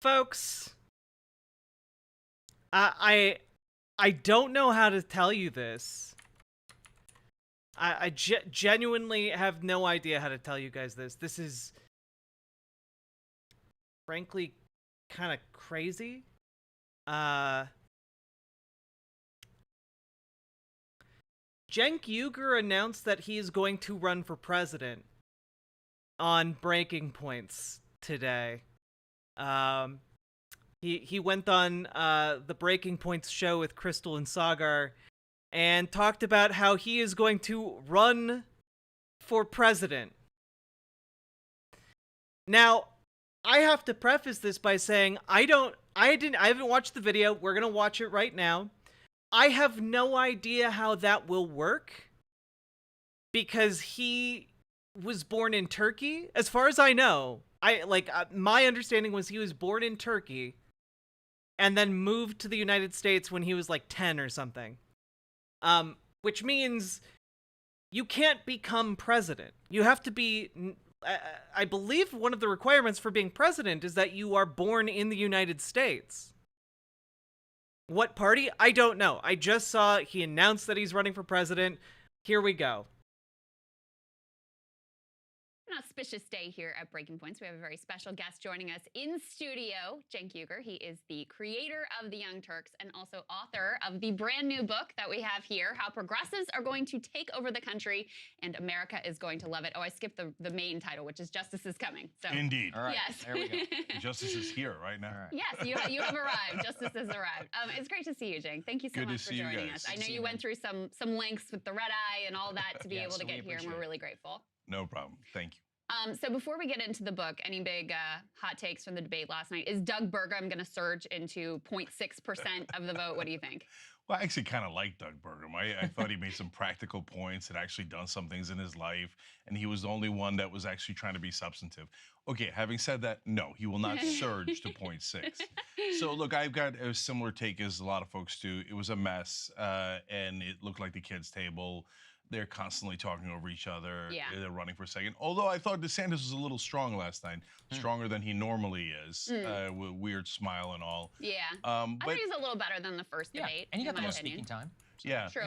folks, I don't know how to tell you this. I genuinely have no idea how to tell you guys this. This is, frankly, kind of crazy. Cenk Uygur announced that he is going to run for president on Breaking Points today. He went on the Breaking Points show with Crystal and Sagar and talked about how he is going to run for president. Now, I have to preface this by saying I haven't watched the video. We're going to watch it right now. I have no idea how that will work because he was born in Turkey. As far as I know, my understanding was he was born in Turkey and then moved to the United States when he was like 10 or something. Which means you can't become president. You have to be, I believe one of the requirements for being president is that you are born in the United States. What party? I don't know. I just saw he announced that he's running for president. Here we go. An auspicious day here at Breaking Points. We have a very special guest joining us in studio, Cenk Uygur. He is the creator of The Young Turks and also author of the brand new book that we have here, How Progressives Are Going to Take Over the Country and America is Going to Love It. Oh, I skipped the main title, which is Justice is Coming. So, indeed. All right, yes. There we go. Justice is here right now. All right. Yes, you have arrived. Justice has arrived. It's great to see you, Cenk. Thank you so Good to much for see you joining guys. us. I know you went through some lengths with the red eye and all that to be able to get here, and we're really grateful. No problem. Thank you. So before we get into the book, any big hot takes from the debate last night? Is Doug Burgum going to surge into 0.6% of the vote? What do you think? Well, I actually kind of like Doug Burgum. I thought he made some practical points, had actually done some things in his life, and he was the only one that was actually trying to be substantive. Okay, having said that, no, he will not surge to 0.6. So look, I've got a similar take as a lot of folks do. It was a mess, and it looked like the kids' table. They're constantly talking over each other. Yeah. They're running for second. Although I thought DeSantis was a little strong last night, stronger than he normally is, with weird smile and all. Yeah. I thought he was a little better than the first debate. And he got the most opinion. speaking time. Yeah. True.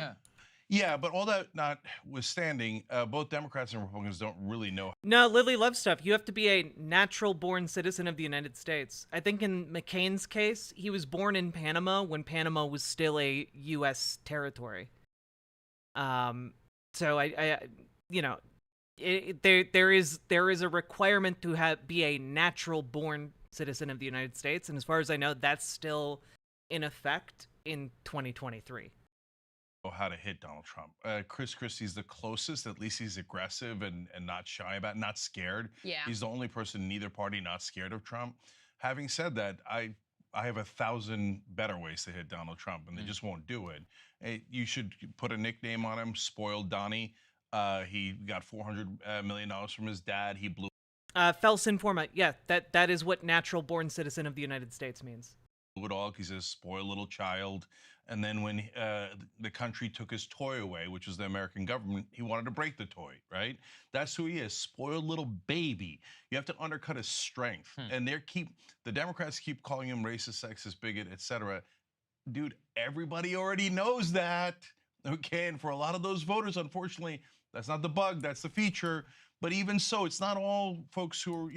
Yeah, but all that notwithstanding, both Democrats and Republicans don't really know. No, Lily loves stuff. You have to be a natural-born citizen of the United States. I think in McCain's case, he was born in Panama when Panama was still a U.S. territory. So there is a requirement to be a natural-born citizen of the United States, and as far as I know, that's still in effect in 2023. How to hit Donald Trump. Chris Christie's the closest. At least he's aggressive and not shy about it, not scared. Yeah. He's the only person in either party not scared of Trump. Having said that, I have 1,000 better ways to hit Donald Trump, and they just won't do it. You should put a nickname on him, Spoiled Donnie. He got $400 million from his dad. He blew Fels informa. Yeah, that is what natural-born citizen of the United States means. it all because he's a spoiled little child. And then when the country took his toy away, which was the American government, he wanted to break the toy, right? That's who he is, spoiled little baby. You have to undercut his strength. And the Democrats keep calling him racist, sexist, bigot, etc. Dude, everybody already knows that, okay? And for a lot of those voters, unfortunately, that's not the bug, that's the feature. But even so, it's not all folks who are,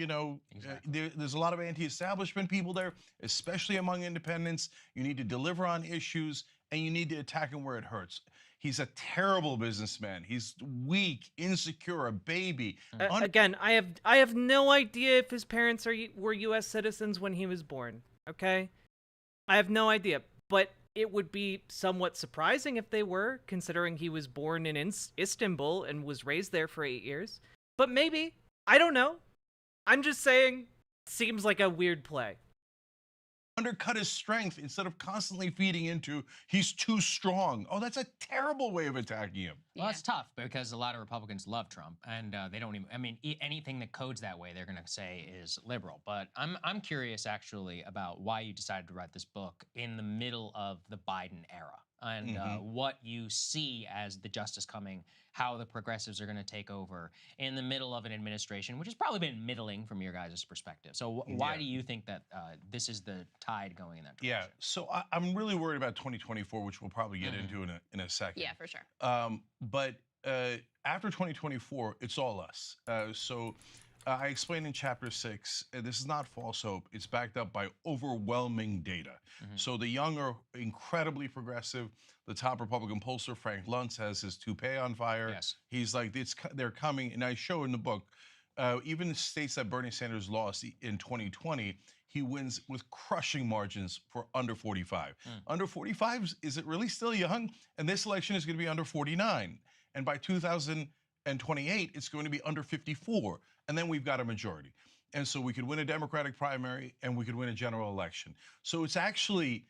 there's a lot of anti-establishment people there, especially among independents. You need to deliver on issues, and you need to attack him where it hurts. He's a terrible businessman. He's weak, insecure, a baby. Again, I have no idea if his parents were U.S. citizens when he was born, okay? I have no idea, but it would be somewhat surprising if they were, considering he was born in Istanbul and was raised there for 8 years. But maybe. I don't know. I'm just saying, seems like a weird play. Undercut his strength instead of constantly feeding into he's too strong. Oh, that's a terrible way of attacking him. Well, it's tough because a lot of Republicans love Trump, and they don't even. I mean, anything that codes that way, they're going to say is liberal. But I'm curious actually about why you decided to write this book in the middle of the Biden era, and what you see as the justice coming, how the progressives are going to take over in the middle of an administration, which has probably been middling from your guys' perspective. So why do you think that this is the tide going in that direction? Yeah, so I'm really worried about 2024, which we'll probably get into in a second. Yeah, for sure. But after 2024, it's all us. I explained in chapter 6, this is not false hope. It's backed up by overwhelming data. So the young are incredibly progressive. The top Republican pollster, Frank Luntz, has his toupee on fire. Yes. He's like, they're coming. And I show in the book, even states that Bernie Sanders lost in 2020, he wins with crushing margins for under 45. Under 45, is it really still young? And this election is going to be under 49. And by 2028, it's going to be under 54. And then we've got a majority. And so we could win a Democratic primary and we could win a general election. So it's actually,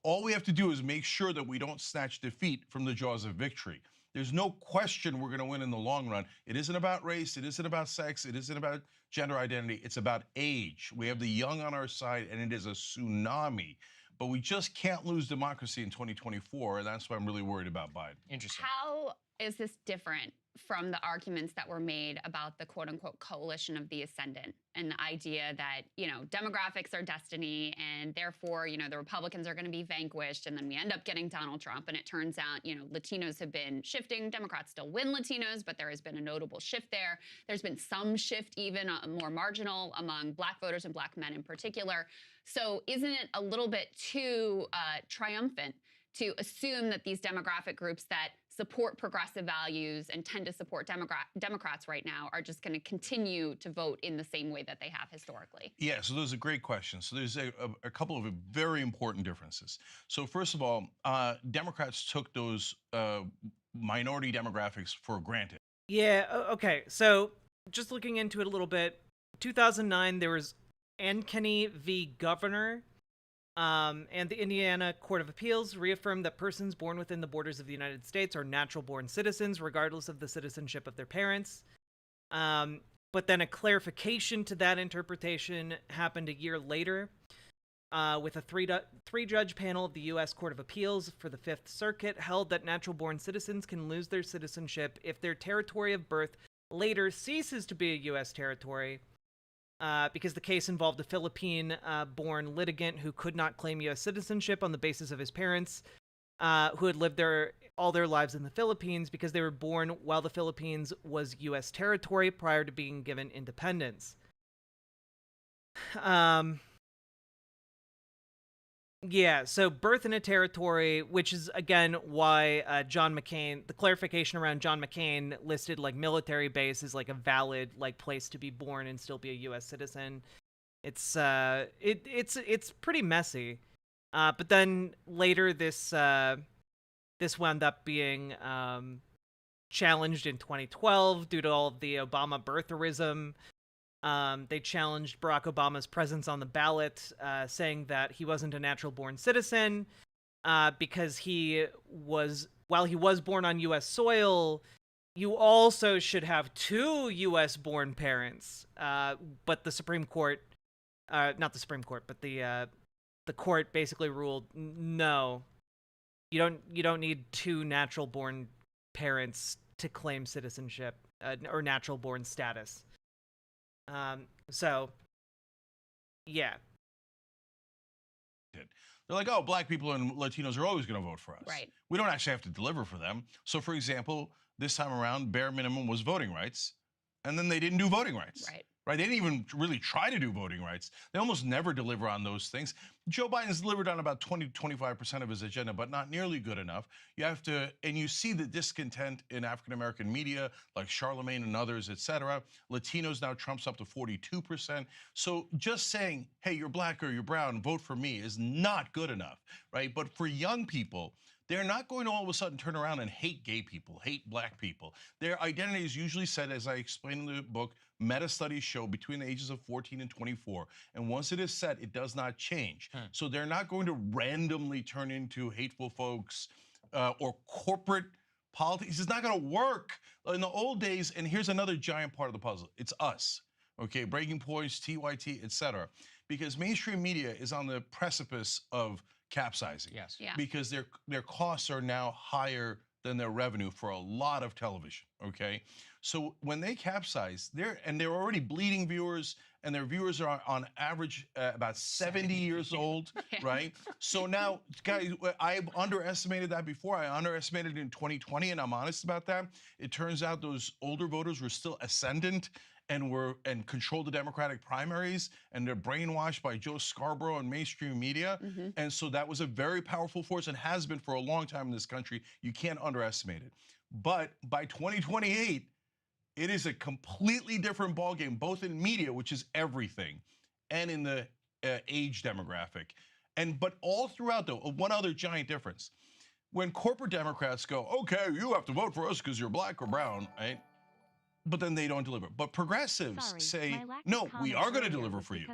all we have to do is make sure that we don't snatch defeat from the jaws of victory. There's no question we're going to win in the long run. It isn't about race. It isn't about sex. It isn't about gender identity. It's about age. We have the young on our side, and it is a tsunami. But we just can't lose democracy in 2024, and that's why I'm really worried about Biden. Interesting. How is this different from the arguments that were made about the quote-unquote coalition of the ascendant and the idea that, demographics are destiny and therefore, the Republicans are going to be vanquished and then we end up getting Donald Trump and it turns out, Latinos have been shifting. Democrats still win Latinos, but there has been a notable shift there. There's been some shift even more marginal among Black voters and Black men in particular. So isn't it a little bit too triumphant to assume that these demographic groups that support progressive values and tend to support Democrats right now are just going to continue to vote in the same way that they have historically? Yeah, so those are great questions. So there's a couple of very important differences. So first of all, Democrats took those minority demographics for granted. Yeah, okay. So just looking into it a little bit, 2009, there was Ankeny v. Governor, and the Indiana Court of Appeals reaffirmed that persons born within the borders of the United States are natural-born citizens, regardless of the citizenship of their parents. But then a clarification to that interpretation happened a year later, with a three-judge panel of the U.S. Court of Appeals for the Fifth Circuit held that natural-born citizens can lose their citizenship if their territory of birth later ceases to be a U.S. territory, because the case involved a Philippine-born litigant who could not claim U.S. citizenship on the basis of his parents, who had lived there all their lives in the Philippines because they were born while the Philippines was U.S. territory prior to being given independence. Yeah, so birth in a territory, which is, again, why John McCain, the clarification around John McCain listed, military base as, a valid, place to be born and still be a U.S. citizen. It's pretty messy. But then later this wound up being challenged in 2012 due to all of the Obama birtherism. They challenged Barack Obama's presence on the ballot, saying that he wasn't a natural-born citizen because while he was born on U.S. soil, you also should have two U.S.-born parents. But the Supreme Court, not the Supreme Court, but the court basically ruled no, you don't need two natural-born parents to claim citizenship or natural-born status. So, yeah. They're like, oh, Black people and Latinos are always going to vote for us. Right. We don't actually have to deliver for them. So, for example, this time around, bare minimum was voting rights, and then they didn't do voting rights. Right. Right? They didn't even really try to do voting rights. They almost never deliver on those things. Joe Biden's delivered on about 20 to 25% of his agenda, but not nearly good enough. You have to, and you see the discontent in African-American media, like Charlemagne and others, et cetera. Latinos now trumps up to 42%. So just saying, hey, you're Black or you're brown, vote for me is not good enough, right? But for young people, they're not going to all of a sudden turn around and hate gay people, hate black people. Their identity is usually set, as I explained in the book, meta studies show between the ages of 14 and 24. And once it is set, it does not change. So they're not going to randomly turn into hateful folks or corporate politics. It's not going to work. In the old days, and here's another giant part of the puzzle, it's us. Okay, Breaking Points, TYT, etc. Because mainstream media is on the precipice of capsizing. Yes. Yeah. Because their costs are now higher than their revenue for a lot of television. Okay, so when they capsize, they're already bleeding viewers, and their viewers are on average about 70 years old, right? So now, guys, I underestimated that before. I underestimated it in 2020, and I'm honest about that. It turns out those older voters were still ascendant and control the Democratic primaries, and they're brainwashed by Joe Scarborough and mainstream media. And so that was a very powerful force and has been for a long time in this country. You can't underestimate it. But by 2028, it is a completely different ballgame, both in media, which is everything, and in the age demographic. But all throughout, though, one other giant difference. When corporate Democrats go, okay, you have to vote for us because you're black or brown, right? But then they don't deliver. But progressives say, no, we are going to deliver for you.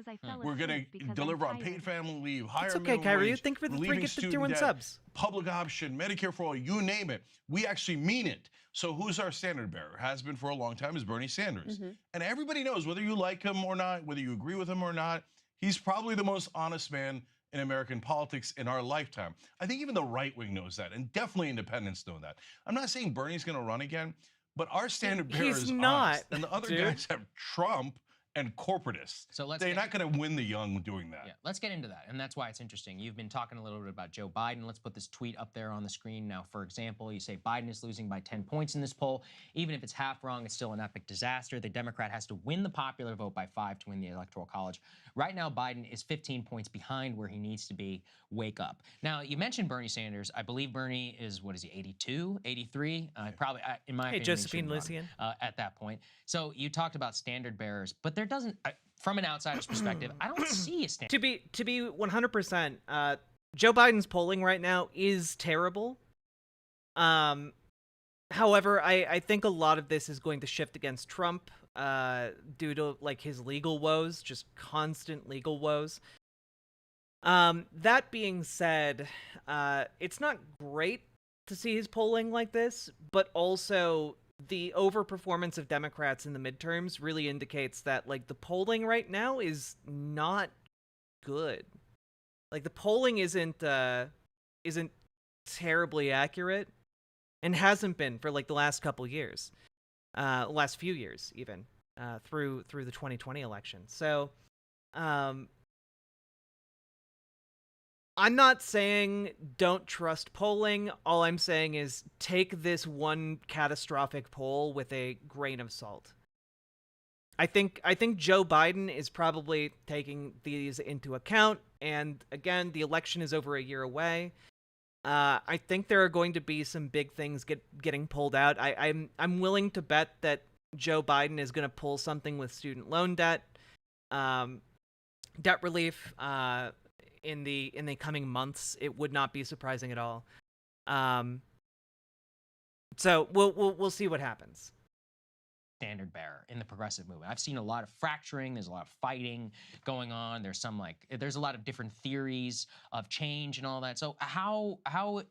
We're going to deliver on paid family leave, higher It's okay, minimum Kyrie. wage, Think for the three relieving gifted tier student 1 debt, subs. public option, Medicare for all, you name it. We actually mean it. So who's our standard bearer? Has been for a long time, is Bernie Sanders. And everybody knows, whether you like him or not, whether you agree with him or not, he's probably the most honest man in American politics in our lifetime. I think even the right wing knows that, and definitely independents know that. I'm not saying Bernie's going to run again, but our standard bearer He's is not, honest, and the other dude. guys have Trump and corporatists. So they're not going to win the young doing that. Yeah, let's get into that. And that's why it's interesting. You've been talking a little bit about Joe Biden. Let's put this tweet up there on the screen. Now, for example, you say Biden is losing by 10 points in this poll. Even if it's half wrong, it's still an epic disaster. The Democrat has to win the popular vote by 5 to win the Electoral College. Right now, Biden is 15 points behind where he needs to be. Wake up. Now, you mentioned Bernie Sanders. I believe Bernie is, what is he, 82, 83? Probably, in my opinion, he Josephine shouldn't run, Lucian. at that point. So you talked about standard bearers, but there doesn't... from an outsider's perspective, I don't see a standard. To be 100%, Joe Biden's polling right now is terrible. However, I think a lot of this is going to shift against Trump due to like his legal woes, just constant legal woes. That being said, it's not great to see his polling like this, but also the overperformance of Democrats in the midterms really indicates that like the polling right now is not good. Like the polling isn't terribly accurate, and hasn't been for like the last couple years, last few years even, through the 2020 election. So I'm not saying don't trust polling. All I'm saying is take this one catastrophic poll with a grain of salt. I think Joe Biden is probably taking these into account, and again, the election is over a year away. I think there are going to be some big things getting pulled out. I'm willing to bet that Joe Biden is going to pull something with student loan debt, debt relief, in the coming months. It would not be surprising at all. So we'll see what happens. Standard bearer in the progressive movement. I've seen a lot of fracturing. There's a lot of fighting going on. There's a lot of different theories of change and all that. So how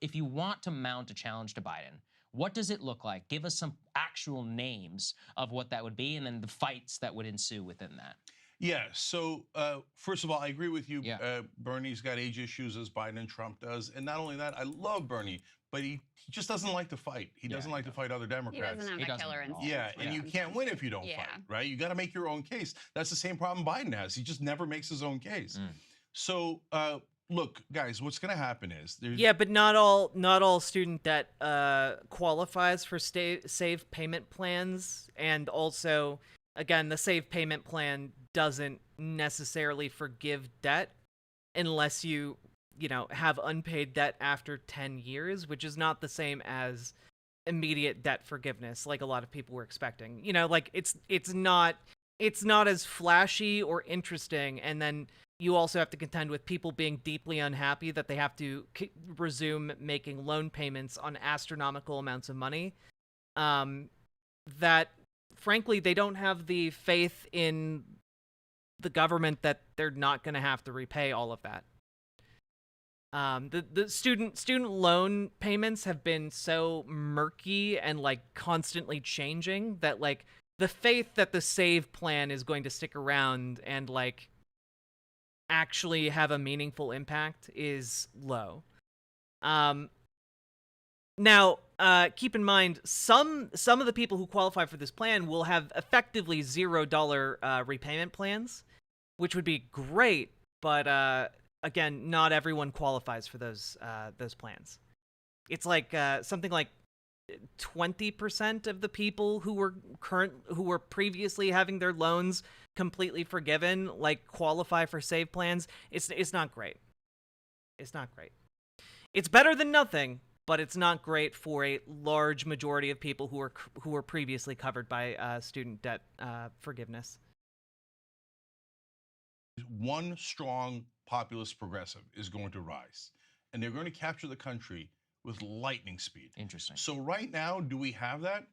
if you want to mount a challenge to Biden, what does it look like? Give us some actual names of what that would be, and then the fights that would ensue within that. Yeah, so first of all, I agree with you. Bernie's got age issues as Biden and Trump does. And not only that, I love Bernie, but he just doesn't like to fight. He doesn't like to fight other Democrats. He doesn't have a killer instinct. Yeah, and you can't win if you don't fight, right? You got to make your own case. That's the same problem Biden has. He just never makes his own case. So, look, guys, what's going to happen is but not all student debt qualifies for save payment plans, and also, again, the save payment plan doesn't necessarily forgive debt unless you have unpaid debt after 10 years, which is not the same as immediate debt forgiveness like a lot of people were expecting. Like it's not it's not as flashy or interesting, and then you also have to contend with people being deeply unhappy that they have to resume making loan payments on astronomical amounts of money. That, frankly, they don't have the faith in the government that they're not going to have to repay all of that. The student loan payments have been so murky and like constantly changing that like the faith that the SAVE plan is going to stick around and like actually have a meaningful impact is low. Now, keep in mind, some of the people who qualify for this plan will have effectively $0 repayment plans, which would be great, but again, not everyone qualifies for those plans. It's like something like 20% of the people who were previously having their loans completely forgiven like qualify for SAVE plans. It's not great. It's not great. It's better than nothing, but it's not great for a large majority of people who were previously covered by student debt forgiveness. One strong populist progressive is going to rise, and they're going to capture the country with lightning speed. Interesting. So right now, do we have that?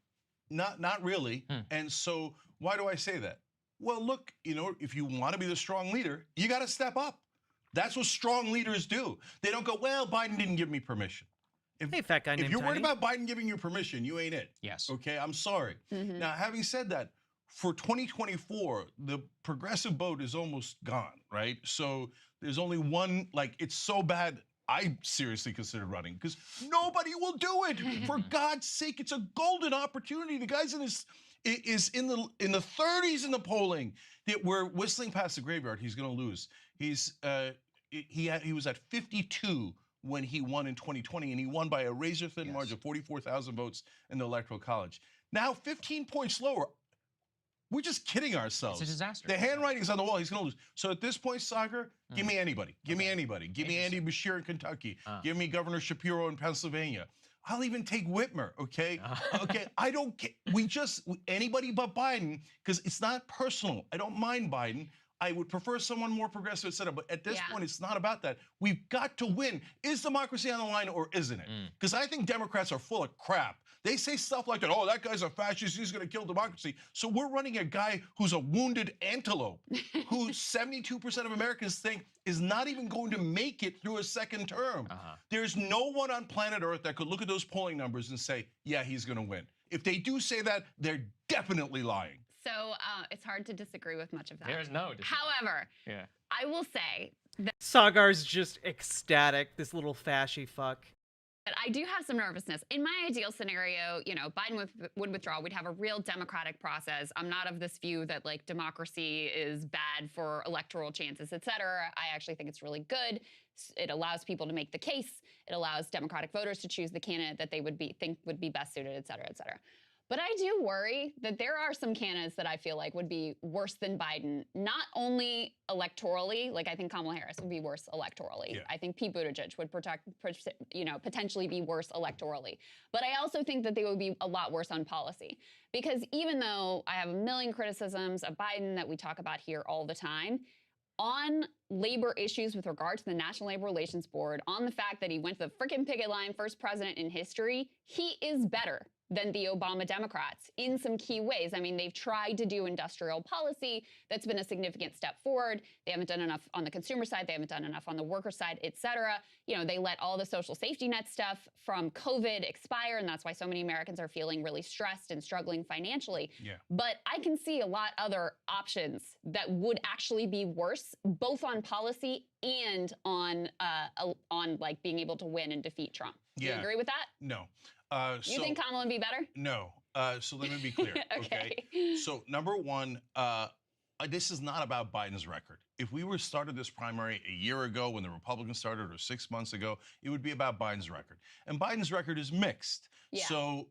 Not really. And so why do I say that? Well, look, you know, if you want to be the strong leader, you got to step up. That's what strong leaders do. They don't go, well, Biden didn't give me permission. Hey, fat guy If named you're worried Tiny. about Biden giving you permission, you ain't it. Yes. Okay, I'm sorry. Now, having said that, for 2024, the progressive vote is almost gone, right? So there's only one, like, it's so bad, I seriously consider running because nobody will do it. For God's sake, it's a golden opportunity. The guy's is in the 30s in the polling. We're whistling past the graveyard. He's going to lose. He was at 52 when he won in 2020, and he won by a razor-thin margin of 44,000 votes in the Electoral College. Now, 15 points lower. We're just kidding ourselves. It's a disaster. The handwriting's on the wall. He's going to lose. So at this point, Sagar, give me anybody. Give me anybody. Give me Andy Beshear in Kentucky. Give me Governor Shapiro in Pennsylvania. I'll even take Whitmer, okay? Okay, I don't care. Anybody but Biden, because it's not personal. I don't mind Biden. I would prefer someone more progressive, et cetera. But at this point, it's not about that. We've got to win. Is democracy on the line or isn't it? Because I think Democrats are full of crap. They say stuff like that, oh, that guy's a fascist, he's going to kill democracy. So we're running a guy who's a wounded antelope, who 72% of Americans think is not even going to make it through a second term. There's no one on planet Earth that could look at those polling numbers and say, yeah, he's going to win. If they do say that, they're definitely lying. So it's hard to disagree with much of that. There's no disagreement. However, Yeah. I will say that Sagar's just ecstatic, this little fashy fuck. I do have some nervousness. In my ideal scenario, you know, Biden would withdraw. We'd have a real democratic process. I'm not of this view that like democracy is bad for electoral chances, et cetera. I actually think it's really good. It allows people to make the case. It allows Democratic voters to choose the candidate that they think would be best suited, et cetera, et cetera. But I do worry that there are some candidates that I feel like would be worse than Biden, not only electorally, like I think Kamala Harris would be worse electorally. I think Pete Buttigieg would potentially be worse electorally. But I also think that they would be a lot worse on policy. Because even though I have a million criticisms of Biden that we talk about here all the time, on labor issues with regard to the National Labor Relations Board, on the fact that he went to the frickin' picket line, first president in history, he is better than the Obama Democrats in some key ways. I mean, they've tried to do industrial policy. That's been a significant step forward. They haven't done enough on the consumer side. They haven't done enough on the worker side, et cetera. You know, they let all the social safety net stuff from COVID expire, and that's why so many Americans are feeling really stressed and struggling financially. But I can see a lot other options that would actually be worse, both on policy and on like being able to win and defeat Trump. Do you agree with that? No. You think Kamala would be better? No. So let me be clear. Okay. So number one, this is not about Biden's record. if we were started this primary a year ago when the Republicans started or 6 months ago, it would be about Biden's record. And Biden's record is mixed. Yeah. So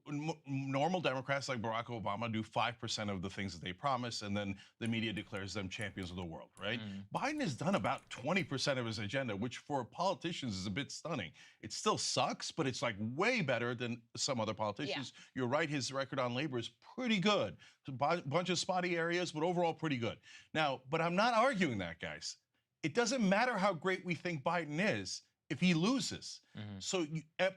normal Democrats like Barack Obama do 5% of the things that they promise, and then the media declares them champions of the world, right? Biden has done about 20% of his agenda, which for politicians is a bit stunning. It still sucks, but it's like way better than some other politicians. You're right, his record on labor is pretty good. A bunch of spotty areas, but overall pretty good. Now, but I'm not arguing that, guys. It doesn't matter how great we think Biden is if he loses. So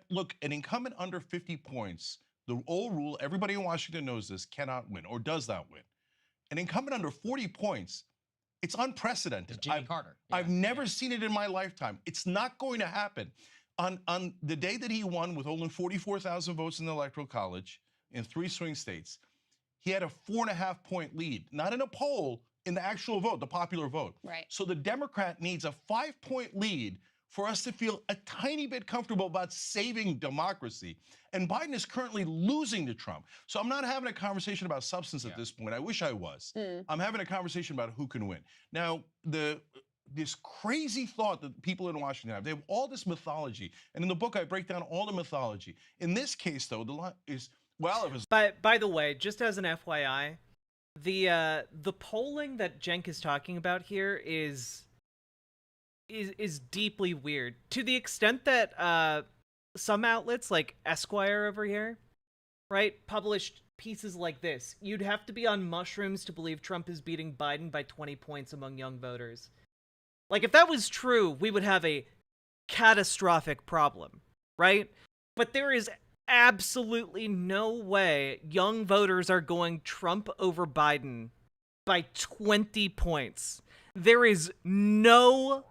look, an incumbent under 50 points, the old rule, everybody in Washington knows this, cannot win or does not win. An incumbent under 40 points, it's unprecedented. Jimmy Carter. I've never seen it in my lifetime. It's not going to happen. On the day that he won with only 44,000 votes in the Electoral College in 3 swing states, he had a 4.5-point lead, not in a poll, in the actual vote, the popular vote. Right. So the Democrat needs a 5-point lead for us to feel a tiny bit comfortable about saving democracy. And Biden is currently losing to Trump. So I'm not having a conversation about substance at this point. I wish I was. I'm having a conversation about who can win. Now, this crazy thought that people in Washington have, they have all this mythology. And in the book, I break down all the mythology. In this case, though, the line is, well, it was... By the way, just as an FYI, the polling that Cenk is talking about here is deeply weird, to the extent that some outlets like Esquire over here, right, published pieces like this. You'd have to be on mushrooms to believe Trump is beating Biden by 20 points among young voters. Like, if that was true, we would have a catastrophic problem, right? But there is absolutely no way young voters are going Trump over Biden by 20 points. There is no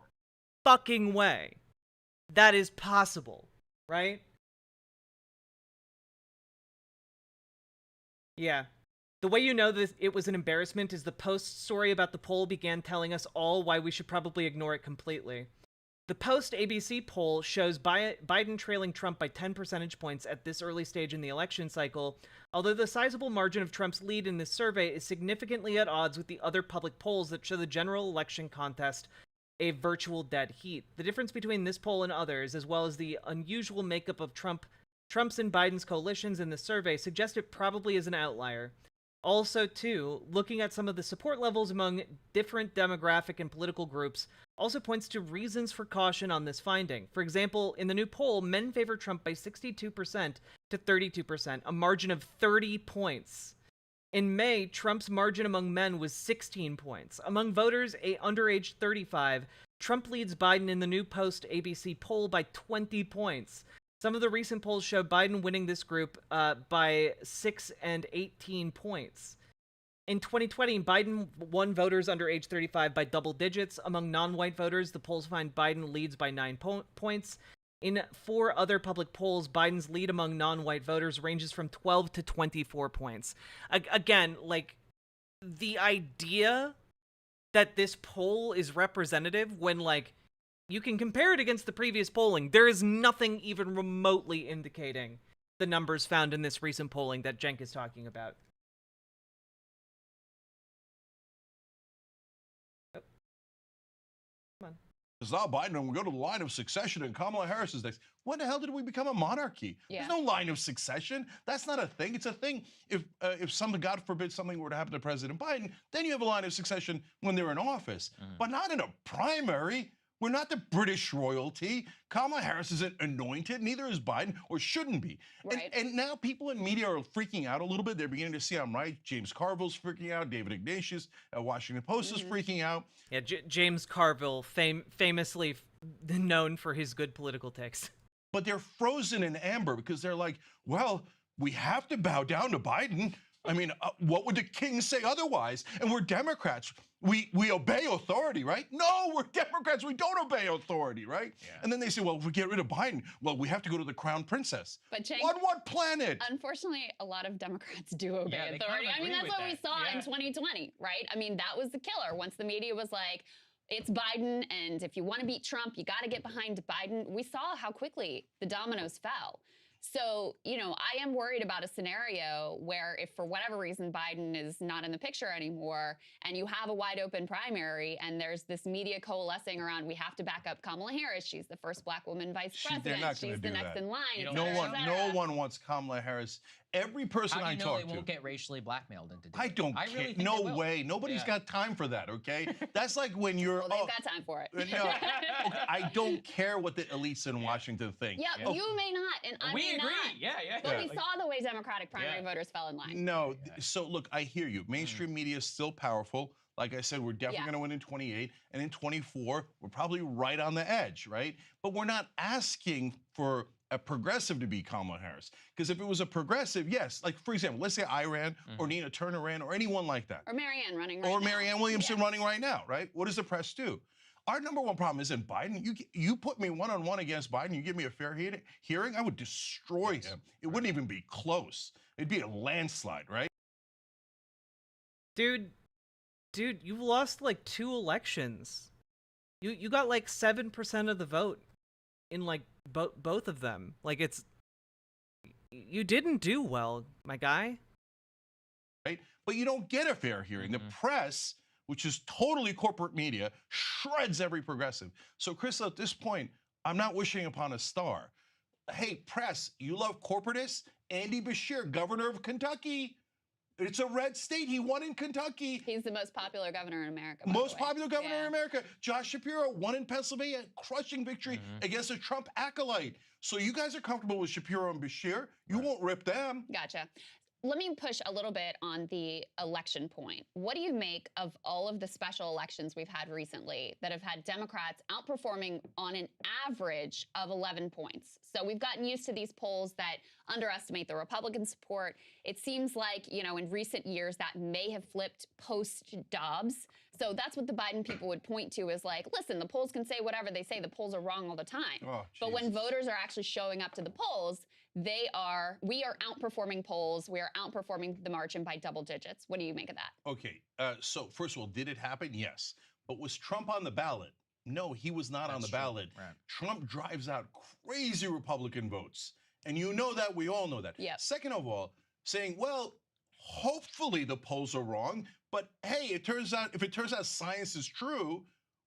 fucking way that is possible, right? Yeah. The way you know that it was an embarrassment is the Post story about the poll began telling us all why we should probably ignore it completely. The Post ABC poll shows Biden trailing Trump by 10 percentage points at this early stage in the election cycle, although the sizable margin of Trump's lead in this survey is significantly at odds with the other public polls that show the general election contest a virtual dead heat. The difference between this poll and others, as well as the unusual makeup of Trump's and Biden's coalitions in the survey, suggest it probably is an outlier. Also, too, looking at some of the support levels among different demographic and political groups also points to reasons for caution on this finding. For example, in the new poll, men favor Trump by 62% to 32%, a margin of 30 points. In May, Trump's margin among men was 16 points. Among voters under age 35, Trump leads Biden in the new Post ABC poll by 20 points. Some of the recent polls show Biden winning this group by 6 and 18 points. In 2020, Biden won voters under age 35 by double digits. Among non-white voters, the polls find Biden leads by 9 points. In 4 other public polls, Biden's lead among non-white voters ranges from 12 to 24 points. Again, like, the idea that this poll is representative when, like, you can compare it against the previous polling. There is nothing even remotely indicating the numbers found in this recent polling that Cenk is talking about. Oh. Come on. It's not Biden, and we go to the line of succession, and Kamala Harris is next. When the hell did we become a monarchy? Yeah. There's no line of succession. That's not a thing. It's a thing if something, God forbid, something were to happen to President Biden, then you have a line of succession when they're in office, but not in a primary. We're not the British royalty. Kamala Harris isn't anointed, neither is Biden, or shouldn't be. Right. And now people in media are freaking out a little bit. They're beginning to see I'm right. James Carville's freaking out. David Ignatius at Washington Post is freaking out. Yeah, James Carville, famously known for his good political takes. But they're frozen in amber because they're like, well, we have to bow down to Biden. I mean, what would the king say otherwise? And we're Democrats. We obey authority, right? No, we're Democrats. We don't obey authority, right? Yeah. And then they say, well, if we get rid of Biden, well, we have to go to the crown princess. But Cenk, on what planet? Unfortunately, a lot of Democrats do obey Yeah, they authority. kind of I mean, agree that's with what that. we saw Yeah. in 2020, right? I mean, that was the killer. Once the media was like, it's Biden, and if you want to beat Trump, you got to get behind Biden. We saw how quickly the dominoes fell. So, you know, I am worried about a scenario where if for whatever reason Biden is not in the picture anymore and you have a wide open primary and there's this media coalescing around we have to back up Kamala Harris. She's the first black woman vice president. They're not going to She's do the next that. in line. No one wants Kamala Harris. Every person How do I you know talk they to. won't get racially blackmailed into doing I it? don't I care. really think No they will. way. Nobody's Yeah. got time for that, okay? That's like when you're. Well, they've got time for it. No, okay, I don't care what the elites in Washington think. Yeah, Oh, you may not, and I We may agree. not. Yeah. But Yeah. we saw the way Democratic primary Yeah. voters fell in line. No, so look, I hear you. Mainstream media is still powerful. Like I said, we're definitely Yeah. going to win in 28, and in 24, we're probably right on the edge, right? But we're not asking for a progressive to be Kamala Harris. Because if it was a progressive, yes, like for example, let's say I ran or Nina Turner ran or anyone like that. Or Marianne running right now. Or Marianne Williamson running right now, right? What does the press do? Our number one problem isn't Biden. You put me one-on-one against Biden, you give me a fair hearing, I would destroy him. It wouldn't even be close. It'd be a landslide, right? Dude, you've lost like 2 elections. You got like 7% of the vote in like both of them. Like you didn't do well, my guy. Right? But you don't get a fair hearing. The press, which is totally corporate media, shreds every progressive. So, Chris, at this point, I'm not wishing upon a star. Hey, press, you love corporatists? Andy Beshear, governor of Kentucky. It's a red state. He won in Kentucky. He's the most popular governor in America. by the Most way. popular governor Yeah. in America. Josh Shapiro won in Pennsylvania, crushing victory against a Trump acolyte. So you guys are comfortable with Shapiro and Beshear. You won't rip them. Gotcha. Let me push a little bit on the election point. What do you make of all of the special elections we've had recently that have had Democrats outperforming on an average of 11 points? So we've gotten used to these polls that underestimate the Republican support. It seems like, you know, in recent years that may have flipped post-Dobbs. So that's what the Biden people would point to is like, listen, the polls can say whatever they say. The polls are wrong all the time. Oh, but when voters are actually showing up to the polls, we are outperforming polls. We are outperforming the margin by double digits. What do you make of that? Okay, so first of all, did it happen? Yes. But was Trump on the ballot? No, he was not on the ballot. Right. Trump drives out crazy Republican votes. And you know that, we all know that. Yep. Second of all, saying, well, hopefully the polls are wrong, but hey, if it turns out science is true,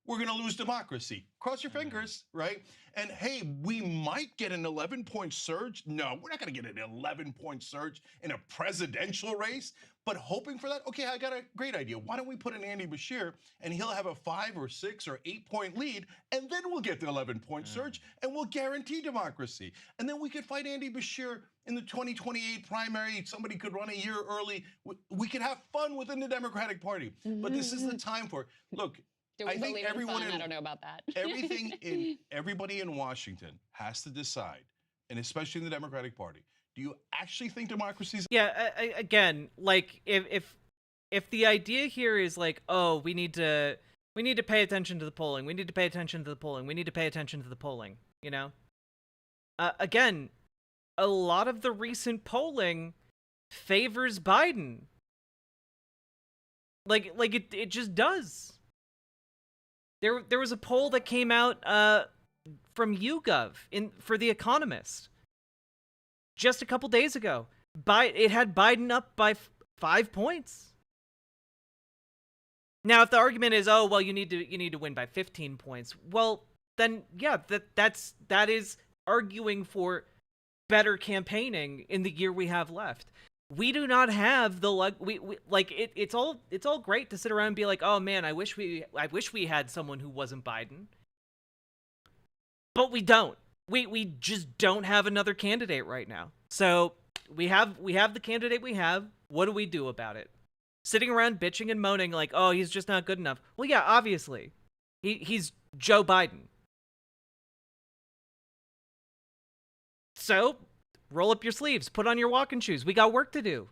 we're going to lose democracy. Cross your fingers, right? And hey, we might get an 11-point surge. No, we're not going to get an 11-point surge in a presidential race, but hoping for that. Okay, I got a great idea. Why don't we put in Andy Beshear and he'll have a 5 or 6 or 8-point lead, and then we'll get the 11-point surge and we'll guarantee democracy. And then we could fight Andy Beshear in the 2028 primary. Somebody could run a year early. We could have fun within the Democratic Party. But this is the time for it. Look, Do we I think believe in everyone fun? I don't know about that. everybody in Washington has to decide, and especially in the Democratic Party, do you actually think democracy's Yeah, again, like if the idea here is like, oh, we need to pay attention to the polling. We need to pay attention to the polling. We need to pay attention to the polling, you know? Again, a lot of the recent polling favors Biden. Like it just does. There was a poll that came out from YouGov for The Economist just a couple days ago. It had Biden up by 5 points. Now, if the argument is, oh well, you need to win by 15 points, well then yeah, that is arguing for better campaigning in the year we have left. We do not have the it's all great to sit around and be like, oh man, I wish we had someone who wasn't Biden. But we don't. We just don't have another candidate right now. So we have the candidate we have. What do we do about it? Sitting around bitching and moaning like, oh, he's just not good enough. Well, yeah, obviously. He's Joe Biden. So roll up your sleeves, put on your walking shoes. We got work to do.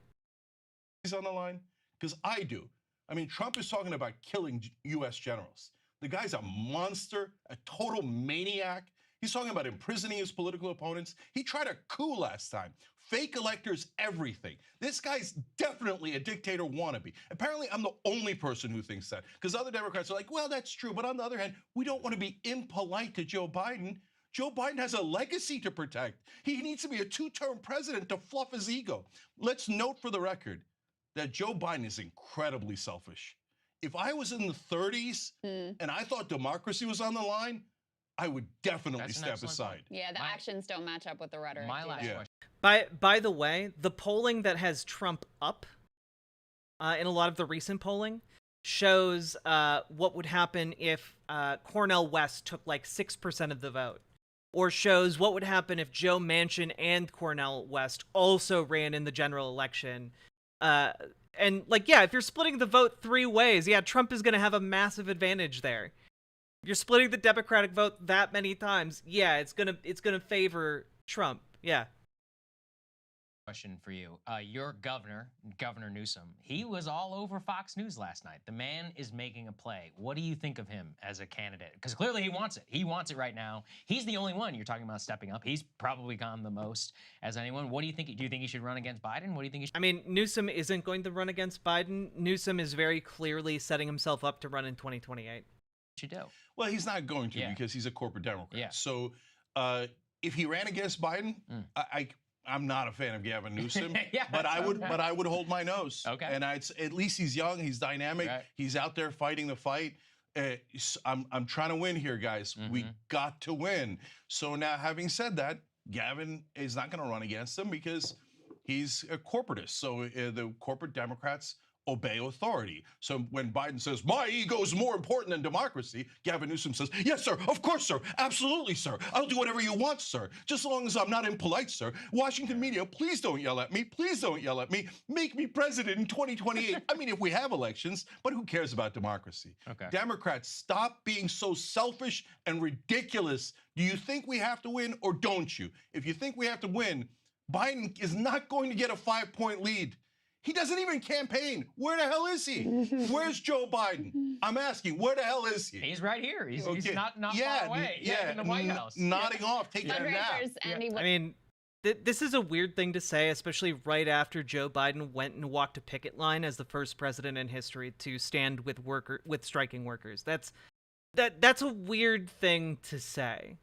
on the line? Because I do. I mean, Trump is talking about killing U.S. generals. The guy's a monster, a total maniac. He's talking about imprisoning his political opponents. He tried a coup last time. Fake electors, everything. This guy's definitely a dictator wannabe. Apparently, I'm the only person who thinks that. Because other Democrats are like, well, that's true. But on the other hand, we don't want to be impolite to Joe Biden. Joe Biden has a legacy to protect. He needs to be a two-term president to fluff his ego. Let's note for the record that Joe Biden is incredibly selfish. If I was in the 30s and I thought democracy was on the line, I would definitely step aside. Yeah, the actions don't match up with the rhetoric. My do last they? question. By the way, the polling that has Trump up in a lot of the recent polling shows what would happen if Cornel West took like 6% of the vote, or shows what would happen if Joe Manchin and Cornel West also ran in the general election. And like, yeah, if you're splitting the vote 3 ways, yeah, Trump is going to have a massive advantage there. If you're splitting the Democratic vote that many times, yeah, it's gonna favor Trump. Yeah. Question for you. Your governor, Governor Newsom, he was all over Fox News last night. The man is making a play. What do you think of him as a candidate? Because clearly he wants it. He wants it right now. He's the only one you're talking about stepping up. He's probably gone the most as anyone. What do you think? Do you think he should run against Biden? What do you think he should? I mean, Newsom isn't going to run against Biden. Newsom is very clearly setting himself up to run in 2028. Should do. Well, he's not going to because he's a corporate Democrat. Yeah. So if he ran against Biden, I'm not a fan of Gavin Newsom, Yeah, but I would hold my nose. Okay. And at least he's young, he's dynamic, Right. he's out there fighting the fight. I'm trying to win here, guys. We got to win. So now, having said that, Gavin is not going to run against him because he's a corporatist. So the corporate Democrats obey authority. So when Biden says, my ego is more important than democracy, Gavin Newsom says, yes, sir, of course, sir, absolutely, sir. I'll do whatever you want, sir, just as long as I'm not impolite, sir. Washington media, please don't yell at me. Please don't yell at me. Make me president in 2028. I mean, if we have elections, but who cares about democracy? Okay. Democrats, stop being so selfish and ridiculous. Do you think we have to win or don't you? If you think we have to win, Biden is not going to get a 5-point lead. He doesn't even campaign. Where the hell is he? Where's Joe Biden? I'm asking, where the hell is he? He's right here. He's not Yeah, far away. yeah, in the White House. Nodding off, taking a nap. Fundraisers, and he I mean, this is a weird thing to say, especially right after Joe Biden went and walked a picket line as the first president in history to stand with striking workers. That's a weird thing to say.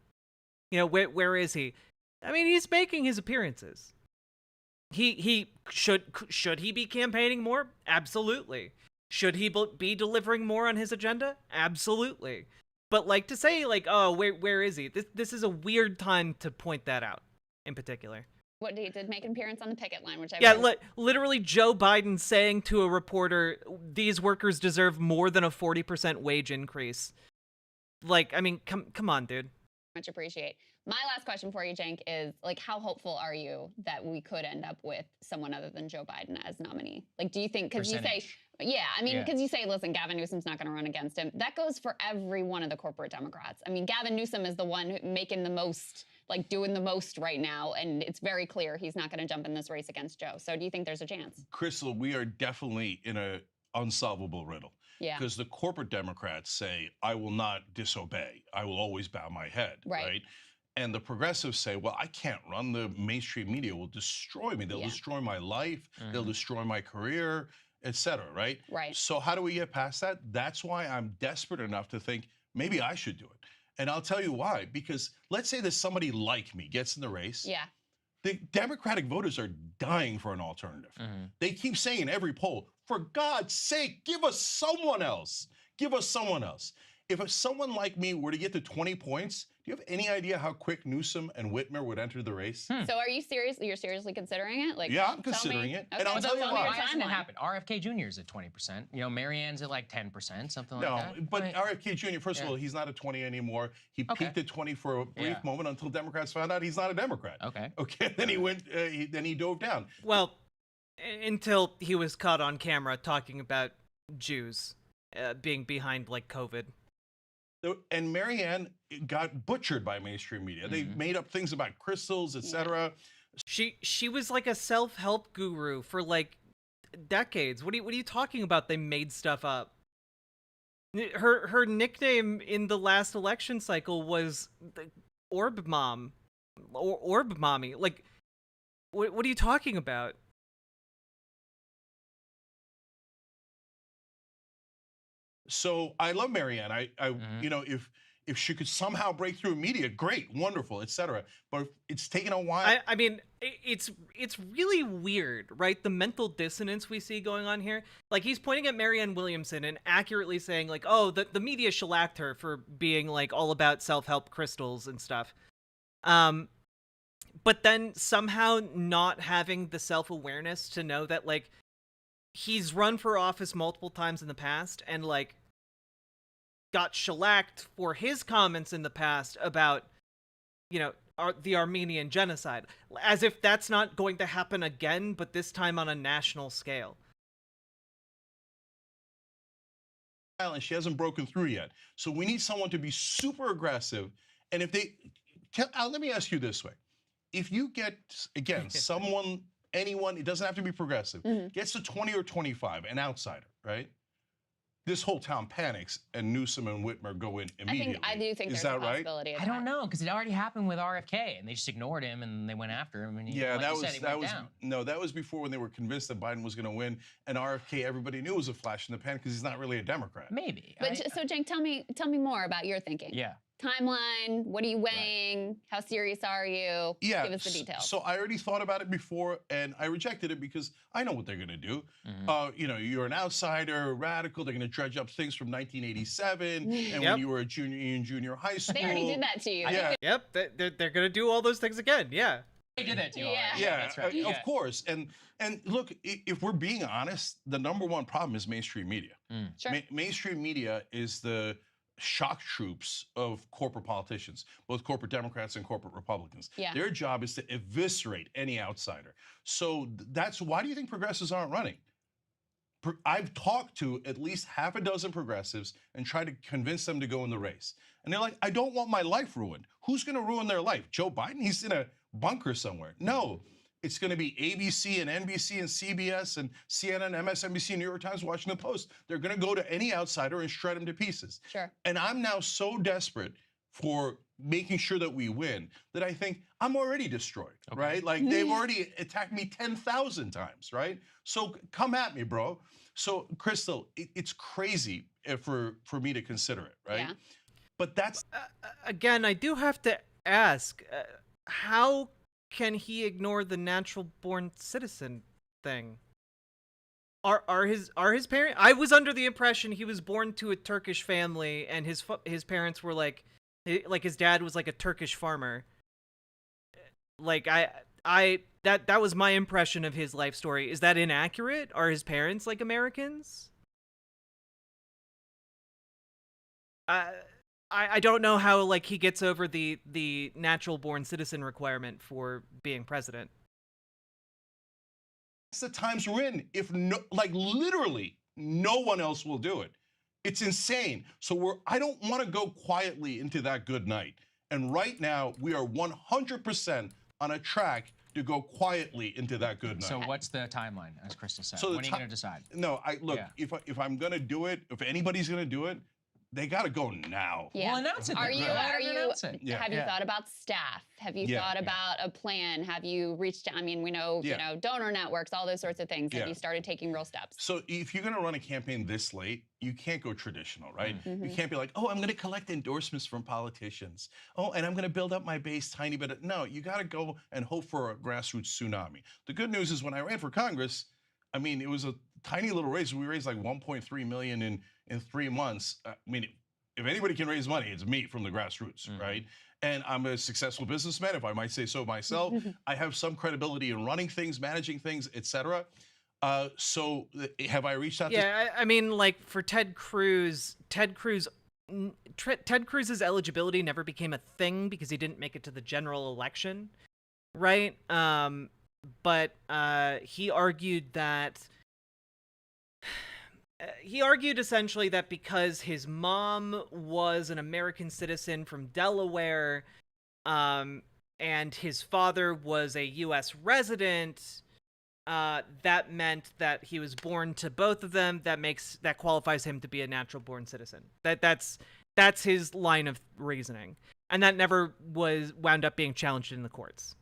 You know, where is he? I mean, he's making his appearances. He should he be campaigning more? Absolutely. Should he be delivering more on his agenda? Absolutely. But like to say like, oh, where is he? This is a weird time to point that out in particular. What he did make an appearance on the picket line, which I literally Joe Biden saying to a reporter, these workers deserve more than a 40% wage increase. Like, I mean, come on, dude. much appreciate. My last question for you, Cenk, is like, how hopeful are you that we could end up with someone other than Joe Biden as nominee? Like, do you think, because you say, yeah, I mean, because you say, listen, Gavin Newsom's not going to run against him. That goes for every one of the corporate Democrats. I mean, Gavin Newsom is the one making the most, like doing the most right now. And it's very clear he's not going to jump in this race against Joe. So do you think there's a chance? Crystal, we are definitely in a unsolvable riddle. Yeah. Because the corporate Democrats say, I will not disobey. I will always bow my head. Right. And the progressives say, well, I can't run. The mainstream media will destroy me. They'll destroy my life. They'll destroy my career, et cetera, right? Right. So how do we get past that? That's why I'm desperate enough to think maybe I should do it. And I'll tell you why. Because let's say there's somebody like me gets in the race. Yeah. The Democratic voters are dying for an alternative. They keep saying in every poll, for God's sake, give us someone else. Give us someone else. If someone like me were to get to 20 points, do you have any idea how quick Newsom and Whitmer would enter the race? So are you serious? You're seriously considering it? Like, Yeah, I'm tell considering me. it. Okay. And I'll tell you why. Why hasn't it happened? RFK Jr. is at 20%. You know, Marianne's at like 10%, something like that. No, but RFK Jr., first of all, he's not a 20 anymore. He peaked at 20 for a brief moment until Democrats found out he's not a Democrat. Okay. Then he went. Then he dove down. Well, until he was caught on camera talking about Jews being behind like COVID. And Marianne got butchered by mainstream media. They made up things about crystals, etc. She was like a self-help guru for like decades. What are you talking about? They made stuff up. Her nickname in the last election cycle was Orb Mom, or Orb Mommy. Like, what are you talking about? So I love Marianne. You know, if If she could somehow break through media, great, wonderful, etc. But it's taken a while. I mean, it's really weird, right? The mental dissonance we see going on here. Like, he's pointing at Marianne Williamson and accurately saying, like, oh, the media shellacked her for being, like, all about self-help crystals and stuff. But then somehow not having the self-awareness to know that, like, he's run for office multiple times in the past and, like, got shellacked for his comments in the past about, you know, the Armenian genocide. As if that's not going to happen again, but this time on a national scale. And she hasn't broken through yet. So we need someone to be super aggressive. And if they, let me ask you this way. If you get, again, anyone, it doesn't have to be progressive, gets to 20 or 25, an outsider, right? This whole town panics and Newsom and Whitmer go in immediately. I do think Is there's a that right? possibility of I don't know, because it already happened with RFK, and they just ignored him, and they went after him, and Yeah, like that you was said, he went down. no, that was before when they were convinced that Biden was going to win, and RFK, everybody knew was a flash in the pan because he's not really a Democrat. Maybe. But so, Cenk, tell me more about your thinking. Yeah. Timeline, what are you weighing? How serious are you? Yeah, Give us the details. So I already thought about it before, and I rejected it because I know what they're going to do. You know, you're an outsider, radical. They're going to dredge up things from 1987 and when you were a junior in junior high school. They already did that to you. Yeah. Yep, they're going to do all those things again. Yeah. They did that to you. Yeah, that's right. Of course. And look, if we're being honest, the number one problem is mainstream media. Sure. Mainstream media is the shock troops of corporate politicians, both corporate Democrats and corporate Republicans. Yeah. Their job is to eviscerate any outsider. So that's why do you think progressives aren't running? I've talked to at least half a dozen progressives and tried to convince them to go in the race. And they're like, I don't want my life ruined. Who's going to ruin their life? Joe Biden? He's in a bunker somewhere. No. It's going to be ABC and NBC and CBS and CNN, MSNBC, New York Times, Washington Post. They're going to go to any outsider and shred him to pieces. Sure. And I'm now so desperate for making sure that we win that I think I'm already destroyed, right? Like they've already attacked me 10,000 times, right? So come at me, bro. So Crystal, it's crazy for me to consider it, right? Yeah. But that's again, I do have to ask, how can he ignore the natural-born citizen thing? Are his parents? I was under the impression he was born to a Turkish family, and his parents were like his dad was like a Turkish farmer. Like that was my impression of his life story. Is that inaccurate? Are his parents like Americans? I don't know how like he gets over the natural born citizen requirement for being president. It's the times we're in. If literally no one else will do it. It's insane. So I don't want to go quietly into that good night. And right now we are 100% on a track to go quietly into that good night. So what's the timeline, as Crystal said? So when are you going to decide? No, if I'm going to do it, if anybody's going to do it, they got to go now. Yeah. Well, announce it. Have you Yeah. thought about staff? Have you thought about a plan? Have you reached out? I mean, we know, you know, donor networks, all those sorts of things. Have you started taking real steps? So if you're going to run a campaign this late, you can't go traditional, right? You can't be like, oh, I'm going to collect endorsements from politicians. Oh, and I'm going to build up my base tiny bit. No, you got to go and hope for a grassroots tsunami. The good news is when I ran for Congress, I mean, it was a tiny little race. We raised like 1.3 million in 3 months. I mean, if anybody can raise money, it's me from the grassroots, right? And I'm a successful businessman, if I might say so myself. I have some credibility in running things, managing things, etc. So have I reached out? Yeah, I mean, like for Ted Cruz's eligibility never became a thing because he didn't make it to the general election, right? But he argued essentially that because his mom was an American citizen from Delaware, and his father was a U.S. resident, that meant that he was born to both of them. That qualifies him to be a natural-born citizen. That's his line of reasoning, and that never wound up being challenged in the courts.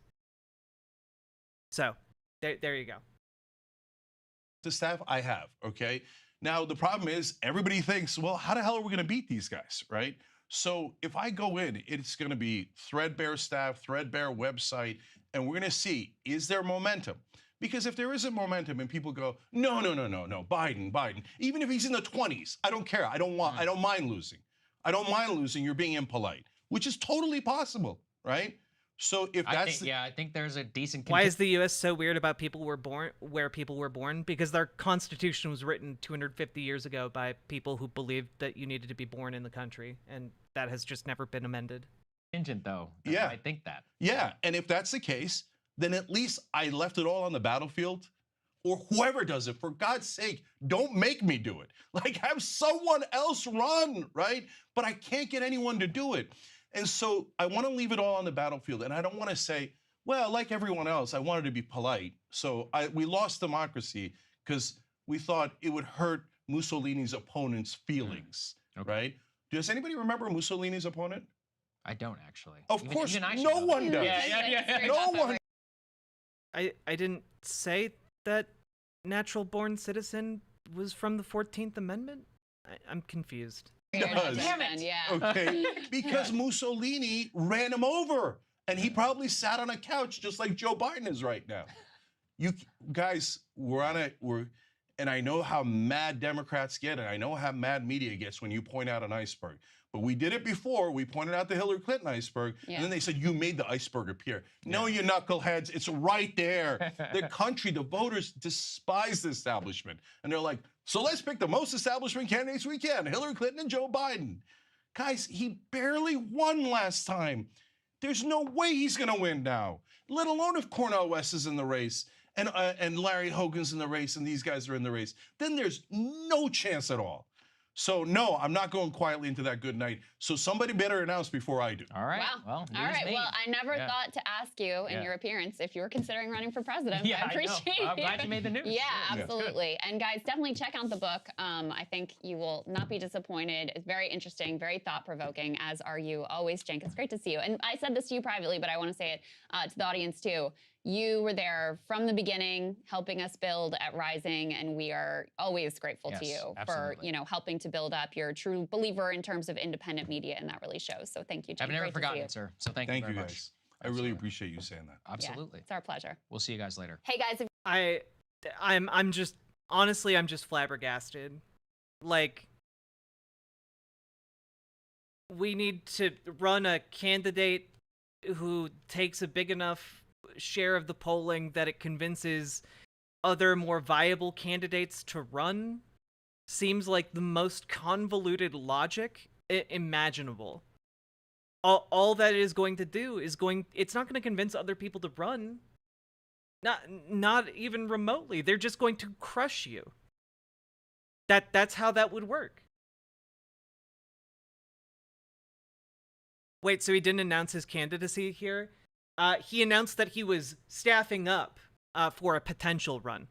So, there you go. The staff I have, okay? Now, the problem is everybody thinks, well, how the hell are we going to beat these guys, right? So if I go in, it's going to be threadbare staff, threadbare website, and we're going to see, is there momentum? Because if there isn't momentum and people go, no, no, no, no, no, Biden, Biden, even if he's in the 20s, I don't care. I don't mind losing. I don't mind losing. You're being impolite, which is totally possible, right? So if that's I think there's a decent. Why is the U.S. so weird about people were born where people were born? Because their constitution was written 250 years ago by people who believed that you needed to be born in the country, and that has just never been amended. Contingent, though. Yeah. I think that. Yeah, and if that's the case, then at least I left it all on the battlefield. Or whoever does it, for God's sake, don't make me do it. Like, have someone else run, right? But I can't get anyone to do it. And so I want to leave it all on the battlefield. And I don't want to say, well, like everyone else, I wanted to be polite. So we lost democracy because we thought it would hurt Mussolini's opponent's feelings, right? Does anybody remember Mussolini's opponent? I don't actually. Of Even- course, even I should no know one that. does. Yeah. No one. I didn't say that natural born citizen was from the 14th Amendment. I'm confused. Does. Damn it. Yeah. Okay, because Mussolini ran him over, and he probably sat on a couch just like Joe Biden is right now. You guys, and I know how mad Democrats get, and I know how mad media gets when you point out an iceberg. But we did it before. We pointed out the Hillary Clinton iceberg, and then they said, you made the iceberg appear. No, you knuckleheads, it's right there. The country, the voters despise the establishment. And they're like, so let's pick the most establishment candidates we can, Hillary Clinton and Joe Biden. Guys, he barely won last time. There's no way he's going to win now, let alone if Cornel West is in the race and Larry Hogan's in the race and these guys are in the race. Then there's no chance at all. So, no, I'm not going quietly into that good night. So somebody better announce before I do. All right. Wow. Well, All right. me. Well, I never Yeah. thought to ask you in Yeah. your appearance if you were considering running for president. Yeah, I appreciate it. I'm glad you made the news. Yeah, Yeah. absolutely. And guys, definitely check out the book. I think you will not be disappointed. It's very interesting, very thought-provoking, as are you always, Cenk. It's great to see you. And I said this to you privately, but I want to say it to the audience too. You were there from the beginning, helping us build at Rising, and we are always grateful to Yes, you absolutely. for helping to build up. You're a true believer in terms of independent media, and that really shows. So thank you, Cenk. I've never Great to see forgotten you. it, sir. So thank Thank you you very guys. much. I really appreciate you saying that. Absolutely. Yeah, it's our pleasure. We'll see you guys later. Hey guys, if I'm just honestly, I'm just flabbergasted. Like, we need to run a candidate who takes a big enough share of the polling that it convinces other more viable candidates to run. Seems like the most convoluted logic imaginable. All that it is going to do is it's not going to convince other people to run. Not even remotely. They're just going to crush you. That's how that would work. Wait, so he didn't announce his candidacy here? He announced that he was staffing up for a potential run.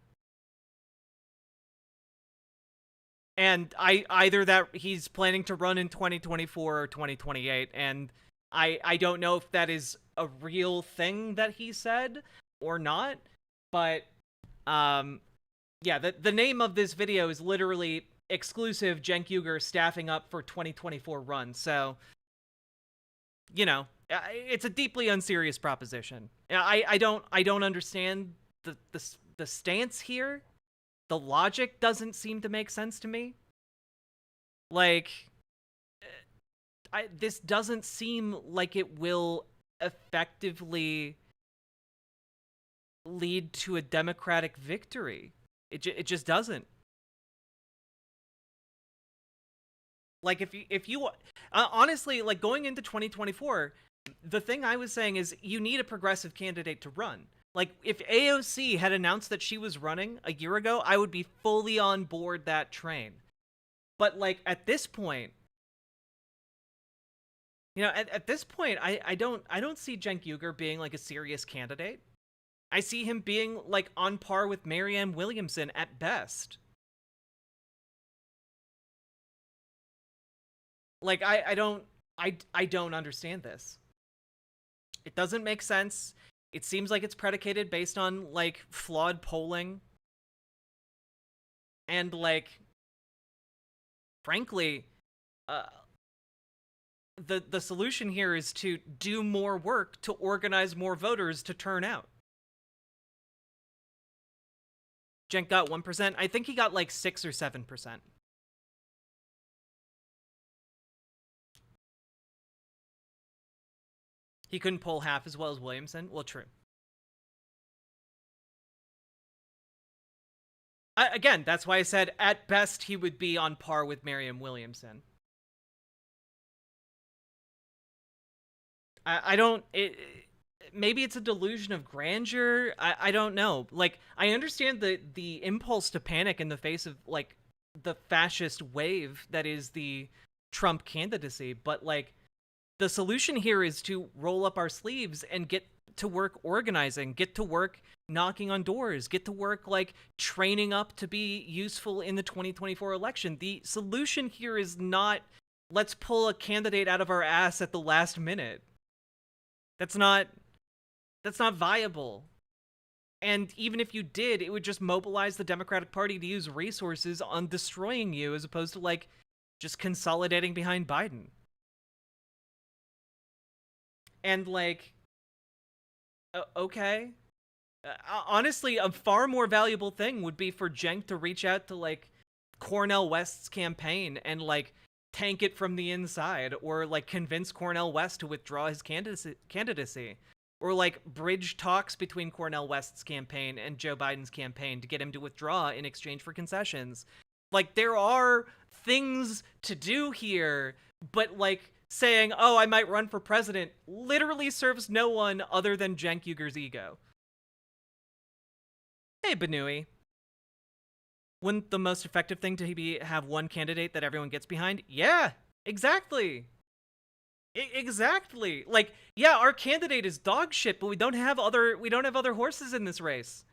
And either that he's planning to run in 2024 or 2028, and I don't know if that is a real thing that he said or not, but yeah, the name of this video is literally exclusive Cenk Uygur staffing up for 2024 run. So, it's a deeply unserious proposition. I don't understand the stance here. The logic doesn't seem to make sense to me. Like, this doesn't seem like it will effectively lead to a Democratic victory. It just doesn't. Like, if you honestly, like, going into 2024, the thing I was saying is you need a progressive candidate to run. Like, if AOC had announced that she was running a year ago, I would be fully on board that train. But, like, at this point, at this point, I don't see Cenk Uygur being, like, a serious candidate. I see him being, like, on par with Marianne Williamson at best. Like, I don't understand this. It doesn't make sense. It seems like it's predicated based on, like, flawed polling. And, like, frankly, the solution here is to do more work to organize more voters to turn out. Cenk got 1%. I think he got like 6 or 7%. He couldn't poll half as well as Williamson. Well, true. Again, that's why I said at best he would be on par with Marianne Williamson. I don't... maybe it's a delusion of grandeur. I don't know. Like, I understand the impulse to panic in the face of, like, the fascist wave that is the Trump candidacy, but, like, the solution here is to roll up our sleeves and get to work organizing, get to work knocking on doors, get to work, like, training up to be useful in the 2024 election. The solution here is not, let's pull a candidate out of our ass at the last minute. That's not viable. And even if you did, it would just mobilize the Democratic Party to use resources on destroying you as opposed to, like, just consolidating behind Biden. And, like, okay. Honestly, a far more valuable thing would be for Cenk to reach out to, like, Cornel West's campaign and, like, tank it from the inside, or, like, convince Cornel West to withdraw his candidacy. Or, like, bridge talks between Cornel West's campaign and Joe Biden's campaign to get him to withdraw in exchange for concessions. Like, there are things to do here, but, like, saying, oh, I might run for president literally serves no one other than Cenk Uygur's ego. Hey, Benui. Wouldn't the most effective thing to be have one candidate that everyone gets behind? Yeah, exactly. Exactly. Like, yeah, our candidate is dog shit, but we don't have other horses in this race.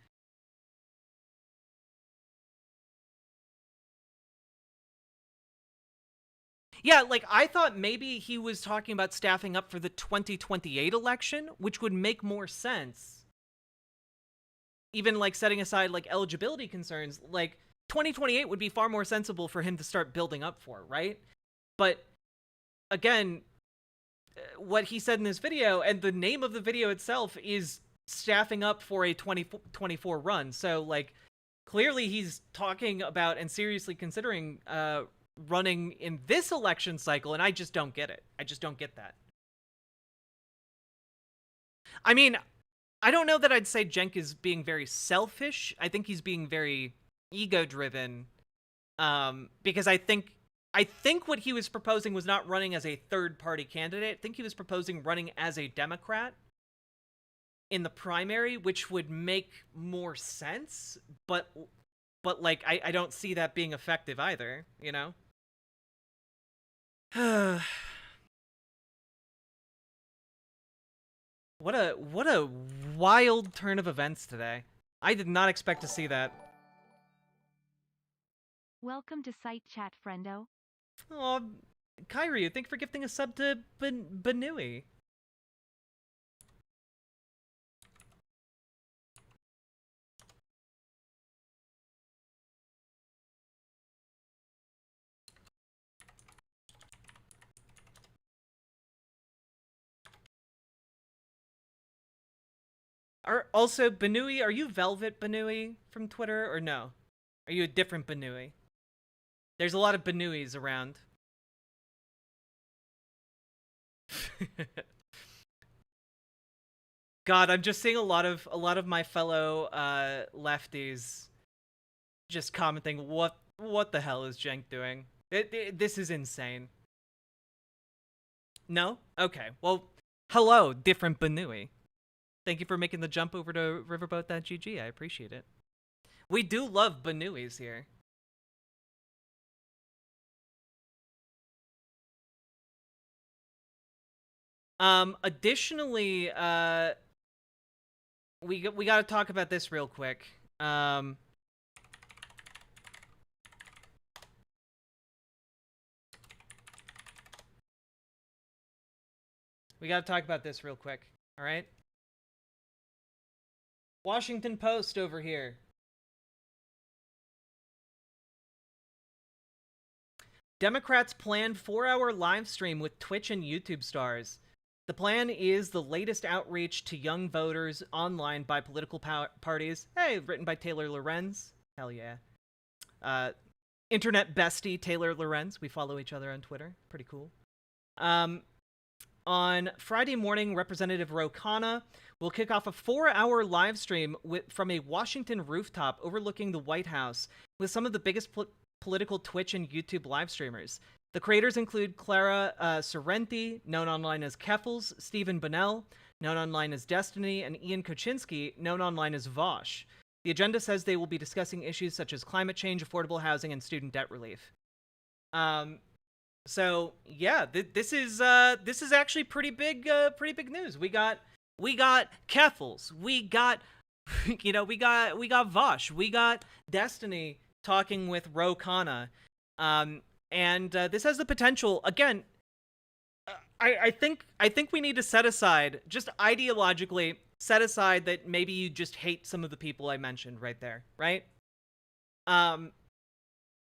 Yeah, like, I thought maybe he was talking about staffing up for the 2028 election, which would make more sense. Even, like, setting aside, like, eligibility concerns, like, 2028 would be far more sensible for him to start building up for, right? But, again, what he said in this video, and the name of the video itself, is staffing up for a 2024 run. So, like, clearly he's talking about and seriously considering running in this election cycle, and I just don't get it. I just don't get that. I mean, I don't know that I'd say Cenk is being very selfish. I think he's being very ego-driven, because I think what he was proposing was not running as a third-party candidate. I think he was proposing running as a Democrat in the primary, which would make more sense, but like, I don't see that being effective either, you know? What a wild turn of events today. I did not expect to see that. Welcome to Site Chat, friendo. Oh, Kyrie, thank you for gifting a sub to Benui. Also, Benui, are you Velvet Benui from Twitter, or no? Are you a different Benui? There's a lot of Benuis around. God, I'm just seeing a lot of my fellow lefties just commenting, what the hell is Cenk doing? This is insane. No? Okay. Well, hello, different Benui. Thank you for making the jump over to riverboat.gg. I appreciate it. We do love Benuis here. Additionally, we got to talk about this real quick. We got to talk about this real quick. All right. Washington Post over here. Democrats planned 4-hour live stream with Twitch and YouTube stars. The plan is the latest outreach to young voters online by political parties. Hey, written by Taylor Lorenz. Hell yeah. Internet bestie Taylor Lorenz. We follow each other on Twitter. Pretty cool. On Friday morning, Representative Ro Khanna will kick off a 4-hour live stream from a Washington rooftop overlooking the White House with some of the biggest political Twitch and YouTube live streamers. The creators include Clara Sorrenti, known online as Keffels, Stephen Bonnell, known online as Destiny, and Ian Koczynski, known online as Vosh. The agenda says they will be discussing issues such as climate change, affordable housing, and student debt relief. So yeah, this is actually pretty big news. We got Keffels, we got we got Vosh, we got Destiny talking with Ro Khanna, and this has the potential. Again, I think we need to set aside, just ideologically set aside, that maybe you just hate some of the people I mentioned right there, right?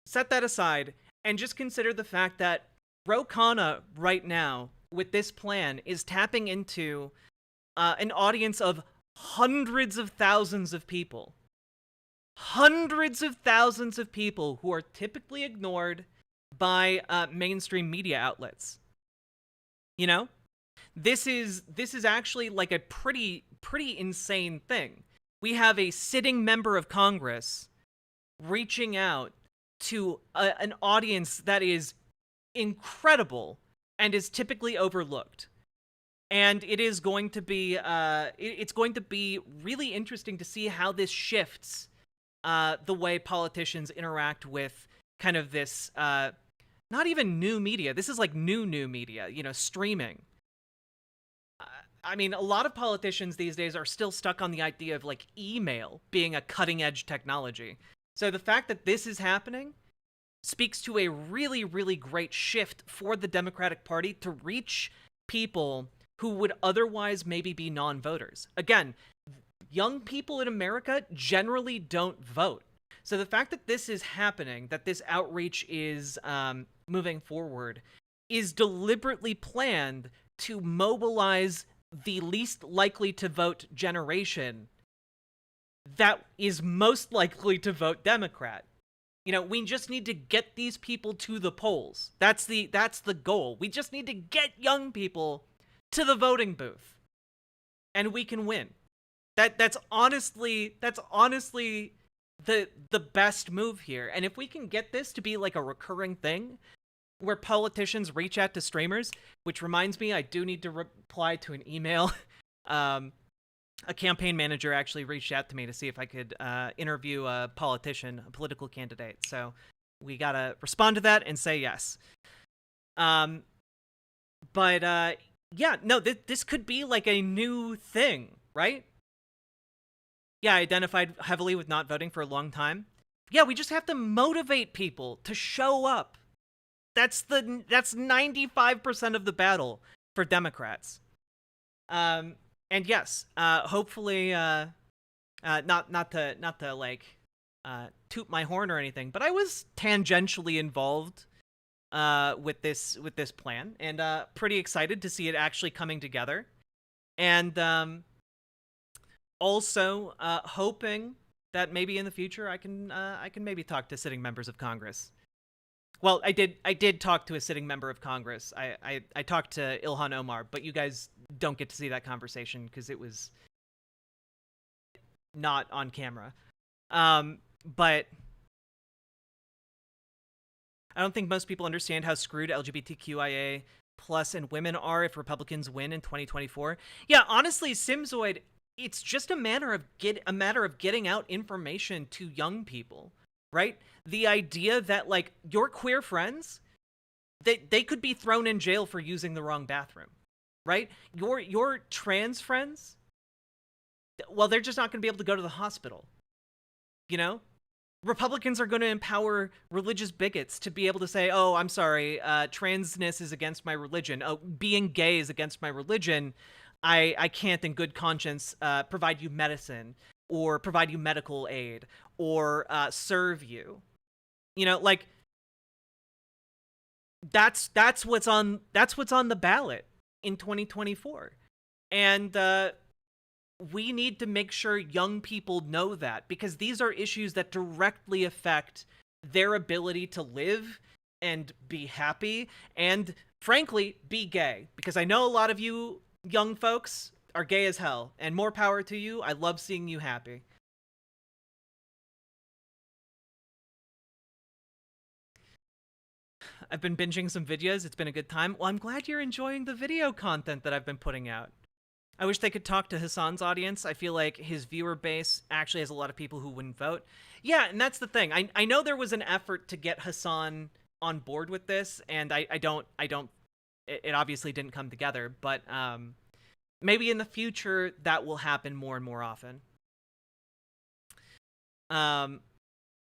Set that aside and just consider the fact that Ro Khanna right now with this plan is tapping into an audience of hundreds of thousands of people. Hundreds of thousands of people who are typically ignored by mainstream media outlets. You know? This is actually like a pretty insane thing. We have a sitting member of Congress reaching out to an audience that is incredible and is typically overlooked. And it is going to be it's going to be really interesting to see how this shifts the way politicians interact with kind of this not even new media. This is like new media, you know, streaming. I mean, a lot of politicians these days are still stuck on the idea of like email being a cutting edge technology. So the fact that this is happening speaks to a really great shift for the Democratic Party to reach people who would otherwise maybe be non-voters. Again, young people in America generally don't vote. So the fact that this is happening, that this outreach is moving forward, is deliberately planned to mobilize the least likely to vote generation that is most likely to vote Democrat. You know, we just need to get these people to the polls. That's the goal. We just need to get young people to the voting booth, and we can win. That's honestly the best move here. And if we can get this to be like a recurring thing, where politicians reach out to streamers, which reminds me, I do need to reply to an email. A campaign manager actually reached out to me to see if I could interview a politician, a political candidate. So we gotta respond to that and say yes. Yeah, no, this could be like a new thing, right? Yeah, I identified heavily with not voting for a long time. Yeah, we just have to motivate people to show up. That's 95% of the battle for Democrats. And yes, hopefully, not to like toot my horn or anything, but I was tangentially involved with this plan, and pretty excited to see it actually coming together, and also hoping that maybe in the future I can maybe talk to sitting members of Congress. Well, I did talk to a sitting member of Congress. I talked to Ilhan Omar, but you guys don't get to see that conversation because it was not on camera. But I don't think most people understand how screwed LGBTQIA plus and women are if Republicans win in 2024. Yeah, honestly, Simzoid, it's just a matter of getting out information to young people. Right? The idea that, like, your queer friends, they could be thrown in jail for using the wrong bathroom. Right? Your trans friends, well, they're just not going to be able to go to the hospital. You know? Republicans are going to empower religious bigots to be able to say, oh, I'm sorry, transness is against my religion. Oh, being gay is against my religion. I can't in good conscience provide you medicine or provide you medical aid or serve you. You know, like, that's what's on the ballot in 2024. And we need to make sure young people know that, because these are issues that directly affect their ability to live and be happy and, frankly, be gay. Because I know a lot of you young folks are gay as hell, and more power to you. I love seeing you happy. I've been binging some videos. It's been a good time. Well, I'm glad you're enjoying the video content that I've been putting out. I wish they could talk to Hassan's audience. I feel like his viewer base actually has a lot of people who wouldn't vote. Yeah, and that's the thing. I know there was an effort to get Hassan on board with this, and it obviously didn't come together, but maybe in the future that will happen more and more often.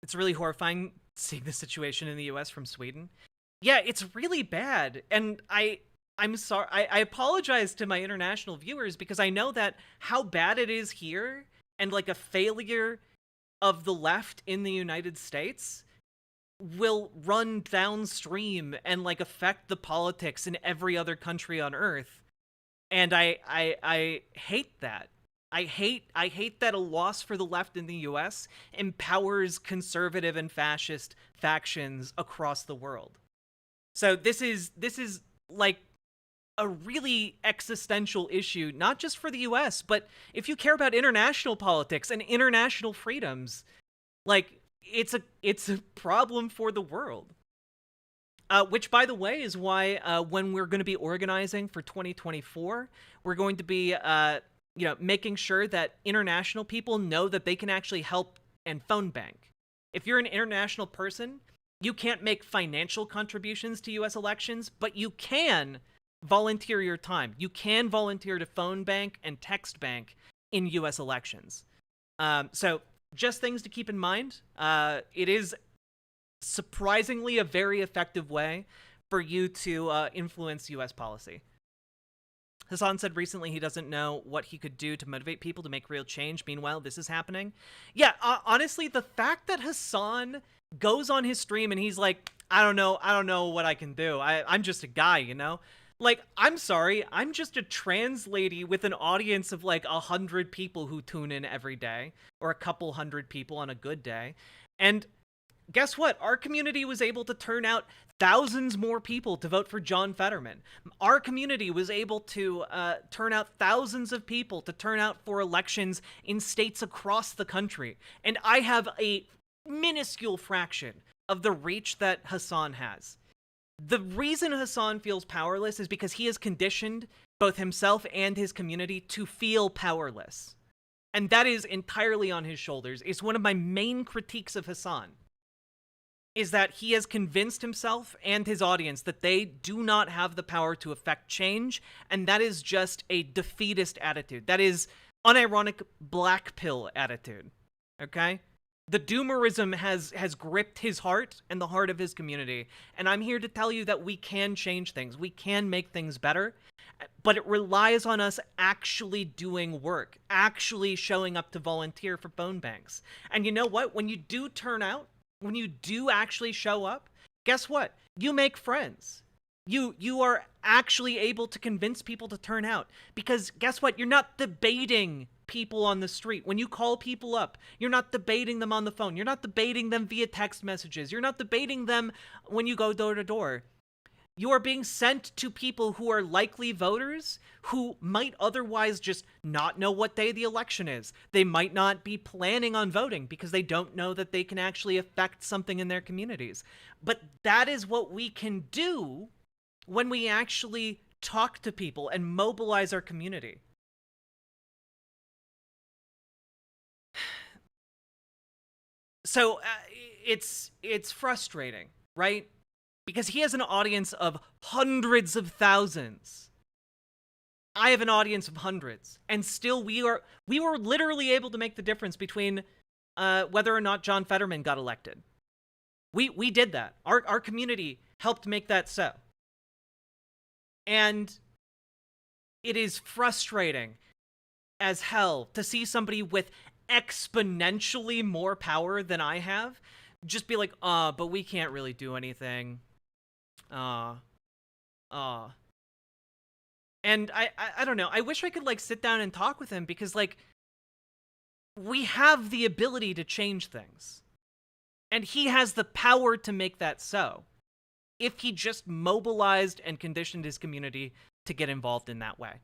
It's really horrifying seeing the situation in the US from Sweden. Yeah, it's really bad, and I'm sorry. I apologize to my international viewers, because I know that how bad it is here, and like a failure of the left in the United States will run downstream and like affect the politics in every other country on earth. And I hate that. I hate that a loss for the left in the US empowers conservative and fascist factions across the world. So this is like a really existential issue, not just for the US, but if you care about international politics and international freedoms, like it's a problem for the world. Which, by the way, is why when we're going to be organizing for 2024, we're going to be making sure that international people know that they can actually help and phone bank. If you're an international person, you can't make financial contributions to US elections, but you can volunteer your time. You can volunteer to phone bank and text bank in US elections. So just things to keep in mind. It is surprisingly a very effective way for you to influence US policy. Hassan said recently he doesn't know what he could do to motivate people to make real change. Meanwhile, this is happening. Yeah, honestly, the fact that Hassan goes on his stream and he's like, I don't know what I can do. I'm just a guy, you know? Like, I'm sorry, I'm just a trans lady with an audience of like 100 people who tune in every day, or a couple hundred people on a good day. And guess what? Our community was able to turn out thousands more people to vote for John Fetterman. Our community was able to turn out thousands of people to turn out for elections in states across the country. And I have a minuscule fraction of the reach that Hassan has. The reason Hassan feels powerless is because he has conditioned both himself and his community to feel powerless. And that is entirely on his shoulders. It's one of my main critiques of Hassan, is that he has convinced himself and his audience that they do not have the power to affect change, and that is just a defeatist attitude. That is unironic black pill attitude, okay? The doomerism has gripped his heart and the heart of his community, and I'm here to tell you that we can change things. We can make things better, but it relies on us actually doing work, actually showing up to volunteer for phone banks. And you know what? When you do turn out, when you do actually show up, guess what? You make friends. You are actually able to convince people to turn out, because guess what? You're not debating people on the street. When you call people up, you're not debating them on the phone. You're not debating them via text messages. You're not debating them when you go door to door. You are being sent to people who are likely voters who might otherwise just not know what day the election is. They might not be planning on voting because they don't know that they can actually affect something in their communities. But that is what we can do when we actually talk to people and mobilize our community. So it's frustrating, right? Because he has an audience of hundreds of thousands. I have an audience of hundreds, and still we were literally able to make the difference between whether or not John Fetterman got elected. We did that. Our community helped make that so. And it is frustrating as hell to see somebody with exponentially more power than I have just be like, but we can't really do anything. Aw. And I don't know. I wish I could, like, sit down and talk with him because, like, we have the ability to change things. And he has the power to make that so. If he just mobilized and conditioned his community to get involved in that way.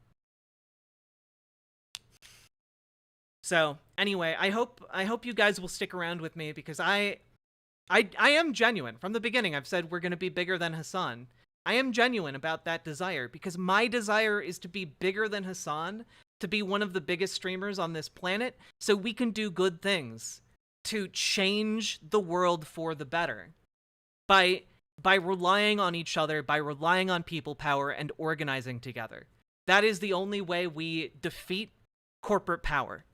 So, anyway, I hope you guys will stick around with me because I am genuine. From the beginning, I've said we're going to be bigger than Hassan. I am genuine about that desire because my desire is to be bigger than Hassan, to be one of the biggest streamers on this planet, so we can do good things to change the world for the better. By relying on each other, by relying on people power and organizing together. That is the only way we defeat corporate power.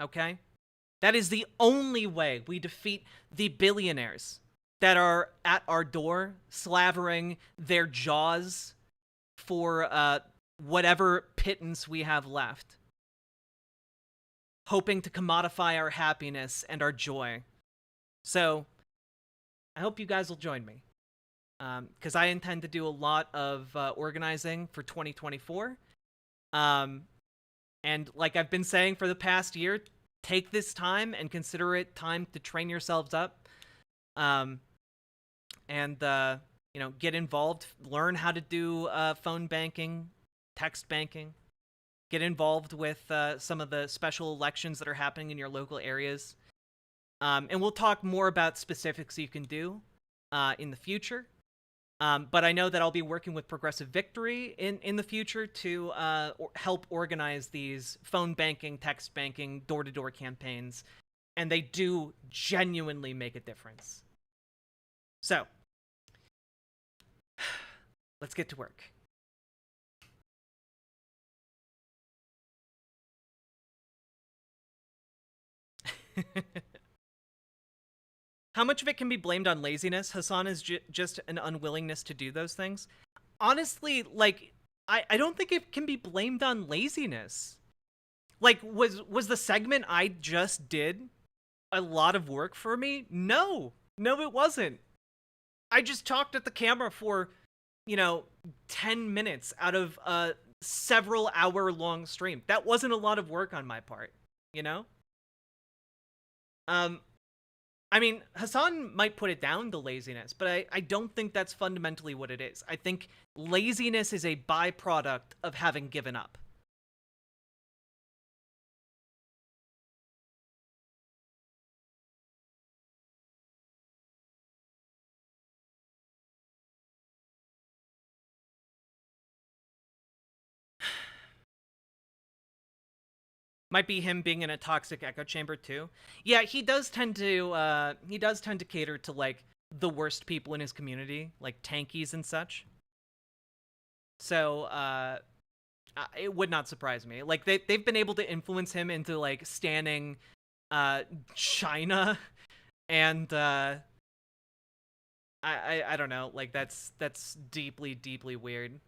Okay? That is the only way we defeat the billionaires that are at our door, slavering their jaws for whatever pittance we have left, hoping to commodify our happiness and our joy. So, I hope you guys will join me, because I intend to do a lot of organizing for 2024. And like I've been saying for the past year, take this time and consider it time to train yourselves up. You know, get involved, learn how to do phone banking, text banking, get involved with some of the special elections that are happening in your local areas. And we'll talk more about specifics you can do in the future. But I know that I'll be working with Progressive Victory in the future to help organize these phone banking, text banking, door-to-door campaigns. And they do genuinely make a difference. So, let's get to work. How much of it can be blamed on laziness? Hassan is just an unwillingness to do those things. Honestly, like, I don't think it can be blamed on laziness. Like, was the segment I just did a lot of work for me? No, it wasn't. I just talked at the camera for, 10 minutes out of a several hour long stream. That wasn't a lot of work on my part, I mean, Hassan might put it down to laziness, but I don't think that's fundamentally what it is. I think laziness is a byproduct of having given up. Might be him being in a toxic echo chamber too. Yeah, he does tend to cater to like the worst people in his community, like tankies and such. So it would not surprise me. Like they've been able to influence him into like standing China, and I don't know. Like that's deeply weird.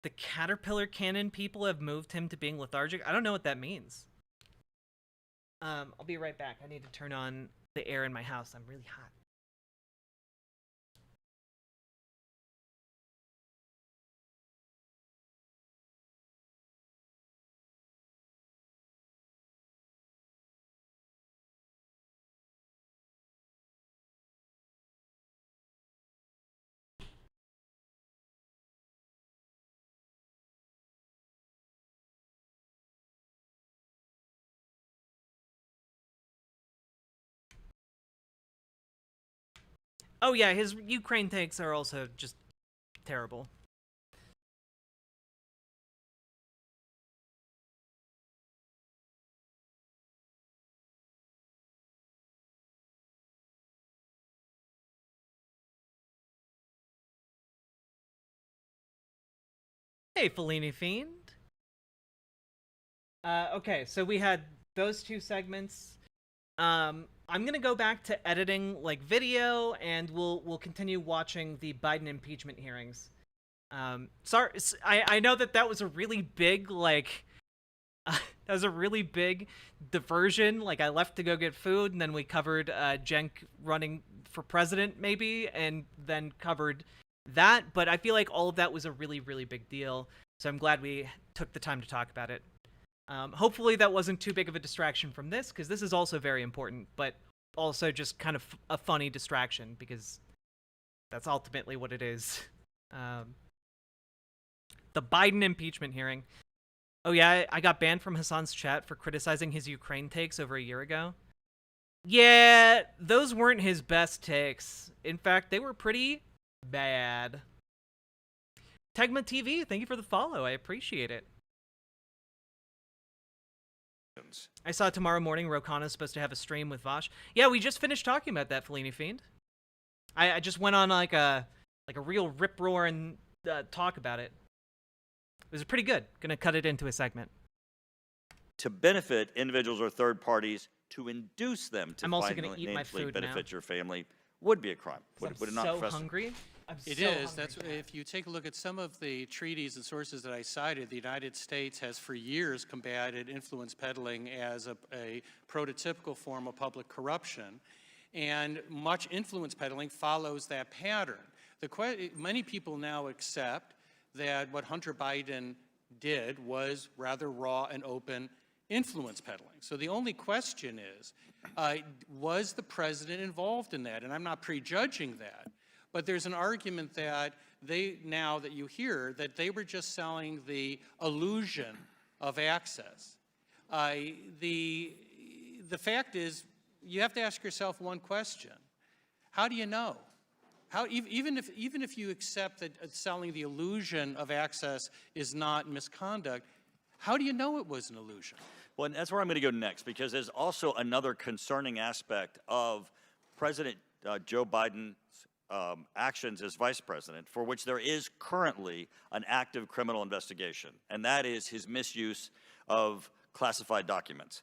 The caterpillar cannon people have moved him to being lethargic. I don't know what that means. I'll be right back. I need to turn on the air in my house. I'm really hot. Oh yeah, his Ukraine tanks are also just terrible. Hey, Fellini Fiend. Okay, so we had those two segments. I'm gonna go back to editing like video, and we'll continue watching the Biden impeachment hearings. Sorry, I know that was a really big, like, that was a really big diversion. Like, I left to go get food, and then we covered Cenk running for president, maybe, and then covered that. But I feel like all of that was a really, really big deal. So I'm glad we took the time to talk about it. Hopefully that wasn't too big of a distraction from this, because this is also very important, but also just kind of a funny distraction, because that's ultimately what it is. The Biden impeachment hearing. Oh yeah, I got banned from Hassan's chat for criticizing his Ukraine takes over a year ago. Yeah, those weren't his best takes. In fact, they were pretty bad. Tegma TV, thank you for the follow. I appreciate it. I saw tomorrow morning Rokana's supposed to have a stream with Vosh. Yeah, we just finished talking about that, Fellini Fiend. I just went on like a real rip-roaring talk about it. It was pretty good. Gonna cut it into a segment. To benefit individuals or third parties, to induce them to I'm also gonna eat my financially food benefit now. your family would be a crime. Would I'm it not, so Professor? hungry. It is. That's if you take a look at some of the treaties and sources that I cited, the United States has for years combated influence peddling as a prototypical form of public corruption, and much influence peddling follows that pattern. Many people now accept that what Hunter Biden did was rather raw and open influence peddling. So the only question is, was the president involved in that? And I'm not prejudging that. But there's an argument that now that you hear, that they were just selling the illusion of access. The fact is, you have to ask yourself one question. How do you know? Even if you accept that selling the illusion of access is not misconduct, how do you know it was an illusion? Well, and that's where I'm going to go next, because there's also another concerning aspect of President Joe Biden's actions as vice president, for which there is currently an active criminal investigation, and that is his misuse of classified documents.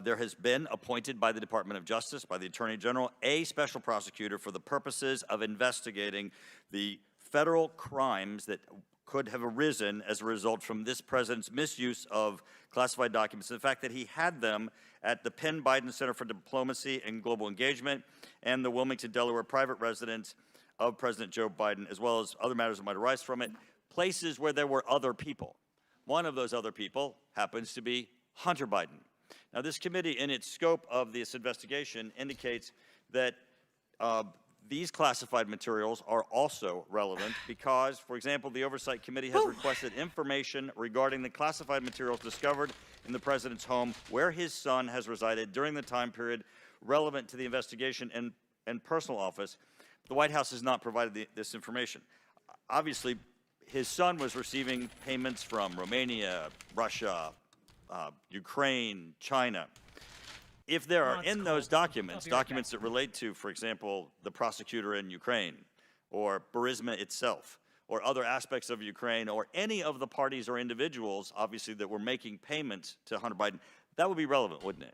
There has been appointed by the Department of Justice, by the Attorney General, a special prosecutor for the purposes of investigating the federal crimes that could have arisen as a result from this president's misuse of classified documents. The fact that he had them at the Penn Biden Center for Diplomacy and Global Engagement and the Wilmington, Delaware private residence of President Joe Biden, as well as other matters that might arise from it, places where there were other people. One of those other people happens to be Hunter Biden. Now, this committee, in its scope of this investigation, indicates that these classified materials are also relevant because, for example, the Oversight Committee has requested information regarding the classified materials discovered in the president's home where his son has resided during the time period relevant to the investigation and personal office. The White House has not provided this information. Obviously, his son was receiving payments from Romania, Russia, Ukraine, China. If there are in those documents, documents that relate to, for example, the prosecutor in Ukraine, or Burisma itself, or other aspects of Ukraine, or any of the parties or individuals, obviously, that were making payments to Hunter Biden, that would be relevant, wouldn't it?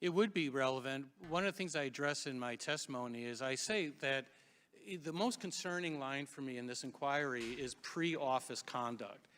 It would be relevant. One of the things I address in my testimony is I say that the most concerning line for me in this inquiry is pre-office conduct.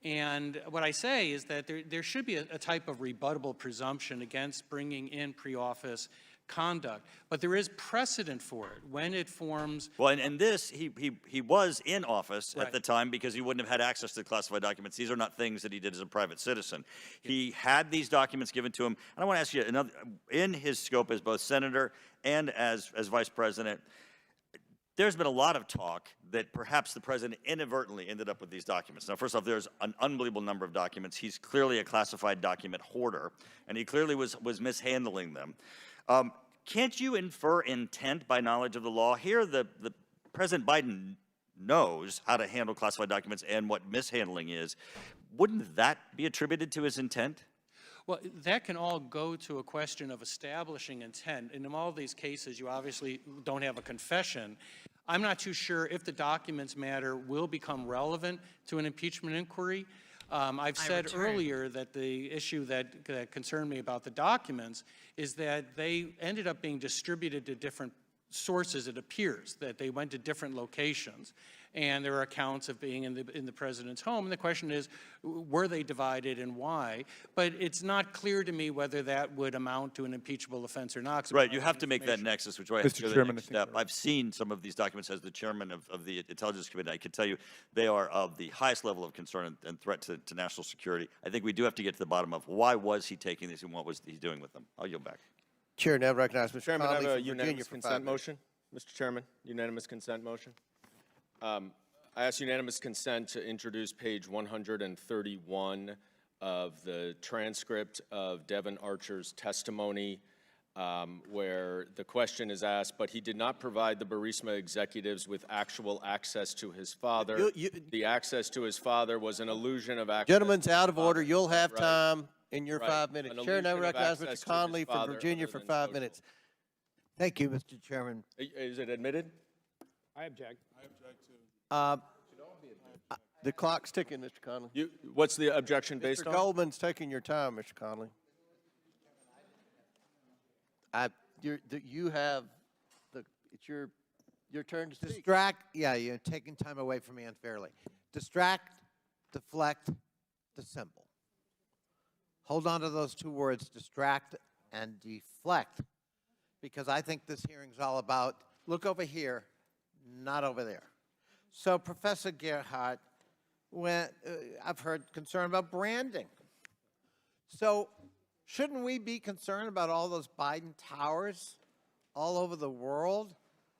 And what I say is that there should be a type of rebuttable presumption against bringing in pre-office conduct, but there is precedent for it when it forms. Well, and this, he was in office at the time because he wouldn't have had access to classified documents. These are not things that he did as a private citizen. He had these documents given to him. And I want to ask you, in his scope as both senator and as vice president, there's been a lot of talk that perhaps the president inadvertently ended up with these documents. Now, first off, there's an unbelievable number of documents. He's clearly a classified document hoarder, and he clearly was mishandling them. Can't you infer intent by knowledge of the law? Here, the President Biden knows how to handle classified documents and what mishandling is. Wouldn't that be attributed to his intent? Well, that can all go to a question of establishing intent. And in all these cases, you obviously don't have a confession. I'm not too sure if the documents matter will become relevant to an impeachment inquiry. I've said earlier that the issue that concerned me about the documents is that they ended up being distributed to different sources, it appears, that they went to different locations. and there are accounts of being in the president's home. And the question is, were they divided and why? But it's not clear to me whether that would amount to an impeachable offense or not. Right, you have to make that nexus, which I Mr. Chairman, next step. I've seen some of these documents as the chairman of the Intelligence Committee. I can tell you they are of the highest level of concern and threat to national security. I think we do have to get to the bottom of why was he taking these and what was he doing with them. I'll yield back. Chair now recognizes Mr. Chairman, I Conley have a from Virginia unanimous for 5 consent minutes. motion. Mr. Chairman, unanimous consent motion. I ask unanimous consent to introduce page 131 of the transcript of Devin Archer's testimony, where the question is asked, but he did not provide the Burisma executives with actual access to his father. The access to his father was an illusion of access. Gentlemen's out of order. You'll have Right. time in your Right. 5 minutes. An Chair now illusion of recognizes access Mr. to his Conley from father Virginia other for than 5 social. minutes. Thank you, Mr. Chairman. Is it admitted? I object. The clock's ticking, Mr. Conley. What's the objection based Mr. on? Goldman's taking your time, Mr. Conley. You have it's your turn to speak. Distract, yeah, you're taking time away from me unfairly. Distract, deflect, dissemble. Hold on to those 2 words, distract and deflect, because I think this hearing's all about, look over here, not over there. So, Professor Gerhardt, I've heard concern about branding. So, shouldn't we be concerned about all those Biden towers all over the world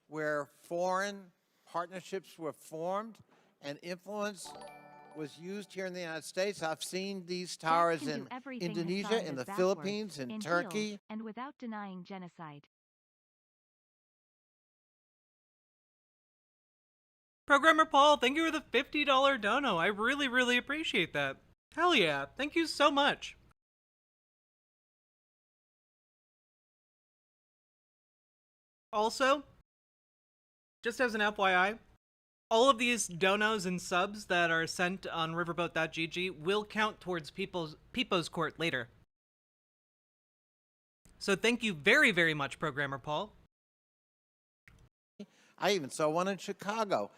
where foreign partnerships were formed and influence was used here in the United States? I've seen these towers in Indonesia, in the Philippines, in Turkey. And without denying genocide. Programmer Paul, thank you for the $50 dono. I really, really appreciate that. Hell yeah. Thank you so much. Also, just as an FYI, all of these donos and subs that are sent on riverboat.gg will count towards People's Court later. So thank you very, very much, Programmer Paul. I even saw one in Chicago.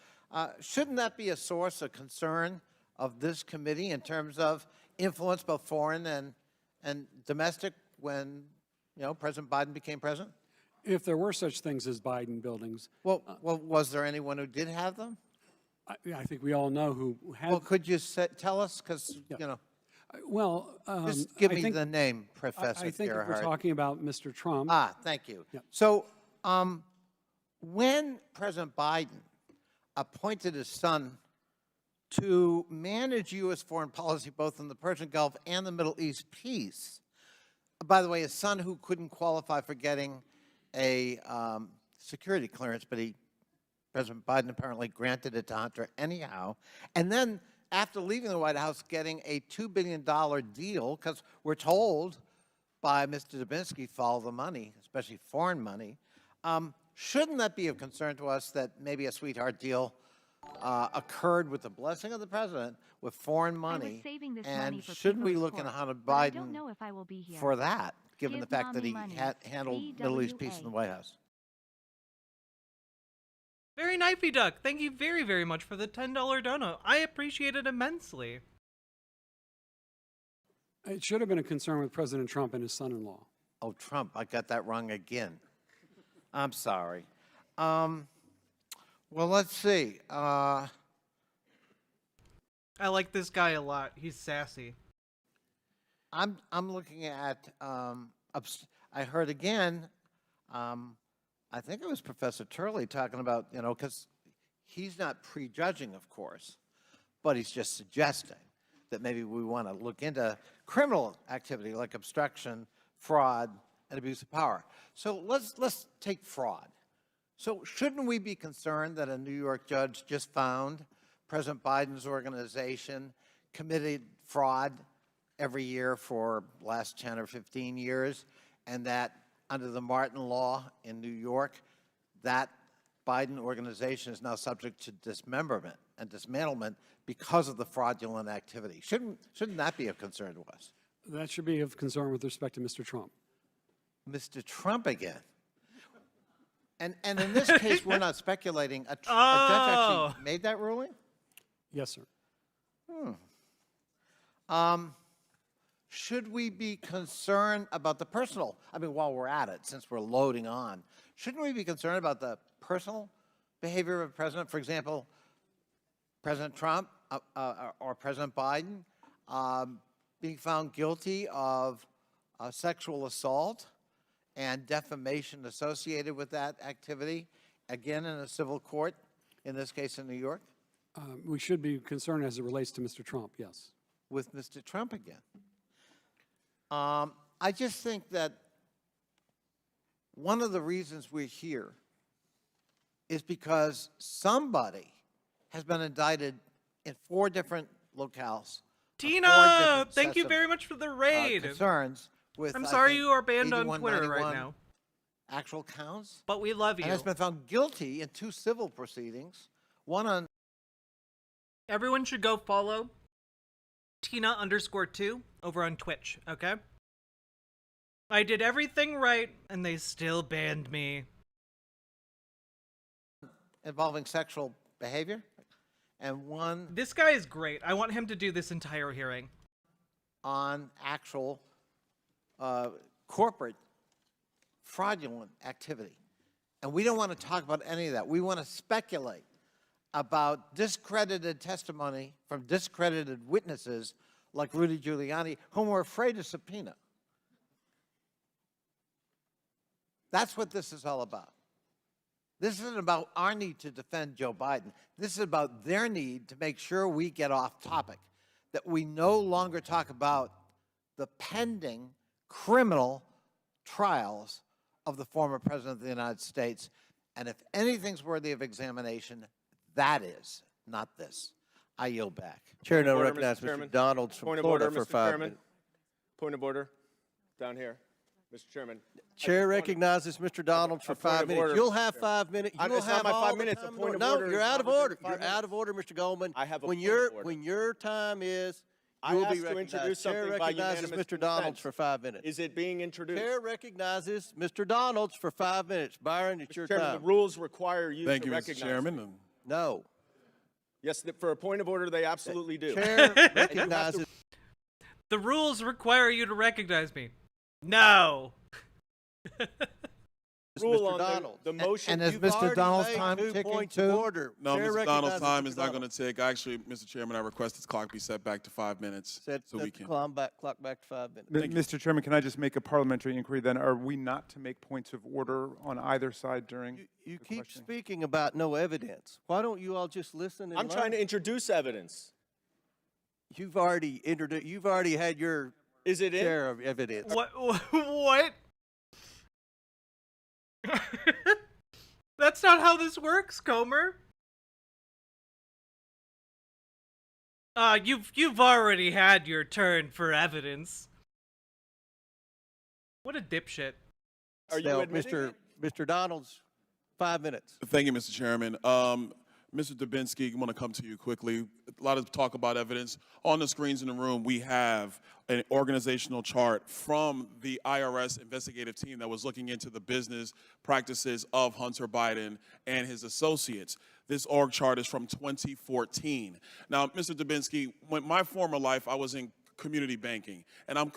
Shouldn't that be a source of concern of this committee in terms of influence, both foreign and domestic, when President Biden became president? If there were such things as Biden buildings. Well, was there anyone who did have them? I think we all know who had. Well, could you tell us? Because, Well, just give I me think, the name, Professor I think if Gerhardt. we're talking about Mr. Trump. Thank you. Yeah. So, when President Biden appointed his son to manage U.S. foreign policy, both in the Persian Gulf and the Middle East peace, by the way, his son who couldn't qualify for getting a security clearance, but President Biden apparently granted it to Hunter anyhow. And then after leaving the White House, getting a $2 billion deal, because we're told by Mr. Dubinsky, follow the money, especially foreign money. Shouldn't that be of concern to us that maybe a sweetheart deal occurred with the blessing of the president with foreign money? Saving this and money for shouldn't we People's look Court, at Hunter but I Biden don't know if I will be here. for that, given Give the fact that mommy he money. handled Middle East peace in the White House? Very knifey duck. Thank you very, very much for the $10 dono. I appreciate it immensely. It should have been a concern with President Trump and his son-in-law. Oh, Trump, I got that wrong again. I'm sorry. Well, let's see. I like this guy a lot. He's sassy. I'm looking at, I heard again, I think it was Professor Turley talking about, because he's not prejudging, of course, but he's just suggesting that maybe we want to look into criminal activity like obstruction, fraud, and abuse of power. So let's take fraud. So shouldn't we be concerned that a New York judge just found President Biden's organization committed fraud every year for the last 10 or 15 years, and that under the Martin Law in New York, that Biden organization is now subject to dismemberment and dismantlement because of the fraudulent activity? Shouldn't that be of concern to us? That should be of concern with respect to Mr. Trump. Mr. Trump again. And in this case, we're not speculating. A judge Oh. actually made that ruling? Yes, sir. Should we be concerned about the personal? I mean, while we're at it, since we're loading on, shouldn't we be concerned about the personal behavior of a president? For example, President Trump or President Biden being found guilty of sexual assault and defamation associated with that activity, again in a civil court, in this case in New York? We should be concerned as it relates to Mr. Trump, yes. With Mr. Trump again. I just think that one of the reasons we're here is because somebody has been indicted in 4 different locales. Tina, thank you very much for the raid. Concerns with, I'm I sorry think, you are banned on 81, Twitter 91 right now. Actual counts. But we love you. And has been found guilty in 2 civil proceedings, one on. Everyone should go follow Tina_2 over on Twitch, okay? I did everything right, and they still banned me. Involving sexual behavior, and one This guy is great. I want him to do this entire hearing. on actual corporate fraudulent activity. And we don't want to talk about any of that. We want to speculate about discredited testimony from discredited witnesses like Rudy Giuliani, whom we're afraid to subpoena. That's what this is all about. This isn't about our need to defend Joe Biden. This is about their need to make sure we get off topic, that we no longer talk about the pending criminal trials of the former President of the United States. And if anything's worthy of examination, that is, not this. I yield back. Chair now Order, recognizes Mr. Chairman. Mr. Donalds from Point of Florida order, for Mr. 5 Chairman. minutes. Point of order. Down here. Mr. Chairman. Chair recognizes Mr. Donalds for a point 5 of minutes. order, You'll Mr. have Chairman. 5 minutes. You'll It's not have my all 5 the minutes. time A in point the of world. order No, you're is out of not order. within 5 You're minutes. out of order, Mr. Goldman. I have a when point of your order. when your time is, I you will asked be to recognized. introduce Chair something by recognizes unanimous Mr. Donalds consent. for 5 minutes. Is it being introduced? Chair recognizes Mr. Donalds for 5 minutes. Byron, it's your Chairman, time. the rules require you Thank to you, Mr. recognize Chairman. me. No. Yes, for a point of order, they absolutely do. Chair recognizes. The rules require you to recognize me. No. Rule Mr. on Donalds. the motion. And is You've Mr. already Donald's made time 2 ticking points too? of order. No, Chair Mr. Donald's recognizes time Mr. is not going Donalds. to take. Actually, Mr. Chairman, I request this clock be set back to 5 minutes Set so we the can. clock back to 5 minutes. Mr. Chairman, can I just make a parliamentary inquiry then? Are we not to make points of order on either side during You the keep questioning? speaking about no evidence. Why don't you all just listen and I'm trying to learn? introduce evidence. You've already introduced. You've already had your Is it in? share of evidence. What? What? That's not how this works, Comer. You've already had your turn for evidence. What a dipshit. Are you Now, admitting Mr. Donalds, 5 minutes. Thank you, Mr. Chairman. Mr. Dubinsky, I want to come to you quickly. A lot of talk about evidence. On the screens in the room, we have an organizational chart from the IRS investigative team that was looking into the business practices of Hunter Biden and his associates. This org chart is from 2014. Now, Mr. Dubinsky, in my former life, I was in community banking, and I'm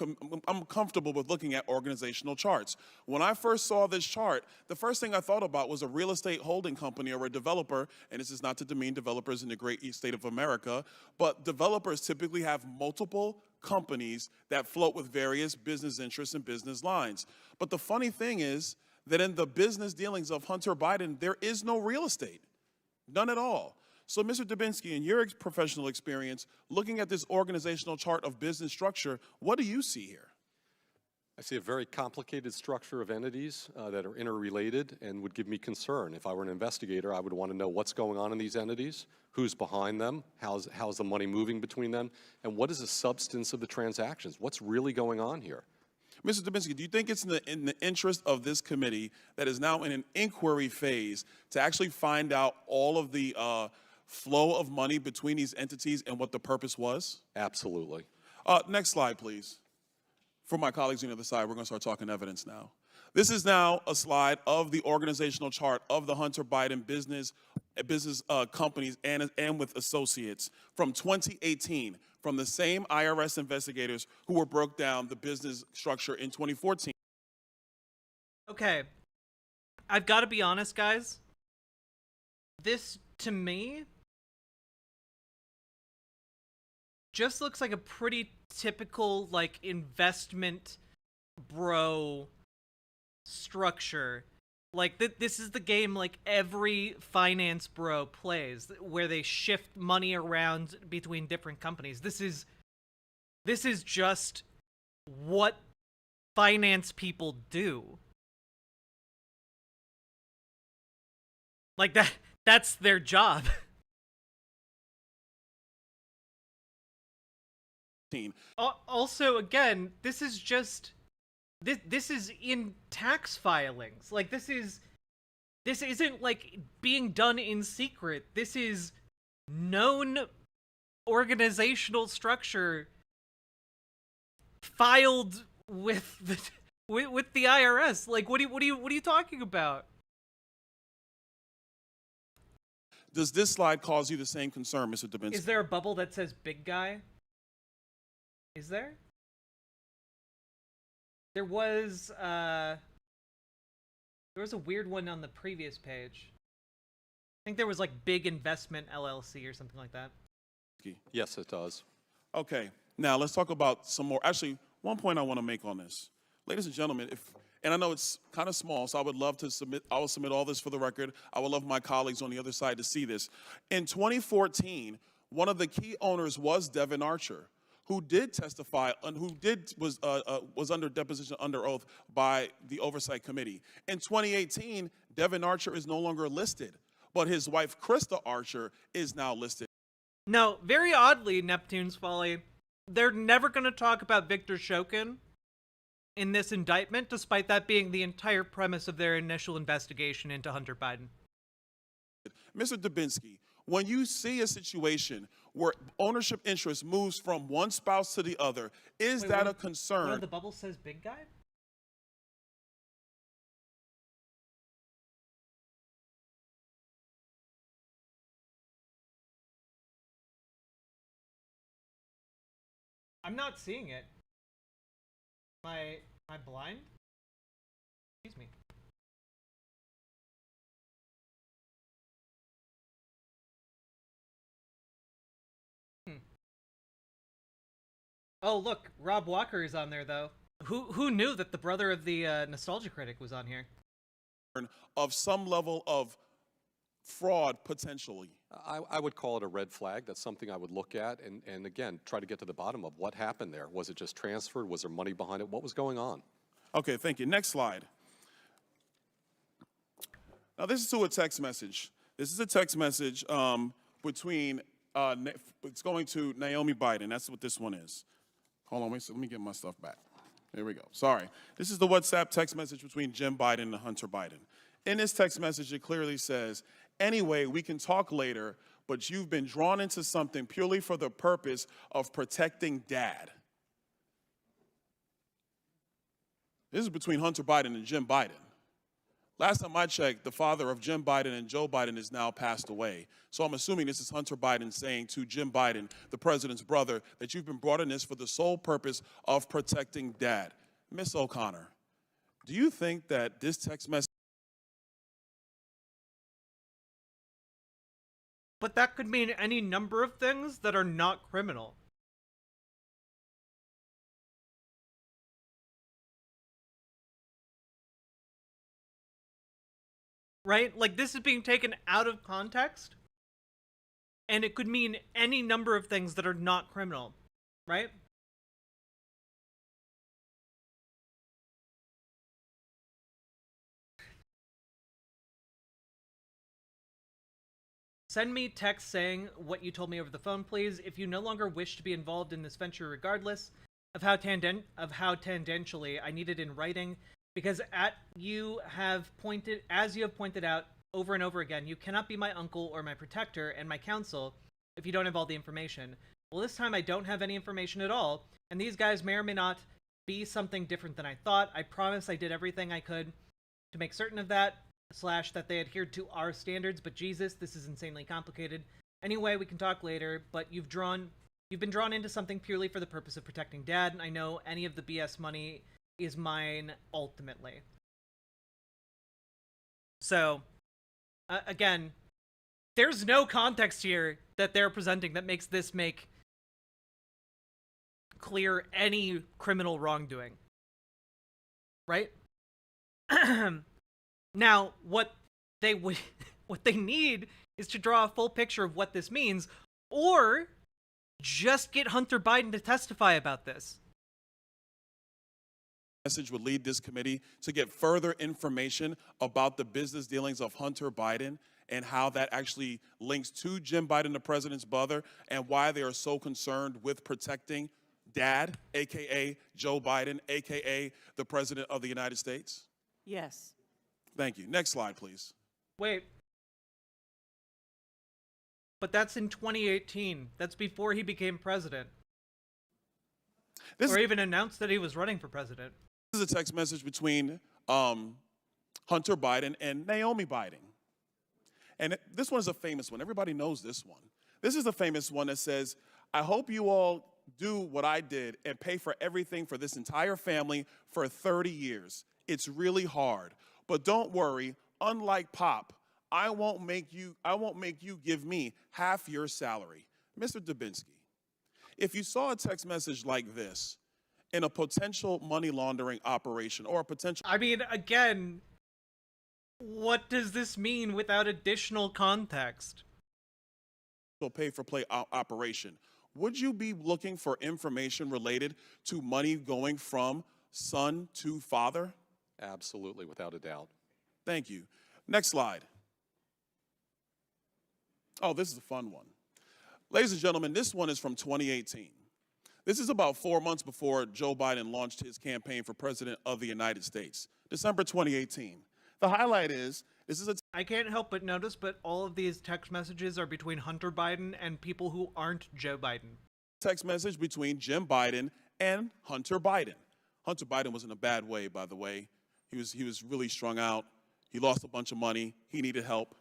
comfortable with looking at organizational charts. When I first saw this chart, the first thing I thought about was a real estate holding company or a developer, and this is not to demean developers in the great East state of America, but developers typically have multiple companies that float with various business interests and business lines. But the funny thing is that in the business dealings of Hunter Biden, there is no real estate, none at all. So, Mr. Dubinsky, in your professional experience, looking at this organizational chart of business structure, what do you see here? I see a very complicated structure of entities that are interrelated and would give me concern. If I were an investigator, I would want to know what's going on in these entities, who's behind them, how's the money moving between them, and what is the substance of the transactions? What's really going on here? Mr. Dubinsky, do you think it's in the interest of this committee that is now in an inquiry phase to actually find out all of the flow of money between these entities and what the purpose was? Absolutely. Next slide, please. For my colleagues on the other side, we're going to start talking evidence now. This is now a slide of the organizational chart of the Hunter Biden business companies and with associates from 2018, from the same IRS investigators who were broke down the business structure in 2014. Okay, I've got to be honest, guys. This, to me, just looks like a pretty typical, like, investment bro structure. Like, this is the game, like, every finance bro plays, where they shift money around between different companies. This is just what finance people do. Like, that's their job. Also, again, this is just this is in tax filings. Like, this isn't like being done in secret. This is known organizational structure filed with the IRS. Like, what are you talking about? Does this slide cause you the same concern, Mr. Dubinsky? Is there a bubble that says big guy? Is there? There was a weird one on the previous page. I think there was like Big Investment LLC or something like that. Yes, it does. Okay, now let's talk about some more. Actually, one point I want to make on this. Ladies and gentlemen, and I know it's kind of small, so I would love to submit, I will submit all this for the record. I would love my colleagues on the other side to see this. In 2014, one of the key owners was Devin Archer, who did testify and was under deposition under oath by the Oversight Committee. In 2018, Devin Archer is no longer listed, but his wife, Krista Archer, is now listed. Now, very oddly, Neptune's Folly, they're never going to talk about Victor Shokin in this indictment, despite that being the entire premise of their initial investigation into Hunter Biden. Mr. Dubinsky, when you see a situation where ownership interest moves from one spouse to the other, is that a concern? Well, the bubble says big guy? I'm not seeing it. Am I blind? Excuse me. Oh, look, Rob Walker is on there, though. Who knew that the brother of the Nostalgia Critic was on here? Of some level of fraud, potentially. I would call it a red flag. That's something I would look at and again, try to get to the bottom of what happened there. Was it just transferred? Was there money behind it? What was going on? Okay, thank you. Next slide. Now, this is to a text message. This is a text message between, it's going to Naomi Biden. That's what this one is. Hold on, let me get my stuff back. There we go. Sorry. This is the WhatsApp text message between Jim Biden and Hunter Biden. In this text message, it clearly says, anyway, we can talk later, but you've been drawn into something purely for the purpose of protecting Dad. This is between Hunter Biden and Jim Biden. Last time I checked, the father of Jim Biden and Joe Biden is now passed away. So I'm assuming this is Hunter Biden saying to Jim Biden, the president's brother, that you've been brought in this for the sole purpose of protecting Dad. Miss O'Connor, do you think that this text message... But that could mean any number of things that are not criminal. Right? Like, this is being taken out of context, and it could mean any number of things that are not criminal, right? Send me text saying what you told me over the phone, please. If you no longer wish to be involved in this venture regardless of how tangentially, I need it in writing. Because as you have pointed out over and over again, you cannot be my uncle or my protector and my counsel if you don't have all the information. Well, this time I don't have any information at all, and these guys may or may not be something different than I thought. I promise I did everything I could to make certain of that, / that they adhered to our standards, but Jesus, this is insanely complicated. Anyway, we can talk later, but you've been drawn into something purely for the purpose of protecting Dad, and I know any of the BS money is mine ultimately. So, again, there's no context here that they're presenting that makes this make clear any criminal wrongdoing. Right? Now, what they need is to draw a full picture of what this means, or just get Hunter Biden to testify about this. Message would lead this committee to get further information about the business dealings of Hunter Biden and how that actually links to Jim Biden, the president's brother, and why they are so concerned with protecting Dad, a.k.a. Joe Biden, a.k.a. the President of the United States? Yes. Thank you. Next slide, please. Wait. But that's in 2018. That's before he became president. Or even announced that he was running for president. This is a text message between Hunter Biden and Naomi Biden. And this one is a famous one. Everybody knows this one. This is a famous one that says, I hope you all do what I did and pay for everything for this entire family for 30 years. It's really hard. But don't worry, unlike Pop, I won't make you give me half your salary. Mr. Dubinsky, if you saw a text message like this in a potential money laundering operation or a potential... I mean, again, what does this mean without additional context? Pay-for-play operation, would you be looking for information related to money going from son to father? Absolutely, without a doubt. Thank you. Next slide. Oh, this is a fun one. Ladies and gentlemen, this one is from 2018. This is about 4 months before Joe Biden launched his campaign for president of the United States, December 2018. The highlight is, I can't help but notice, but all of these text messages are between Hunter Biden and people who aren't Joe Biden. Text message between Jim Biden and Hunter Biden. Hunter Biden was in a bad way, by the way. He was really strung out. He lost a bunch of money. He needed help.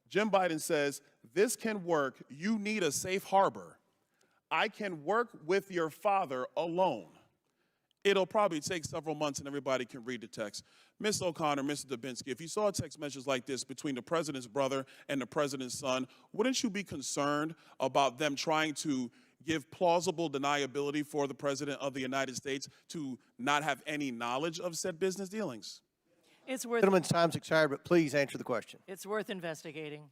Jim Biden says, this can work. You need a safe harbor. I can work with your father alone. It'll probably take several months and everybody can read the text. Ms. O'Connor, Mr. Dubinsky, if you saw a text message like this between the president's brother and the president's son, wouldn't you be concerned about them trying to give plausible deniability for the president of the United States to not have any knowledge of said business dealings? It's worth... Gentleman's time's expired, but please answer the question. It's worth investigating.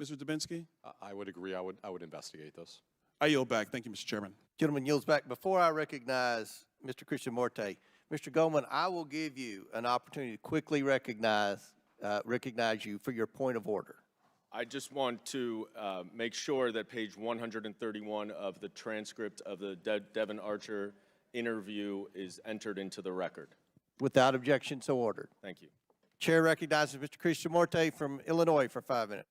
Mr. Dubinsky? I would agree. I would investigate this. I yield back. Thank you, Mr. Chairman. Gentleman yields back. Before I recognize Mr. Christian Morte, Mr. Goldman, I will give you an opportunity to quickly recognize you for your point of order. I just want to make sure that page 131 of the transcript of the Devon Archer interview is entered into the record. Without objection, so ordered. Thank you. Chair recognizes Mr. Christian Morte from Illinois for 5 minutes.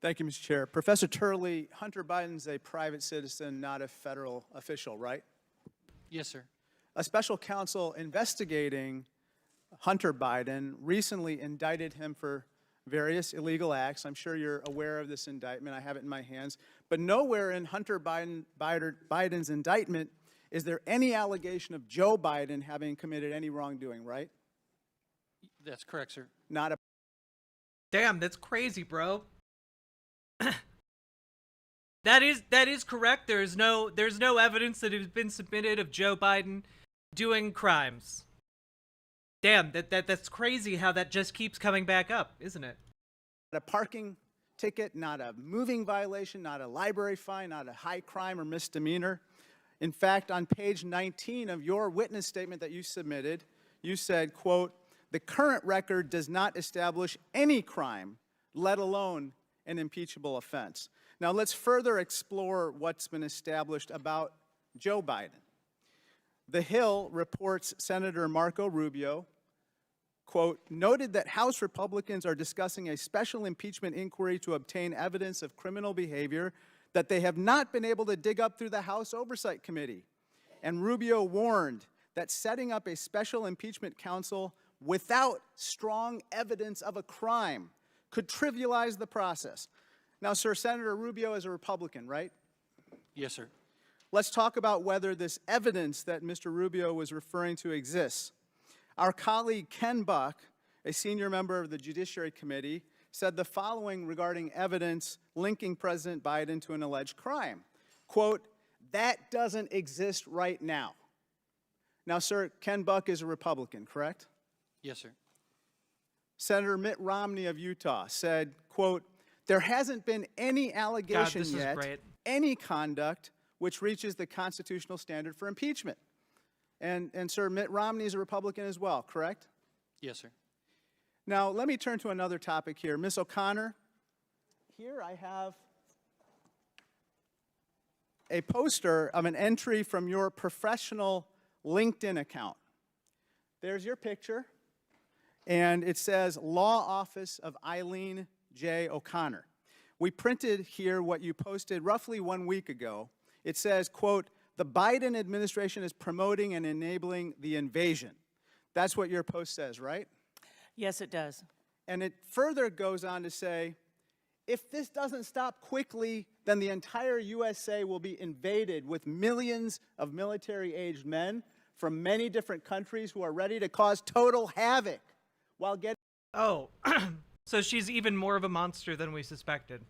Thank you, Mr. Chair. Professor Turley, Hunter Biden's a private citizen, not a federal official, right? Yes, sir. A special counsel investigating Hunter Biden recently indicted him for various illegal acts. I'm sure you're aware of this indictment. I have it in my hands. But nowhere in Hunter Biden's indictment is there any allegation of Joe Biden having committed any wrongdoing, right? That's correct, sir. Not a... Damn, that's crazy, bro. That is correct. There's no evidence that has been submitted of Joe Biden doing crimes. Damn, that's crazy how that just keeps coming back up, isn't it? Not a parking ticket, not a moving violation, not a library fine, not a high crime or misdemeanor. In fact, on page 19 of your witness statement that you submitted, you said, quote, the current record does not establish any crime, let alone an impeachable offense. Now let's further explore what's been established about Joe Biden. The Hill reports Senator Marco Rubio, quote, noted that House Republicans are discussing a special impeachment inquiry to obtain evidence of criminal behavior that they have not been able to dig up through the House Oversight Committee. And Rubio warned that setting up a special impeachment counsel without strong evidence of a crime could trivialize the process. Now, sir, Senator Rubio is a Republican, right? Yes, sir. Let's talk about whether this evidence that Mr. Rubio was referring to exists. Our colleague Ken Buck, a senior member of the Judiciary Committee, said the following regarding evidence linking President Biden to an alleged crime. Quote, "That doesn't exist right now." Now, sir, Ken Buck is a Republican, correct? Yes, sir. Senator Mitt Romney of Utah said, quote, "There hasn't been any allegation this is yet, great. any conduct which reaches the constitutional standard for impeachment." And sir, Mitt Romney is a Republican as well, correct? Yes, sir. Now, let me turn to another topic here. Ms. O'Connor, here I have a poster of an entry from your professional LinkedIn account. There's your picture, and it says Law Office of Eileen J. O'Connor. We printed here what you posted roughly 1 week ago. It says, quote, "The Biden administration is promoting and enabling the invasion." That's what your post says, right? Yes, it does. And it further goes on to say, if this doesn't stop quickly, then the entire USA will be invaded with millions of military-aged men from many different countries who are ready to cause total havoc while getting Oh, so she's even more of a monster than we suspected.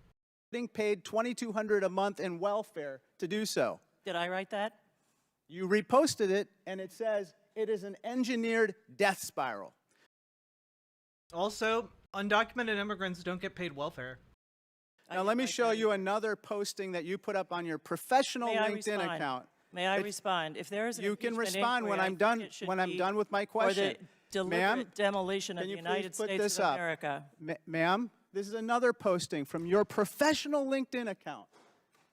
paid $2,200 a month in welfare to do so. Did I write that? You reposted it, and it says it is an engineered death spiral. Also, undocumented immigrants don't get paid welfare. Now, let me show you another posting that you put up on your professional May I LinkedIn respond? account. May I respond? If there is an You can impeachment respond when inquiry, I'm I done. think it should When I'm be done with my for question, the ma'am, deliberate demolition of can the you United please put States this of up? America. Ma'am, this is another posting from your professional LinkedIn account.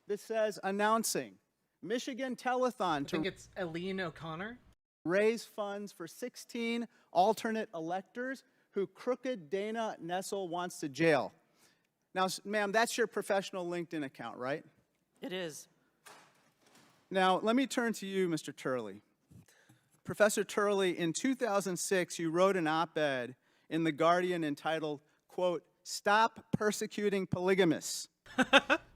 This says announcing Michigan telethon I to think it's Eileen O'Connor. raise funds for 16 alternate electors who crooked Dana Nessel wants to jail. Now, ma'am, that's your professional LinkedIn account, right? It is. Now, let me turn to you, Mr. Turley. Professor Turley, in 2006, you wrote an op-ed in The Guardian entitled, quote, "Stop Persecuting Polygamists."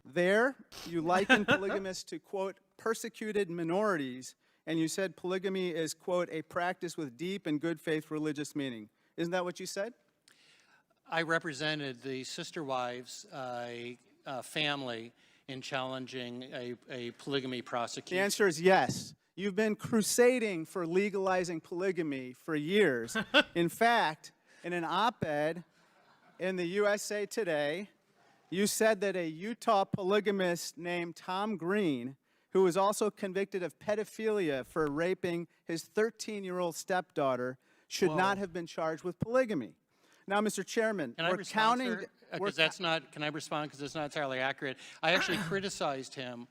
There, you likened polygamists to, quote, persecuted minorities, and you said polygamy is, quote, a practice with deep and good faith religious meaning. Isn't that what you said? I represented the sister wives family in challenging a polygamy prosecution. The answer is yes. You've been crusading for legalizing polygamy for years. In fact, in an op-ed in the USA Today, you said that a Utah polygamist named Tom Green, who was also convicted of pedophilia for raping his 13-year-old stepdaughter, should not have been charged with polygamy. Now, Mr. Chairman, Can I respond, sir? Because that's not, can I respond? Because it's not entirely accurate. I actually criticized him.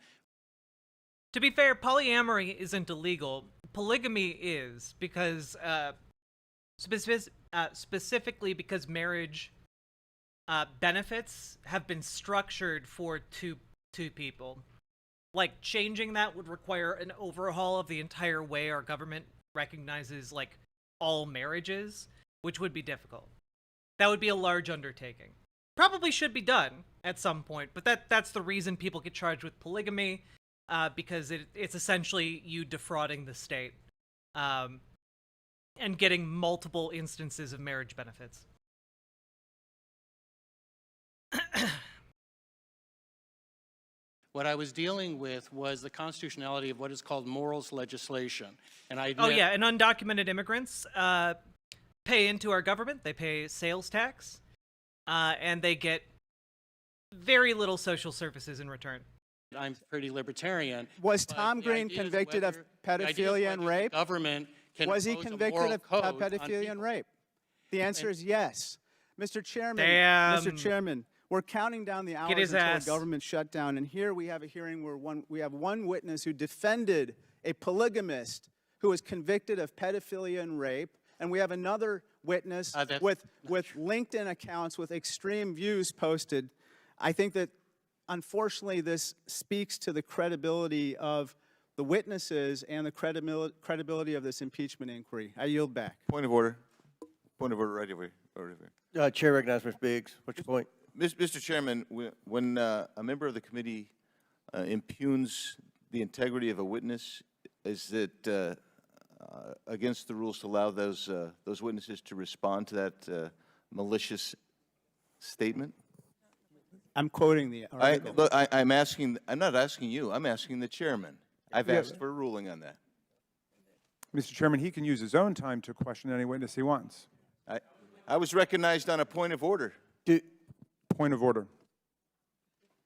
To be fair, polyamory isn't illegal. Polygamy is, because specifically because marriage benefits have been structured for two people. Like, changing that would require an overhaul of the entire way our government recognizes, like, all marriages, which would be difficult. That would be a large undertaking. Probably should be done at some point, but that's the reason people get charged with polygamy, because it's essentially you defrauding the state and getting multiple instances of marriage benefits. What I was dealing with was the constitutionality of what is called morals legislation. And I Oh yeah, and undocumented immigrants pay into our government. They pay sales tax, and they get very little social services in return. I'm pretty libertarian. Was Tom Green convicted of pedophilia and rape? Government can Was he impose a convicted moral of code on pedophilia and rape? The answer is yes. Mr. Chairman, Damn. Mr. Chairman, we're counting down the hours his until ass. a government shutdown, and here we have a hearing where we have one witness who defended a polygamist who was convicted of pedophilia and rape, and we have another witness with LinkedIn accounts with extreme views posted. I think that, unfortunately, this speaks to the credibility of the witnesses and the credibility of this impeachment inquiry. I yield back. Point of order. Point of order right over here. Chair recognizes Mr. Biggs. What's your point? Mr. Chairman, when a member of the committee impugns the integrity of a witness, is it against the rules to allow those witnesses to respond to that malicious statement? I'm quoting the article. Look, I'm asking. I'm not asking you. I'm asking the chairman. I've asked for a ruling on that. Mr. Chairman, he can use his own time to question any witness he wants. I was recognized on a point of order. Point of order.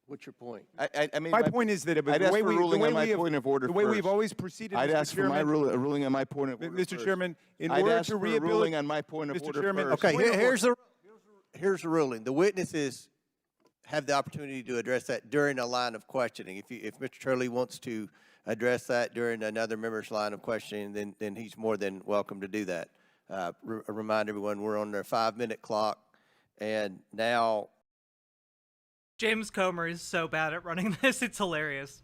What's your point? I mean, my point is that it was I'd the ask way for a we, ruling on my have, point of order the way we've first. always proceeded. I'd Mr. ask for Chairman, a ruling on my point of order. Mr. Chairman, in I'd order ask to for a ruling rehabilitate on my point of Mr. order Chairman, first. Okay, here's the ruling. The witnesses have the opportunity to address that during a line of questioning. If Mr. Turley wants to address that during another member's line of questioning, then he's more than welcome to do that. Remind everyone we're on their 5-minute clock, and now James Comer is so bad at running this, it's hilarious.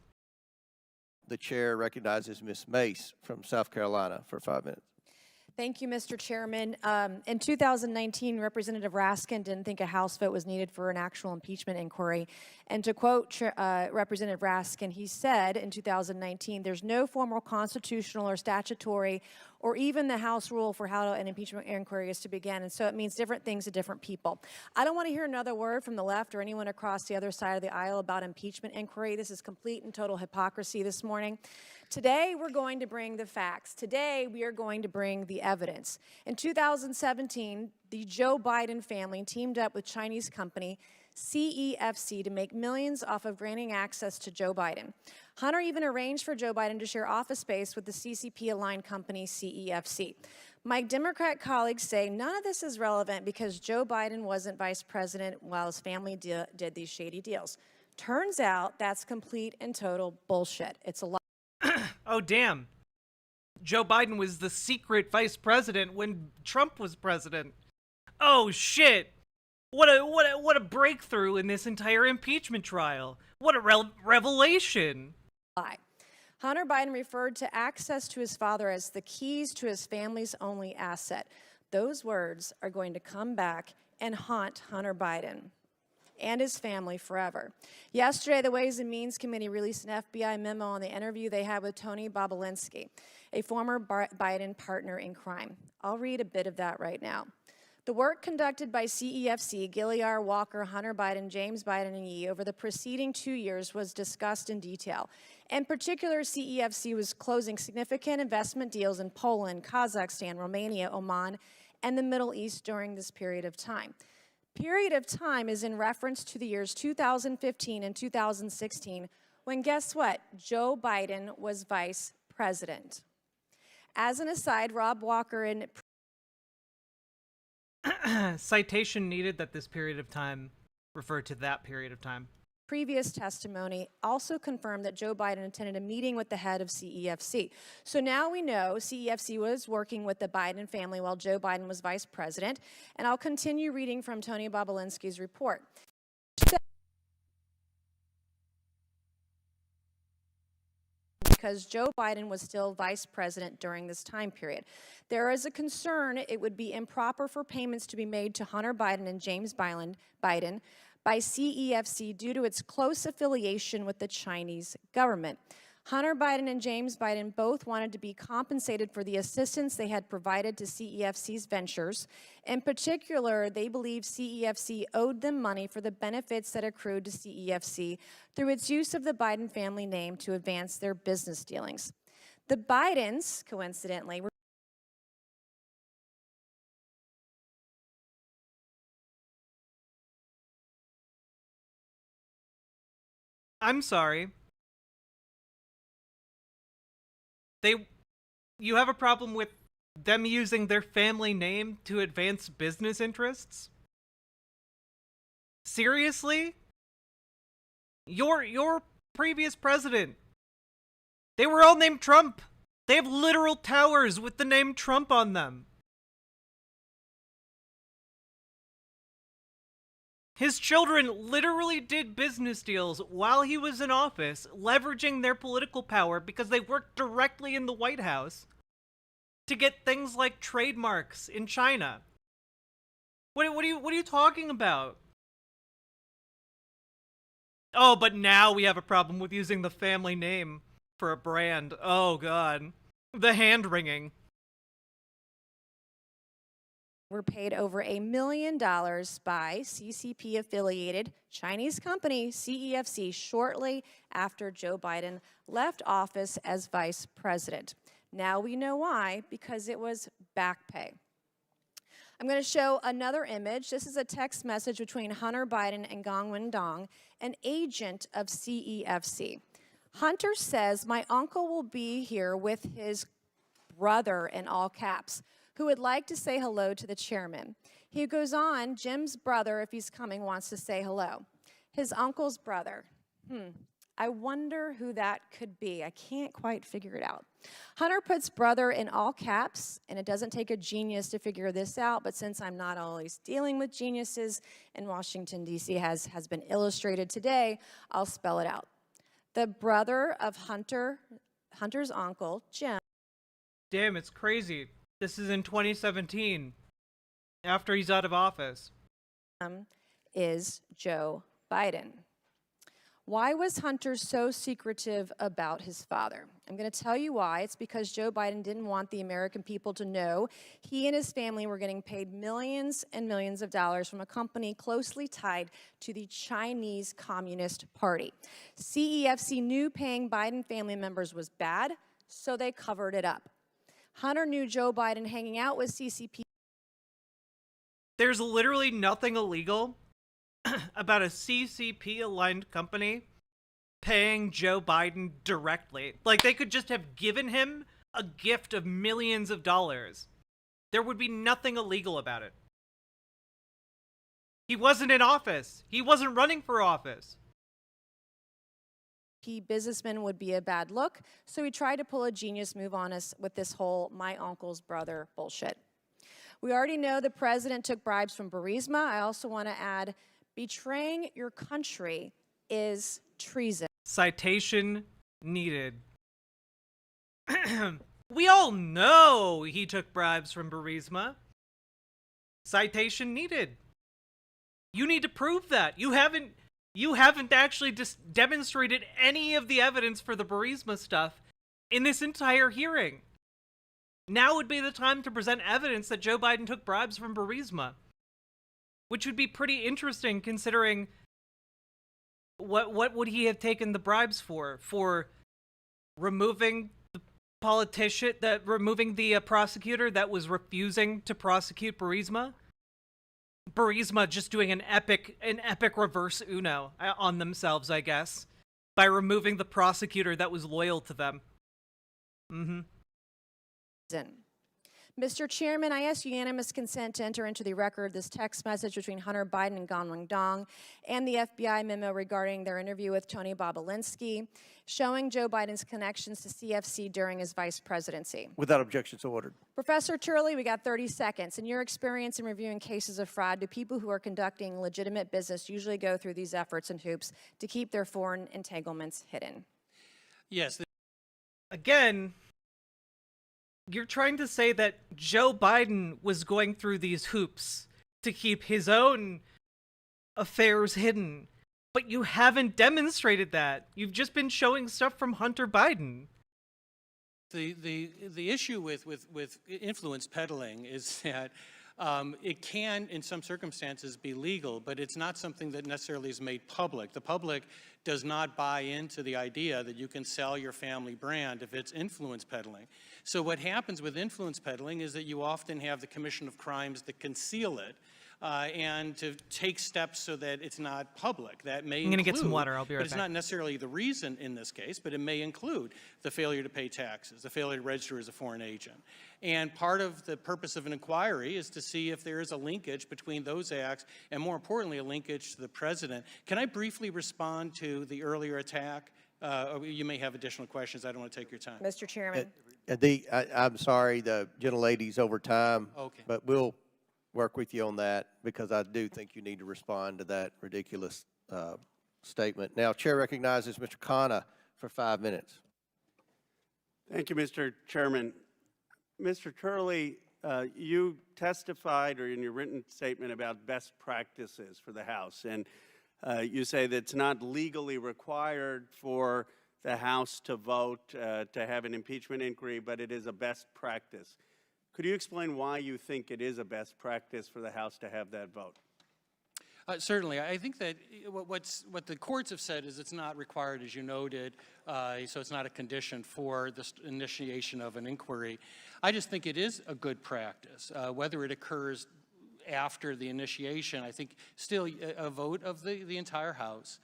the chair recognizes Ms. Mace from South Carolina for 5 minutes. Thank you, Mr. Chairman. In 2019, Representative Raskin didn't think a House vote was needed for an actual impeachment inquiry. And to quote Representative Raskin, he said in 2019, there's no formal constitutional or statutory or even the House rule for how an impeachment inquiry is to begin. And so it means different things to different people. I don't want to hear another word from the left or anyone across the other side of the aisle about impeachment inquiry. This is complete and total hypocrisy this morning. Today, we're going to bring the facts. Today, we are going to bring the evidence. In 2017, the Joe Biden family teamed up with Chinese company CEFC to make millions off of granting access to Joe Biden. Hunter even arranged for Joe Biden to share office space with the CCP-aligned company CEFC. My Democrat colleagues say none of this is relevant because Joe Biden wasn't vice president while his family did these shady deals. Turns out that's complete and total bullshit. It's a lie. Oh, damn. Joe Biden was the secret vice president when Trump was president. Oh, shit. What a breakthrough in this entire impeachment trial. What a revelation. Hunter Biden referred to access to his father as the keys to his family's only asset. Those words are going to come back and haunt Hunter Biden and his family forever. Yesterday, the Ways and Means Committee released an FBI memo on the interview they had with Tony Bobulinski, a former Biden partner in crime. I'll read a bit of that right now. The work conducted by CEFC, Gilliar, Walker, Hunter Biden, James Biden, and Yee over the preceding 2 years was discussed in detail. In particular, CEFC was closing significant investment deals in Poland, Kazakhstan, Romania, Oman, and the Middle East during this period of time. Period of time is in reference to the years 2015 and 2016, when guess what? Joe Biden was vice president. As an aside, Rob Walker in citation needed that this period of time referred to that period of time. Previous testimony also confirmed that Joe Biden attended a meeting with the head of CEFC. So now we know CEFC was working with the Biden family while Joe Biden was vice president. And I'll continue reading from Tony Bobulinski's report. Because Joe Biden was still vice president during this time period. There is a concern it would be improper for payments to be made to Hunter Biden and James Biden by CEFC due to its close affiliation with the Chinese government. Hunter Biden and James Biden both wanted to be compensated for the assistance they had provided to CEFC's ventures. In particular, they believe CEFC owed them money for the benefits that accrued to CEFC through its use of the Biden family name to advance their business dealings. The Bidens, coincidentally, were I'm sorry. You have a problem with them using their family name to advance business interests? Seriously? Your previous president. They were all named Trump. They have literal towers with the name Trump on them. His children literally did business deals while he was in office, leveraging their political power because they worked directly in the White House to get things like trademarks in China. What are you talking about? Oh, but now we have a problem with using the family name for a brand. Oh, God. The hand-wringing. Were paid over $1 million by CCP-affiliated Chinese company CEFC shortly after Joe Biden left office as vice president. Now we know why, because it was back pay. I'm going to show another image. This is a text message between Hunter Biden and Gong Wendong, an agent of CEFC. Hunter says, "My uncle will be here with his brother," in all caps, "who would like to say hello to the chairman." He goes on, "Jim's brother, if he's coming, wants to say hello." His uncle's brother. I wonder who that could be. I can't quite figure it out. Hunter puts brother in all caps, and it doesn't take a genius to figure this out, but since I'm not always dealing with geniuses, and Washington, D.C. has been illustrated today, I'll spell it out. The brother of Hunter's uncle, Jim. Damn, it's crazy. This is in 2017, after he's out of office. Is Joe Biden. Why was Hunter so secretive about his father? I'm going to tell you why. It's because Joe Biden didn't want the American people to know he and his family were getting paid millions and millions of dollars from a company closely tied to the Chinese Communist Party. CEFC knew paying Biden family members was bad, so they covered it up. Hunter knew Joe Biden hanging out with CCP. There's literally nothing illegal about a CCP-aligned company paying Joe Biden directly. Like, they could just have given him a gift of millions of dollars. There would be nothing illegal about it. He wasn't in office. He wasn't running for office. Businessman would be a bad look, so he tried to pull a genius move on us with this whole "my uncle's brother" bullshit. We already know the president took bribes from Burisma. I also want to add, betraying your country is treason. Citation needed. We all know he took bribes from Burisma. Citation needed. You need to prove that. You haven't actually demonstrated any of the evidence for the Burisma stuff in this entire hearing. Now would be the time to present evidence that Joe Biden took bribes from Burisma, which would be pretty interesting considering what would he have taken the bribes for removing the politician, removing the prosecutor that was refusing to prosecute Burisma. Burisma just doing an epic reverse Uno on themselves, I guess, by removing the prosecutor that was loyal to them. Mr. Chairman, I ask unanimous consent to enter into the record this text message between Hunter Biden and Gong Wendong and the FBI memo regarding their interview with Tony Bobolinsky, showing Joe Biden's connections to CFC during his vice presidency. Without objection, so ordered. Professor Turley, we got 30 seconds. In your experience in reviewing cases of fraud, do people who are conducting legitimate business usually go through these efforts and hoops to keep their foreign entanglements hidden? Yes. Again, you're trying to say that Joe Biden was going through these hoops to keep his own affairs hidden, but you haven't demonstrated that. You've just been showing stuff from Hunter Biden. The issue with influence peddling is that it can, in some circumstances, be legal, but it's not something that necessarily is made public. The public does not buy into the idea that you can sell your family brand if it's influence peddling. So what happens with influence peddling is that you often have the commission of crimes that conceal it and to take steps so that it's not public. That may I'm going to get some water. I'll be right back. But it's not back. necessarily the reason in this case, but it may include the failure to pay taxes, the failure to register as a foreign agent. And part of the purpose of an inquiry is to see if there is a linkage between those acts and, more importantly, a linkage to the president. Can I briefly respond to the earlier attack? You may have additional questions. I don't want to take your time. Mr. Chairman. I'm sorry, the gentlelady's over time, Okay. but we'll work with you on that because I do think you need to respond to that ridiculous statement. Now, Chair recognizes Mr. Khanna for 5 minutes. Thank you, Mr. Chairman. Mr. Turley, you testified or in your written statement about best practices for the House, and you say that it's not legally required for the House to vote to have an impeachment inquiry, but it is a best practice. Could you explain why you think it is a best practice for the House to have that vote? Certainly. I think that what the courts have said is it's not required, as you noted, so it's not a condition for the initiation of an inquiry. I just think it is a good practice. Whether it occurs after the initiation, I think still a vote of the entire House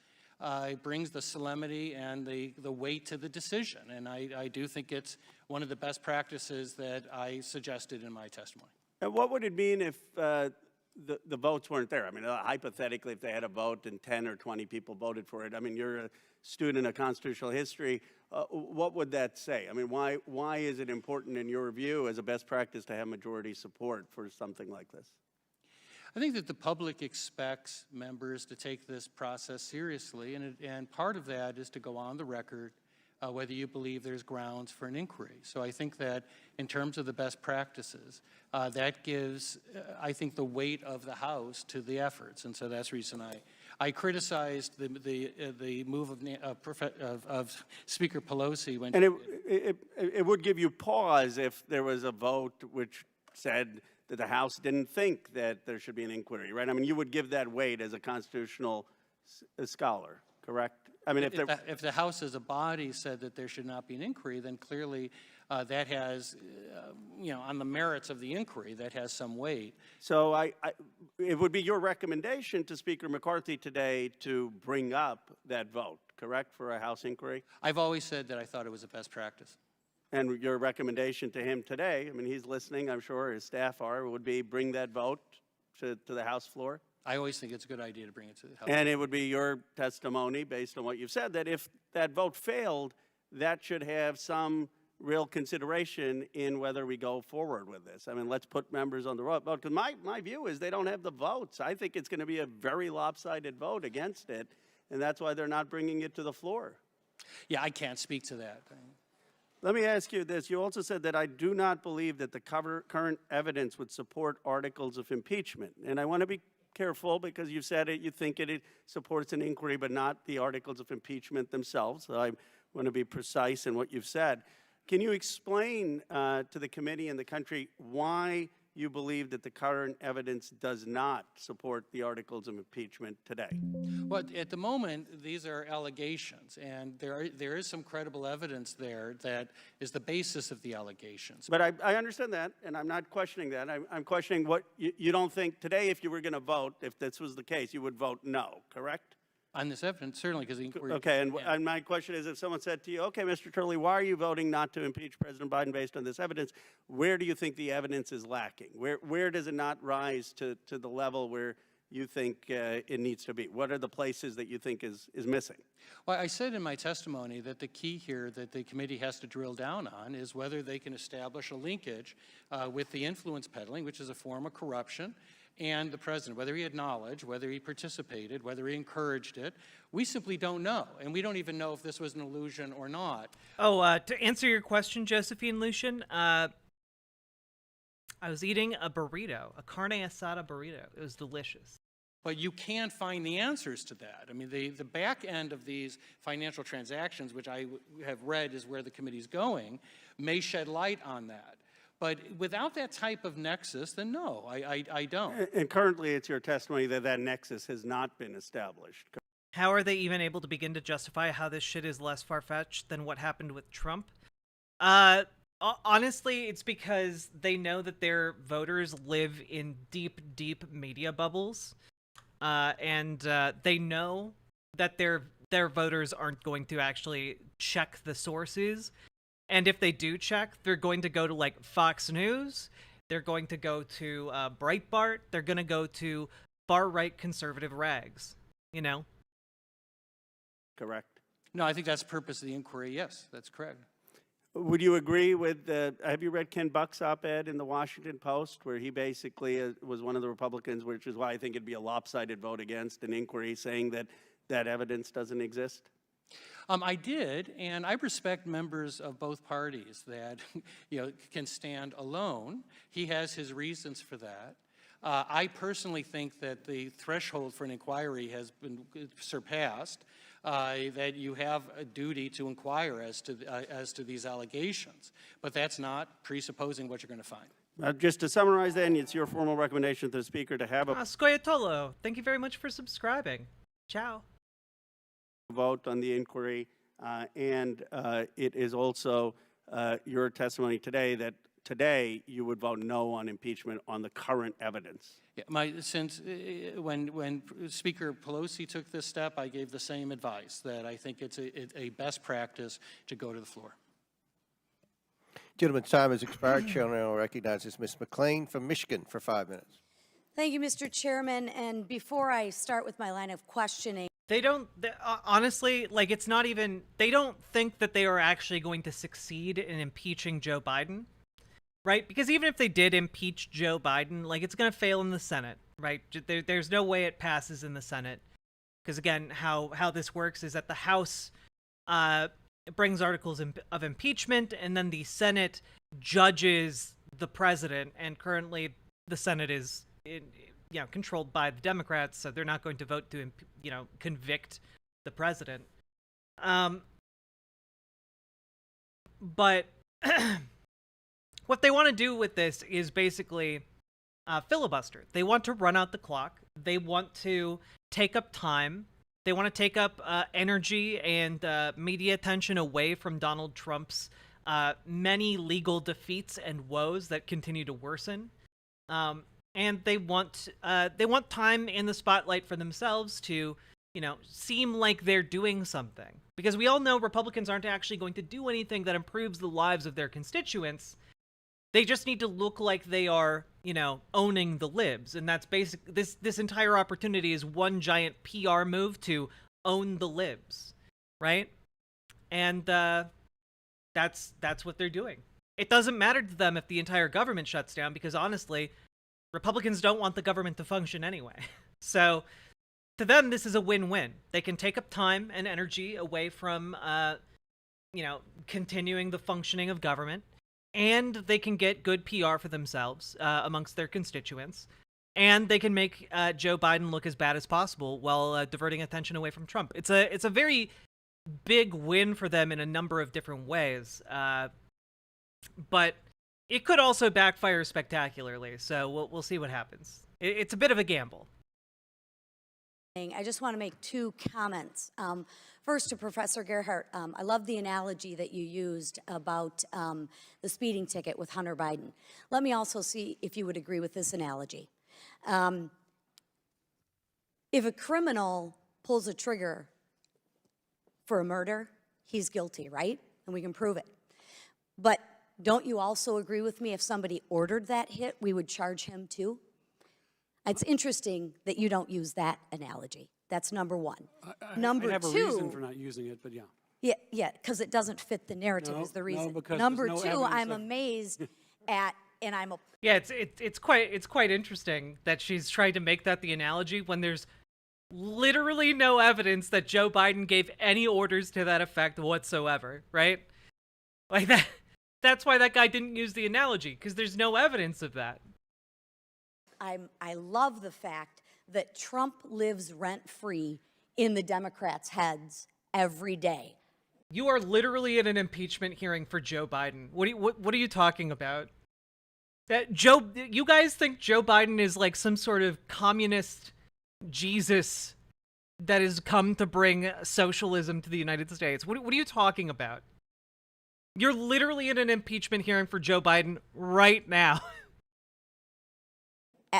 brings the solemnity and the weight to the decision. And I do think it's one of the best practices that I suggested in my testimony. And what would it mean if the votes weren't there? I mean, hypothetically, if they had a vote and 10 or 20 people voted for it, I mean, you're a student of constitutional history. What would that say? I mean, why is it important in your view as a best practice to have majority support for something like this? I think that the public expects members to take this process seriously, and part of that is to go on the record whether you believe there's grounds for an inquiry. So I think that in terms of the best practices, that gives, I think, the weight of the House to the efforts, and so that's the reason I criticized the move of Speaker Pelosi when. And it would give you pause if there was a vote which said that the House didn't think that there should be an inquiry, right? I mean, you would give that weight as a constitutional scholar, correct? I mean, if the House as a body said that there should not be an inquiry, then clearly that has, on the merits of the inquiry, that has some weight. So it would be your recommendation to Speaker McCarthy today to bring up that vote, correct, for a House inquiry? I've always said that I thought it was a best practice. And your recommendation to him today, I mean, he's listening, I'm sure his staff are, would be bring that vote to the House floor? I always think it's a good idea to bring it to the House. And it would be your testimony, based on what you've said, that if that vote failed, that should have some real consideration in whether we go forward with this. I mean, let's put members on the vote. Because my view is they don't have the votes. I think it's going to be a very lopsided vote against it, and that's why they're not bringing it to the floor. Yeah, I can't speak to that. Let me ask you this. You also said that I do not believe that the current evidence would support articles of impeachment. And I want to be careful because you said it, you think it supports an inquiry, but not the articles of impeachment themselves. So I want to be precise in what you've said. Can you explain to the committee and the country why you believe that the current evidence does not support the articles of impeachment today? Well, at the moment, these are allegations, and there is some credible evidence there that is the basis of the allegations. But I understand that, and I'm not questioning that. I'm questioning what you don't think today, if you were going to vote, if this was the case, you would vote no, correct? On this evidence, certainly, because the inquiry. Okay, and my question is, if someone said to you, okay, Mr. Turley, why are you voting not to impeach President Biden based on this evidence? Where do you think the evidence is lacking? Where does it not rise to the level where you think it needs to be? What are the places that you think is missing? Well, I said in my testimony that the key here that the committee has to drill down on is whether they can establish a linkage with the influence peddling, which is a form of corruption, and the president, whether he had knowledge, whether he participated, whether he encouraged it. We simply don't know, and we don't even know if this was an illusion or not. Oh, to answer your question, Josephine Lucian, I was eating a burrito, a carne asada burrito. It was delicious. But you can't find the answers to that. I mean, the back end of these financial transactions, which I have read is where the committee's going, may shed light on that. But without that type of nexus, then no, I don't. And currently it's your testimony that that nexus has not been established. How are they even able to begin to justify how this shit is less far-fetched than what happened with Trump? Honestly, it's because they know that their voters live in deep, deep media bubbles. And they know that their voters aren't going to actually check the sources. And if they do check, they're going to go to like Fox News, they're going to go to Breitbart, they're going to go to far-right conservative rags, you know? Correct. No, I think that's the purpose of the inquiry. Yes, that's correct. Would you agree with, have you read Ken Buck's op-ed in the Washington Post, where he basically was one of the Republicans, which is why I think it'd be a lopsided vote against an inquiry, saying that that evidence doesn't exist? I did, and I respect members of both parties that can stand alone. He has his reasons for that. I personally think that the threshold for an inquiry has been surpassed, that you have a duty to inquire as to these allegations. But that's not presupposing what you're going to find. Just to summarize then, it's your formal recommendation to the Speaker to have a Scoia'ttolo, thank you very much for subscribing. Ciao. vote on the inquiry, and it is also your testimony today that today you would vote no on impeachment on the current evidence. Yeah, since when Speaker Pelosi took this step, I gave the same advice, that I think it's a best practice to go to the floor. Gentleman's time has expired. Chair now recognizes Ms. McLean from Michigan for 5 minutes. Thank you, Mr. Chairman. And before I start with my line of questioning, honestly, like, it's not even, they don't think that they are actually going to succeed in impeaching Joe Biden, right? Because even if they did impeach Joe Biden, like, it's going to fail in the Senate, right? There's no way it passes in the Senate. Because again, how this works is that the House brings articles of impeachment, and then the Senate judges the president, and currently the Senate is controlled by the Democrats, so they're not going to vote to convict the president. But what they want to do with this is basically filibuster. They want to run out the clock. They want to take up time. They want to take up energy and media attention away from Donald Trump's many legal defeats and woes that continue to worsen. And they want time in the spotlight for themselves to, seem like they're doing something. Because we all know Republicans aren't actually going to do anything that improves the lives of their constituents. They just need to look like they are, owning the libs. And that's this entire opportunity is one giant PR move to own the libs, right? And that's what they're doing. It doesn't matter to them if the entire government shuts down, because honestly, Republicans don't want the government to function anyway. So to them, this is a win-win. They can take up time and energy away from, continuing the functioning of government, and they can get good PR for themselves amongst their constituents, and they can make Joe Biden look as bad as possible while diverting attention away from Trump. It's a very big win for them in a number of different ways, but it could also backfire spectacularly. So we'll see what happens. It's a bit of a gamble. I just want to make two comments. First, to Professor Gerhardt, I love the analogy that you used about the speeding ticket with Hunter Biden. Let me also see if you would agree with this analogy. If a criminal pulls a trigger for a murder, he's guilty, right? And we can prove it. But don't you also agree with me, if somebody ordered that hit, we would charge him too? It's interesting that you don't use that analogy. That's number one. Number two, I have a reason for not using it, but yeah. Yeah, because it doesn't fit the narrative is the reason. because Number there's no two, evidence I'm amazed at, and I'm a... Yeah, it's quite interesting that she's trying to make that the analogy when there's literally no evidence that Joe Biden gave any orders to that effect whatsoever, right? Like that. That's why that guy didn't use the analogy, because there's no evidence of that. I love the fact that Trump lives rent-free in the Democrats' heads every day. You are literally in an impeachment hearing for Joe Biden. What are you talking about? You guys think Joe Biden is like some sort of communist Jesus that has come to bring socialism to the United States? What are you talking about? You're literally in an impeachment hearing for Joe Biden right now.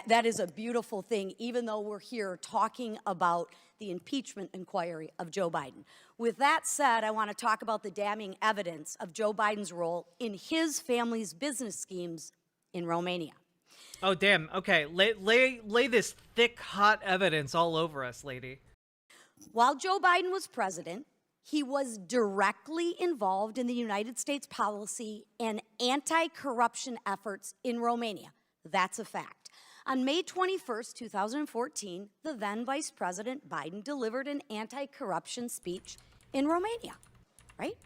That is a beautiful thing, even though we're here talking about the impeachment inquiry of Joe Biden. With that said, I want to talk about the damning evidence of Joe Biden's role in his family's business schemes in Romania. Oh, damn. Okay, lay this thick, hot evidence all over us, lady. While Joe Biden was president, He was directly involved in the United States policy and anti-corruption efforts in Romania. That's a fact. On May 21st, 2014, the then Vice President Biden delivered an anti-corruption speech in Romania, right?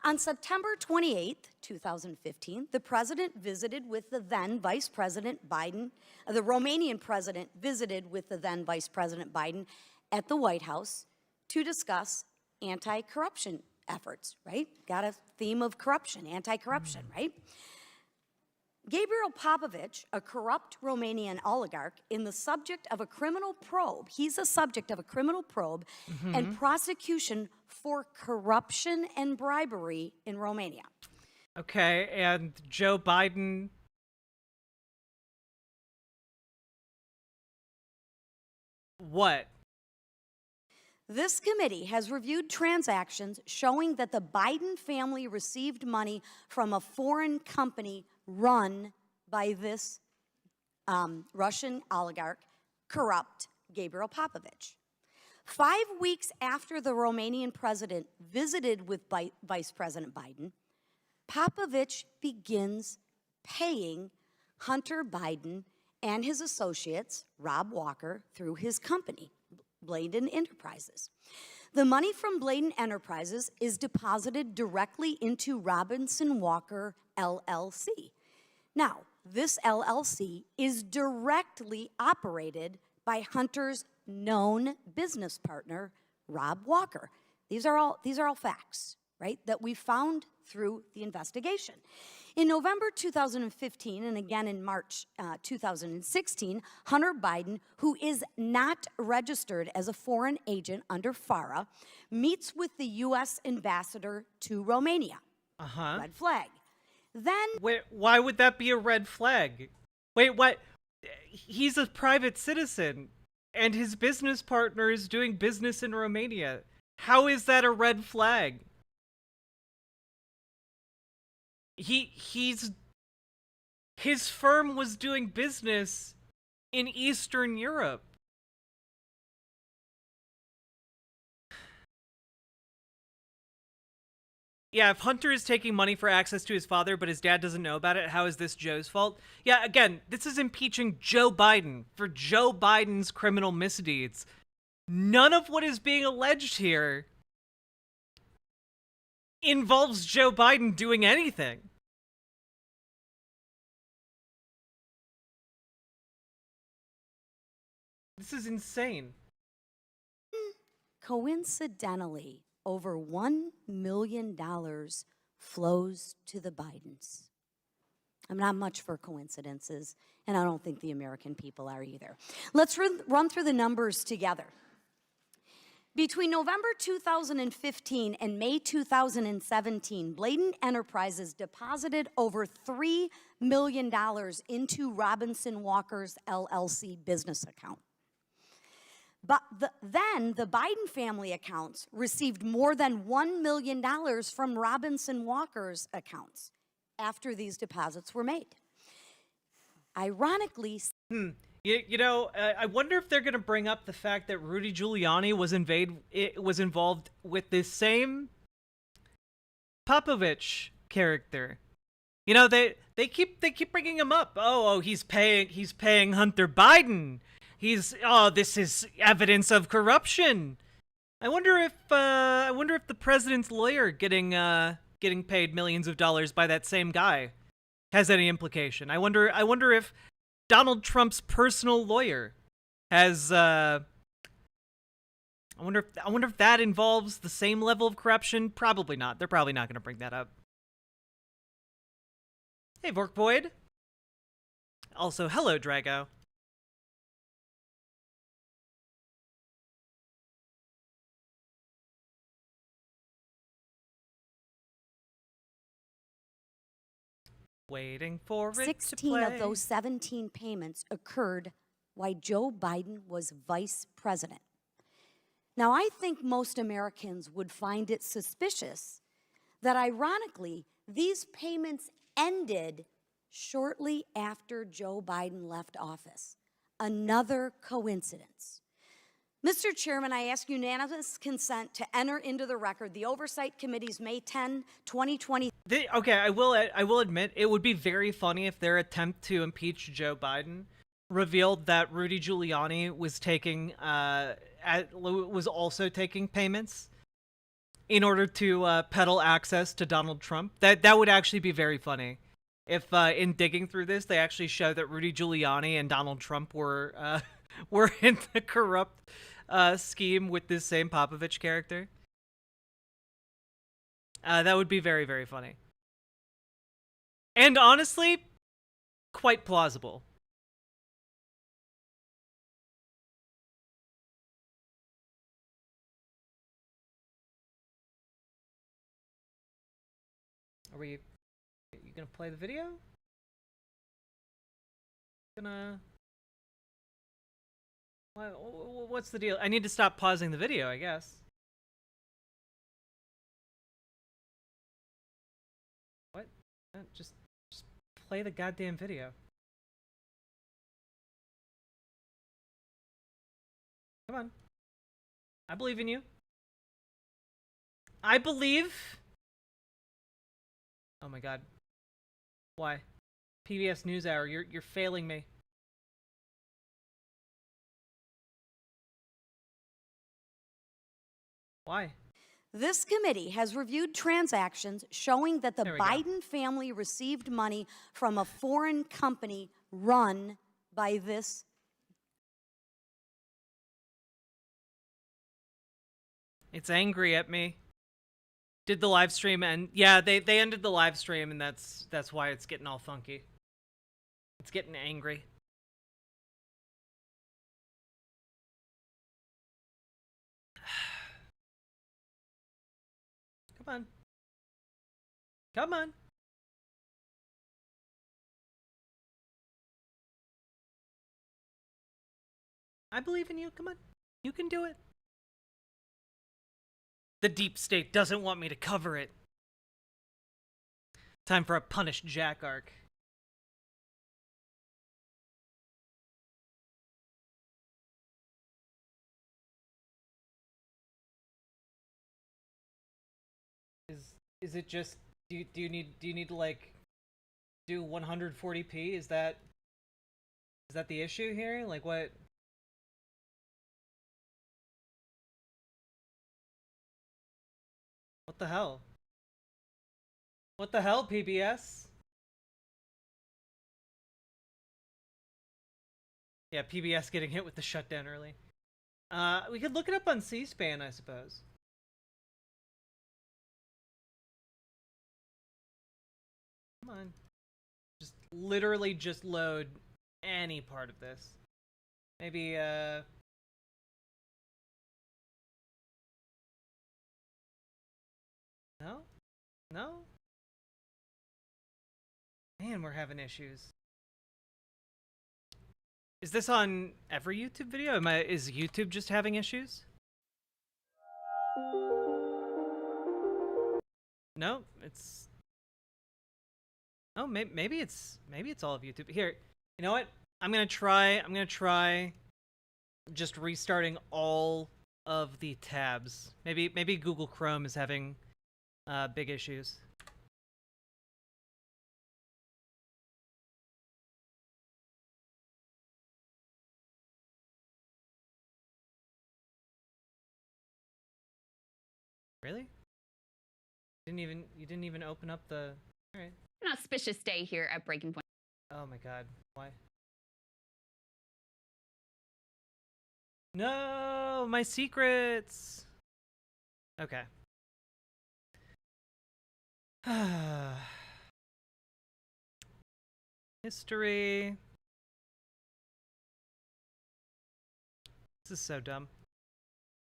On September 28th, 2015, the president visited with the then Vice President Biden, the Romanian president visited with the then Vice President Biden at the White House to discuss anti-corruption efforts, right? Got a theme of corruption, anti-corruption, right? Gabriel Popovich, a corrupt Romanian oligarch, in the subject of a criminal probe, he's a subject of a criminal probe and prosecution for corruption and bribery in Romania. Okay, and Joe Biden. What? This committee has reviewed transactions showing that the Biden family received money from a foreign company run by this Russian oligarch, corrupt Gabriel Popovich. 5 weeks after the Romanian president visited with Vice President Biden, Popovich begins paying Hunter Biden and his associates, Rob Walker, through his company, Bladen Enterprises. The money from Bladen Enterprises is deposited directly into Robinson Walker LLC. Now, this LLC is directly operated by Hunter's known business partner, Rob Walker. These are all facts, right, that we found through the investigation. In November 2015 and again in March 2016, Hunter Biden, who is not registered as a foreign agent under FARA, meets with the U.S. ambassador to Romania. Red flag. Then, wait, why would that be a red flag? Wait, what? He's a private citizen, and his business partner is doing business in Romania. How is that a red flag? His firm was doing business in Eastern Europe. Yeah, if Hunter is taking money for access to his father, but his dad doesn't know about it, how is this Joe's fault? Yeah, again, this is impeaching Joe Biden for Joe Biden's criminal misdeeds. None of what is being alleged here involves Joe Biden doing anything. This is insane. coincidentally, over $1 million flows to the Bidens. I'm not much for coincidences, and I don't think the American people are either. Let's run through the numbers together. Between November 2015 and May 2017, Bladen Enterprises deposited over $3 million into Robinson Walker's LLC business account. But then the Biden family accounts received more than $1 million from Robinson Walker's accounts after these deposits were made. Ironically, You know, I wonder if they're going to bring up the fact that Rudy Giuliani was involved with this same Popovich character. You know, they keep bringing him up. Oh, he's paying Hunter Biden. This is evidence of corruption. I wonder if the president's lawyer getting paid millions of dollars by that same guy has any implication. I wonder if Donald Trump's personal lawyer has I wonder if that involves the same level of corruption. Probably not. They're probably not going to bring that up. Hey, Vork Void. Also, hello, Drago. Waiting for it to play. 16 of those 17 payments occurred while Joe Biden was vice president. Now, I think most Americans would find it suspicious that, ironically, these payments ended shortly after Joe Biden left office. Another coincidence. Mr. Chairman, I ask unanimous consent to enter into the record the Oversight Committee's May 10, 2020. Okay, I will admit it would be very funny if their attempt to impeach Joe Biden revealed that Rudy Giuliani was also taking payments in order to peddle access to Donald Trump. That would actually be very funny if in digging through this they actually show that Rudy Giuliani and Donald Trump were in the corrupt scheme with this same Popovich character. That would be very, very funny. And honestly, quite plausible. Are you gonna play the video? What's the deal? I need to stop pausing the video, I guess. What? Just play the goddamn video. Come on. I believe in you. I believe. Oh my god. Why? PBS NewsHour, you're failing me. Why? This committee has reviewed transactions showing that the Biden family received money from a foreign company run by this. It's angry at me. Did the live stream end? Yeah, they ended the live stream, and that's why it's getting all funky. It's getting angry. Come on. Come on. I believe in you. Come on. You can do it. The deep state doesn't want me to cover it. Time for a Punish Jack arc. Is it just do you need to like do 140p? Is that the issue here? Like what? What the hell? What the hell, PBS? Yeah, PBS getting hit with the shutdown early. We could look it up on C-SPAN, I suppose. Come on. Just literally just load any part of this. Maybe, No? No? Man, we're having issues. Is this on every YouTube video? Is YouTube just having issues? No, it's... Oh, maybe it's all of YouTube. Here, you know what? I'm gonna try just restarting all of the tabs. Maybe Google Chrome is having big issues. Really? You didn't even open up the... All right. An auspicious day here at Breaking Point. Oh my god. Why? No, my secrets. Okay. History. This is so dumb.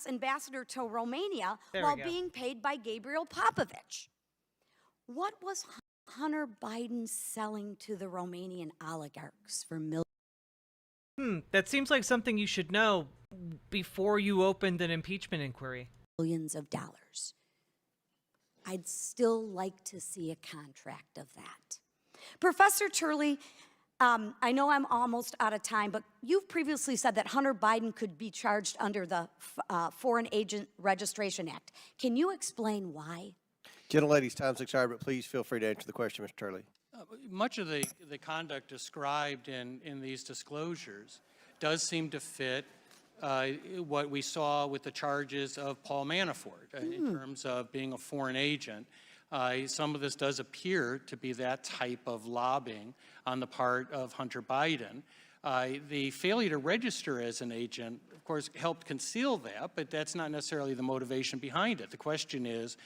Ambassador to Romania There we while go. being paid by Gabriel Popovich. What was Hunter Biden selling to the Romanian oligarchs for millions? That seems like something you should know before you opened an impeachment inquiry. Millions of dollars. I'd still like to see a contract of that. Professor Turley, I know I'm almost out of time, but you've previously said that Hunter Biden could be charged under the Foreign Agent Registration Act. Can you explain why? Gentlelady's time's expired, but please feel free to answer the question, Mr. Turley. Much of the conduct described in these disclosures does seem to fit what we saw with the charges of Paul Manafort in terms of being a foreign agent. Some of this does appear to be that type of lobbying on the part of Hunter Biden. The failure to register as an agent, of course, helped conceal that, but that's not necessarily the motivation behind it. The question is,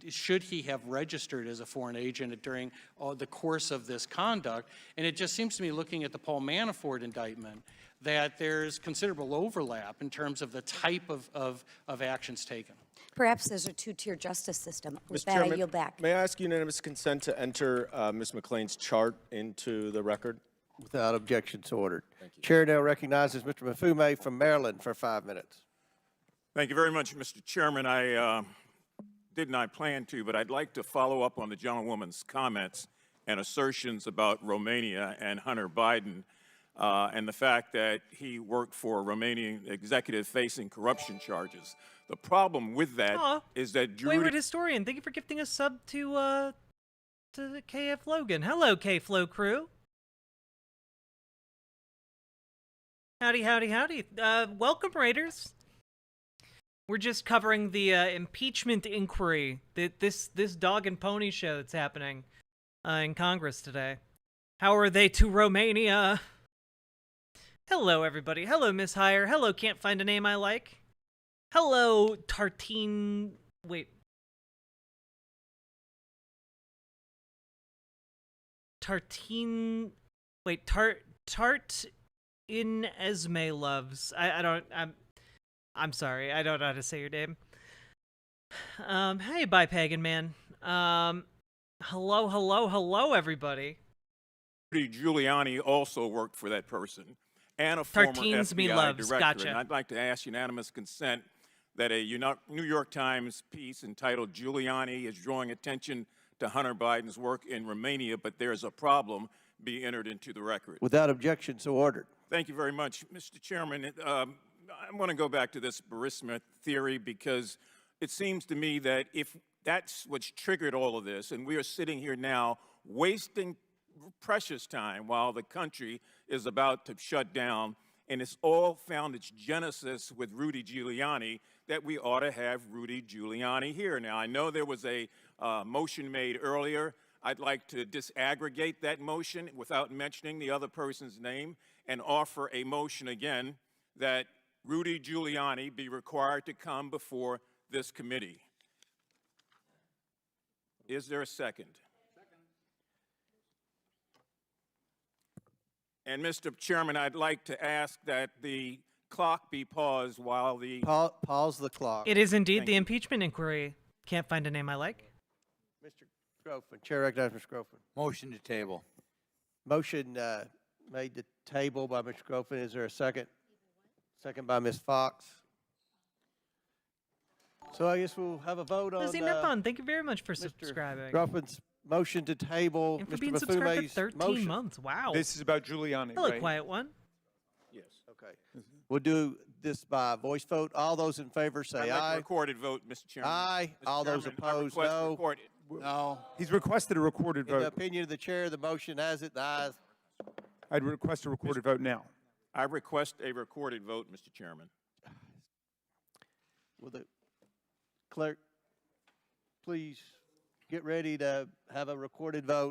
should he have registered as a foreign agent during the course of this conduct? And it just seems to me, looking at the Paul Manafort indictment, that there's considerable overlap in terms of the type of actions taken. Perhaps there's a two-tier justice system. With Mr. that, I Chairman, yield back. may I ask unanimous consent to enter Ms. McLean's chart into the record? Without objection, so ordered. Chair now recognizes Mr. Mafume from Maryland for 5 minutes. Thank you very much, Mr. Chairman. I did not plan to, but I'd like to follow up on the gentlewoman's comments and assertions about Romania and Hunter Biden and the fact that he worked for a Romanian executive facing corruption charges. The problem with that is that Wayward Historian, thank you for gifting a sub to the KF Logan. Hello, K-Flow crew. Howdy, howdy, howdy. Welcome, Raiders. We're just covering the impeachment inquiry, this dog and pony show that's happening in Congress today. How are they to Romania? Hello, everybody. Hello, Miss Hire. Hello, can't find a name I like. Hello, Tartine... Wait. Tartine... Wait, Tart in Esme loves. I'm sorry. I don't know how to say your name. Hey, bye, Pagan Man. Hello, everybody. Rudy Giuliani also worked for that person and a former Tartines me FBI loves. director. Gotcha. And I'd like to ask unanimous consent that a New York Times piece entitled "Giuliani is drawing attention to Hunter Biden's work in Romania, but there's a problem," be entered into the record. Without objection, so ordered. Thank you very much, Mr. Chairman. I want to go back to this Burisma theory because it seems to me that if that's what's triggered all of this, and we are sitting here now wasting precious time while the country is about to shut down, and it's all found its genesis with Rudy Giuliani, that we ought to have Rudy Giuliani here. Now, I know there was a motion made earlier. I'd like to disaggregate that motion without mentioning the other person's name and offer a motion again that Rudy Giuliani be required to come before this committee. Is there a second? And Mr. Chairman, I'd like to ask that the clock be paused while the... Pause the clock. It is indeed the impeachment inquiry. Can't find a name I like. Mr. Groffman, Chair recognizes Mr. Groffman. Motion to table. Motion made to table by Mr. Groffman. Is there a second? Second by Ms. Fox. So I guess we'll have a vote on Lizzie Nippon, thank you very much for subscribing. Groffman's motion to table. And for Mr. being subscribed for Mafume's 13 motion. months. Wow. This is about Giuliani, Hello, right? quiet one. Yes. Okay. We'll do this by voice vote. All those in favor say I'd like aye. a recorded vote, Mr. Chairman. Aye. Mr. All those Chairman, I opposed, request no. recorded. No. He's requested a recorded In the vote. opinion of the chair, the motion has it. The ayes. I'd request a recorded vote now. I request a recorded vote, Mr. Chairman. Will the clerk please get ready to have a recorded vote?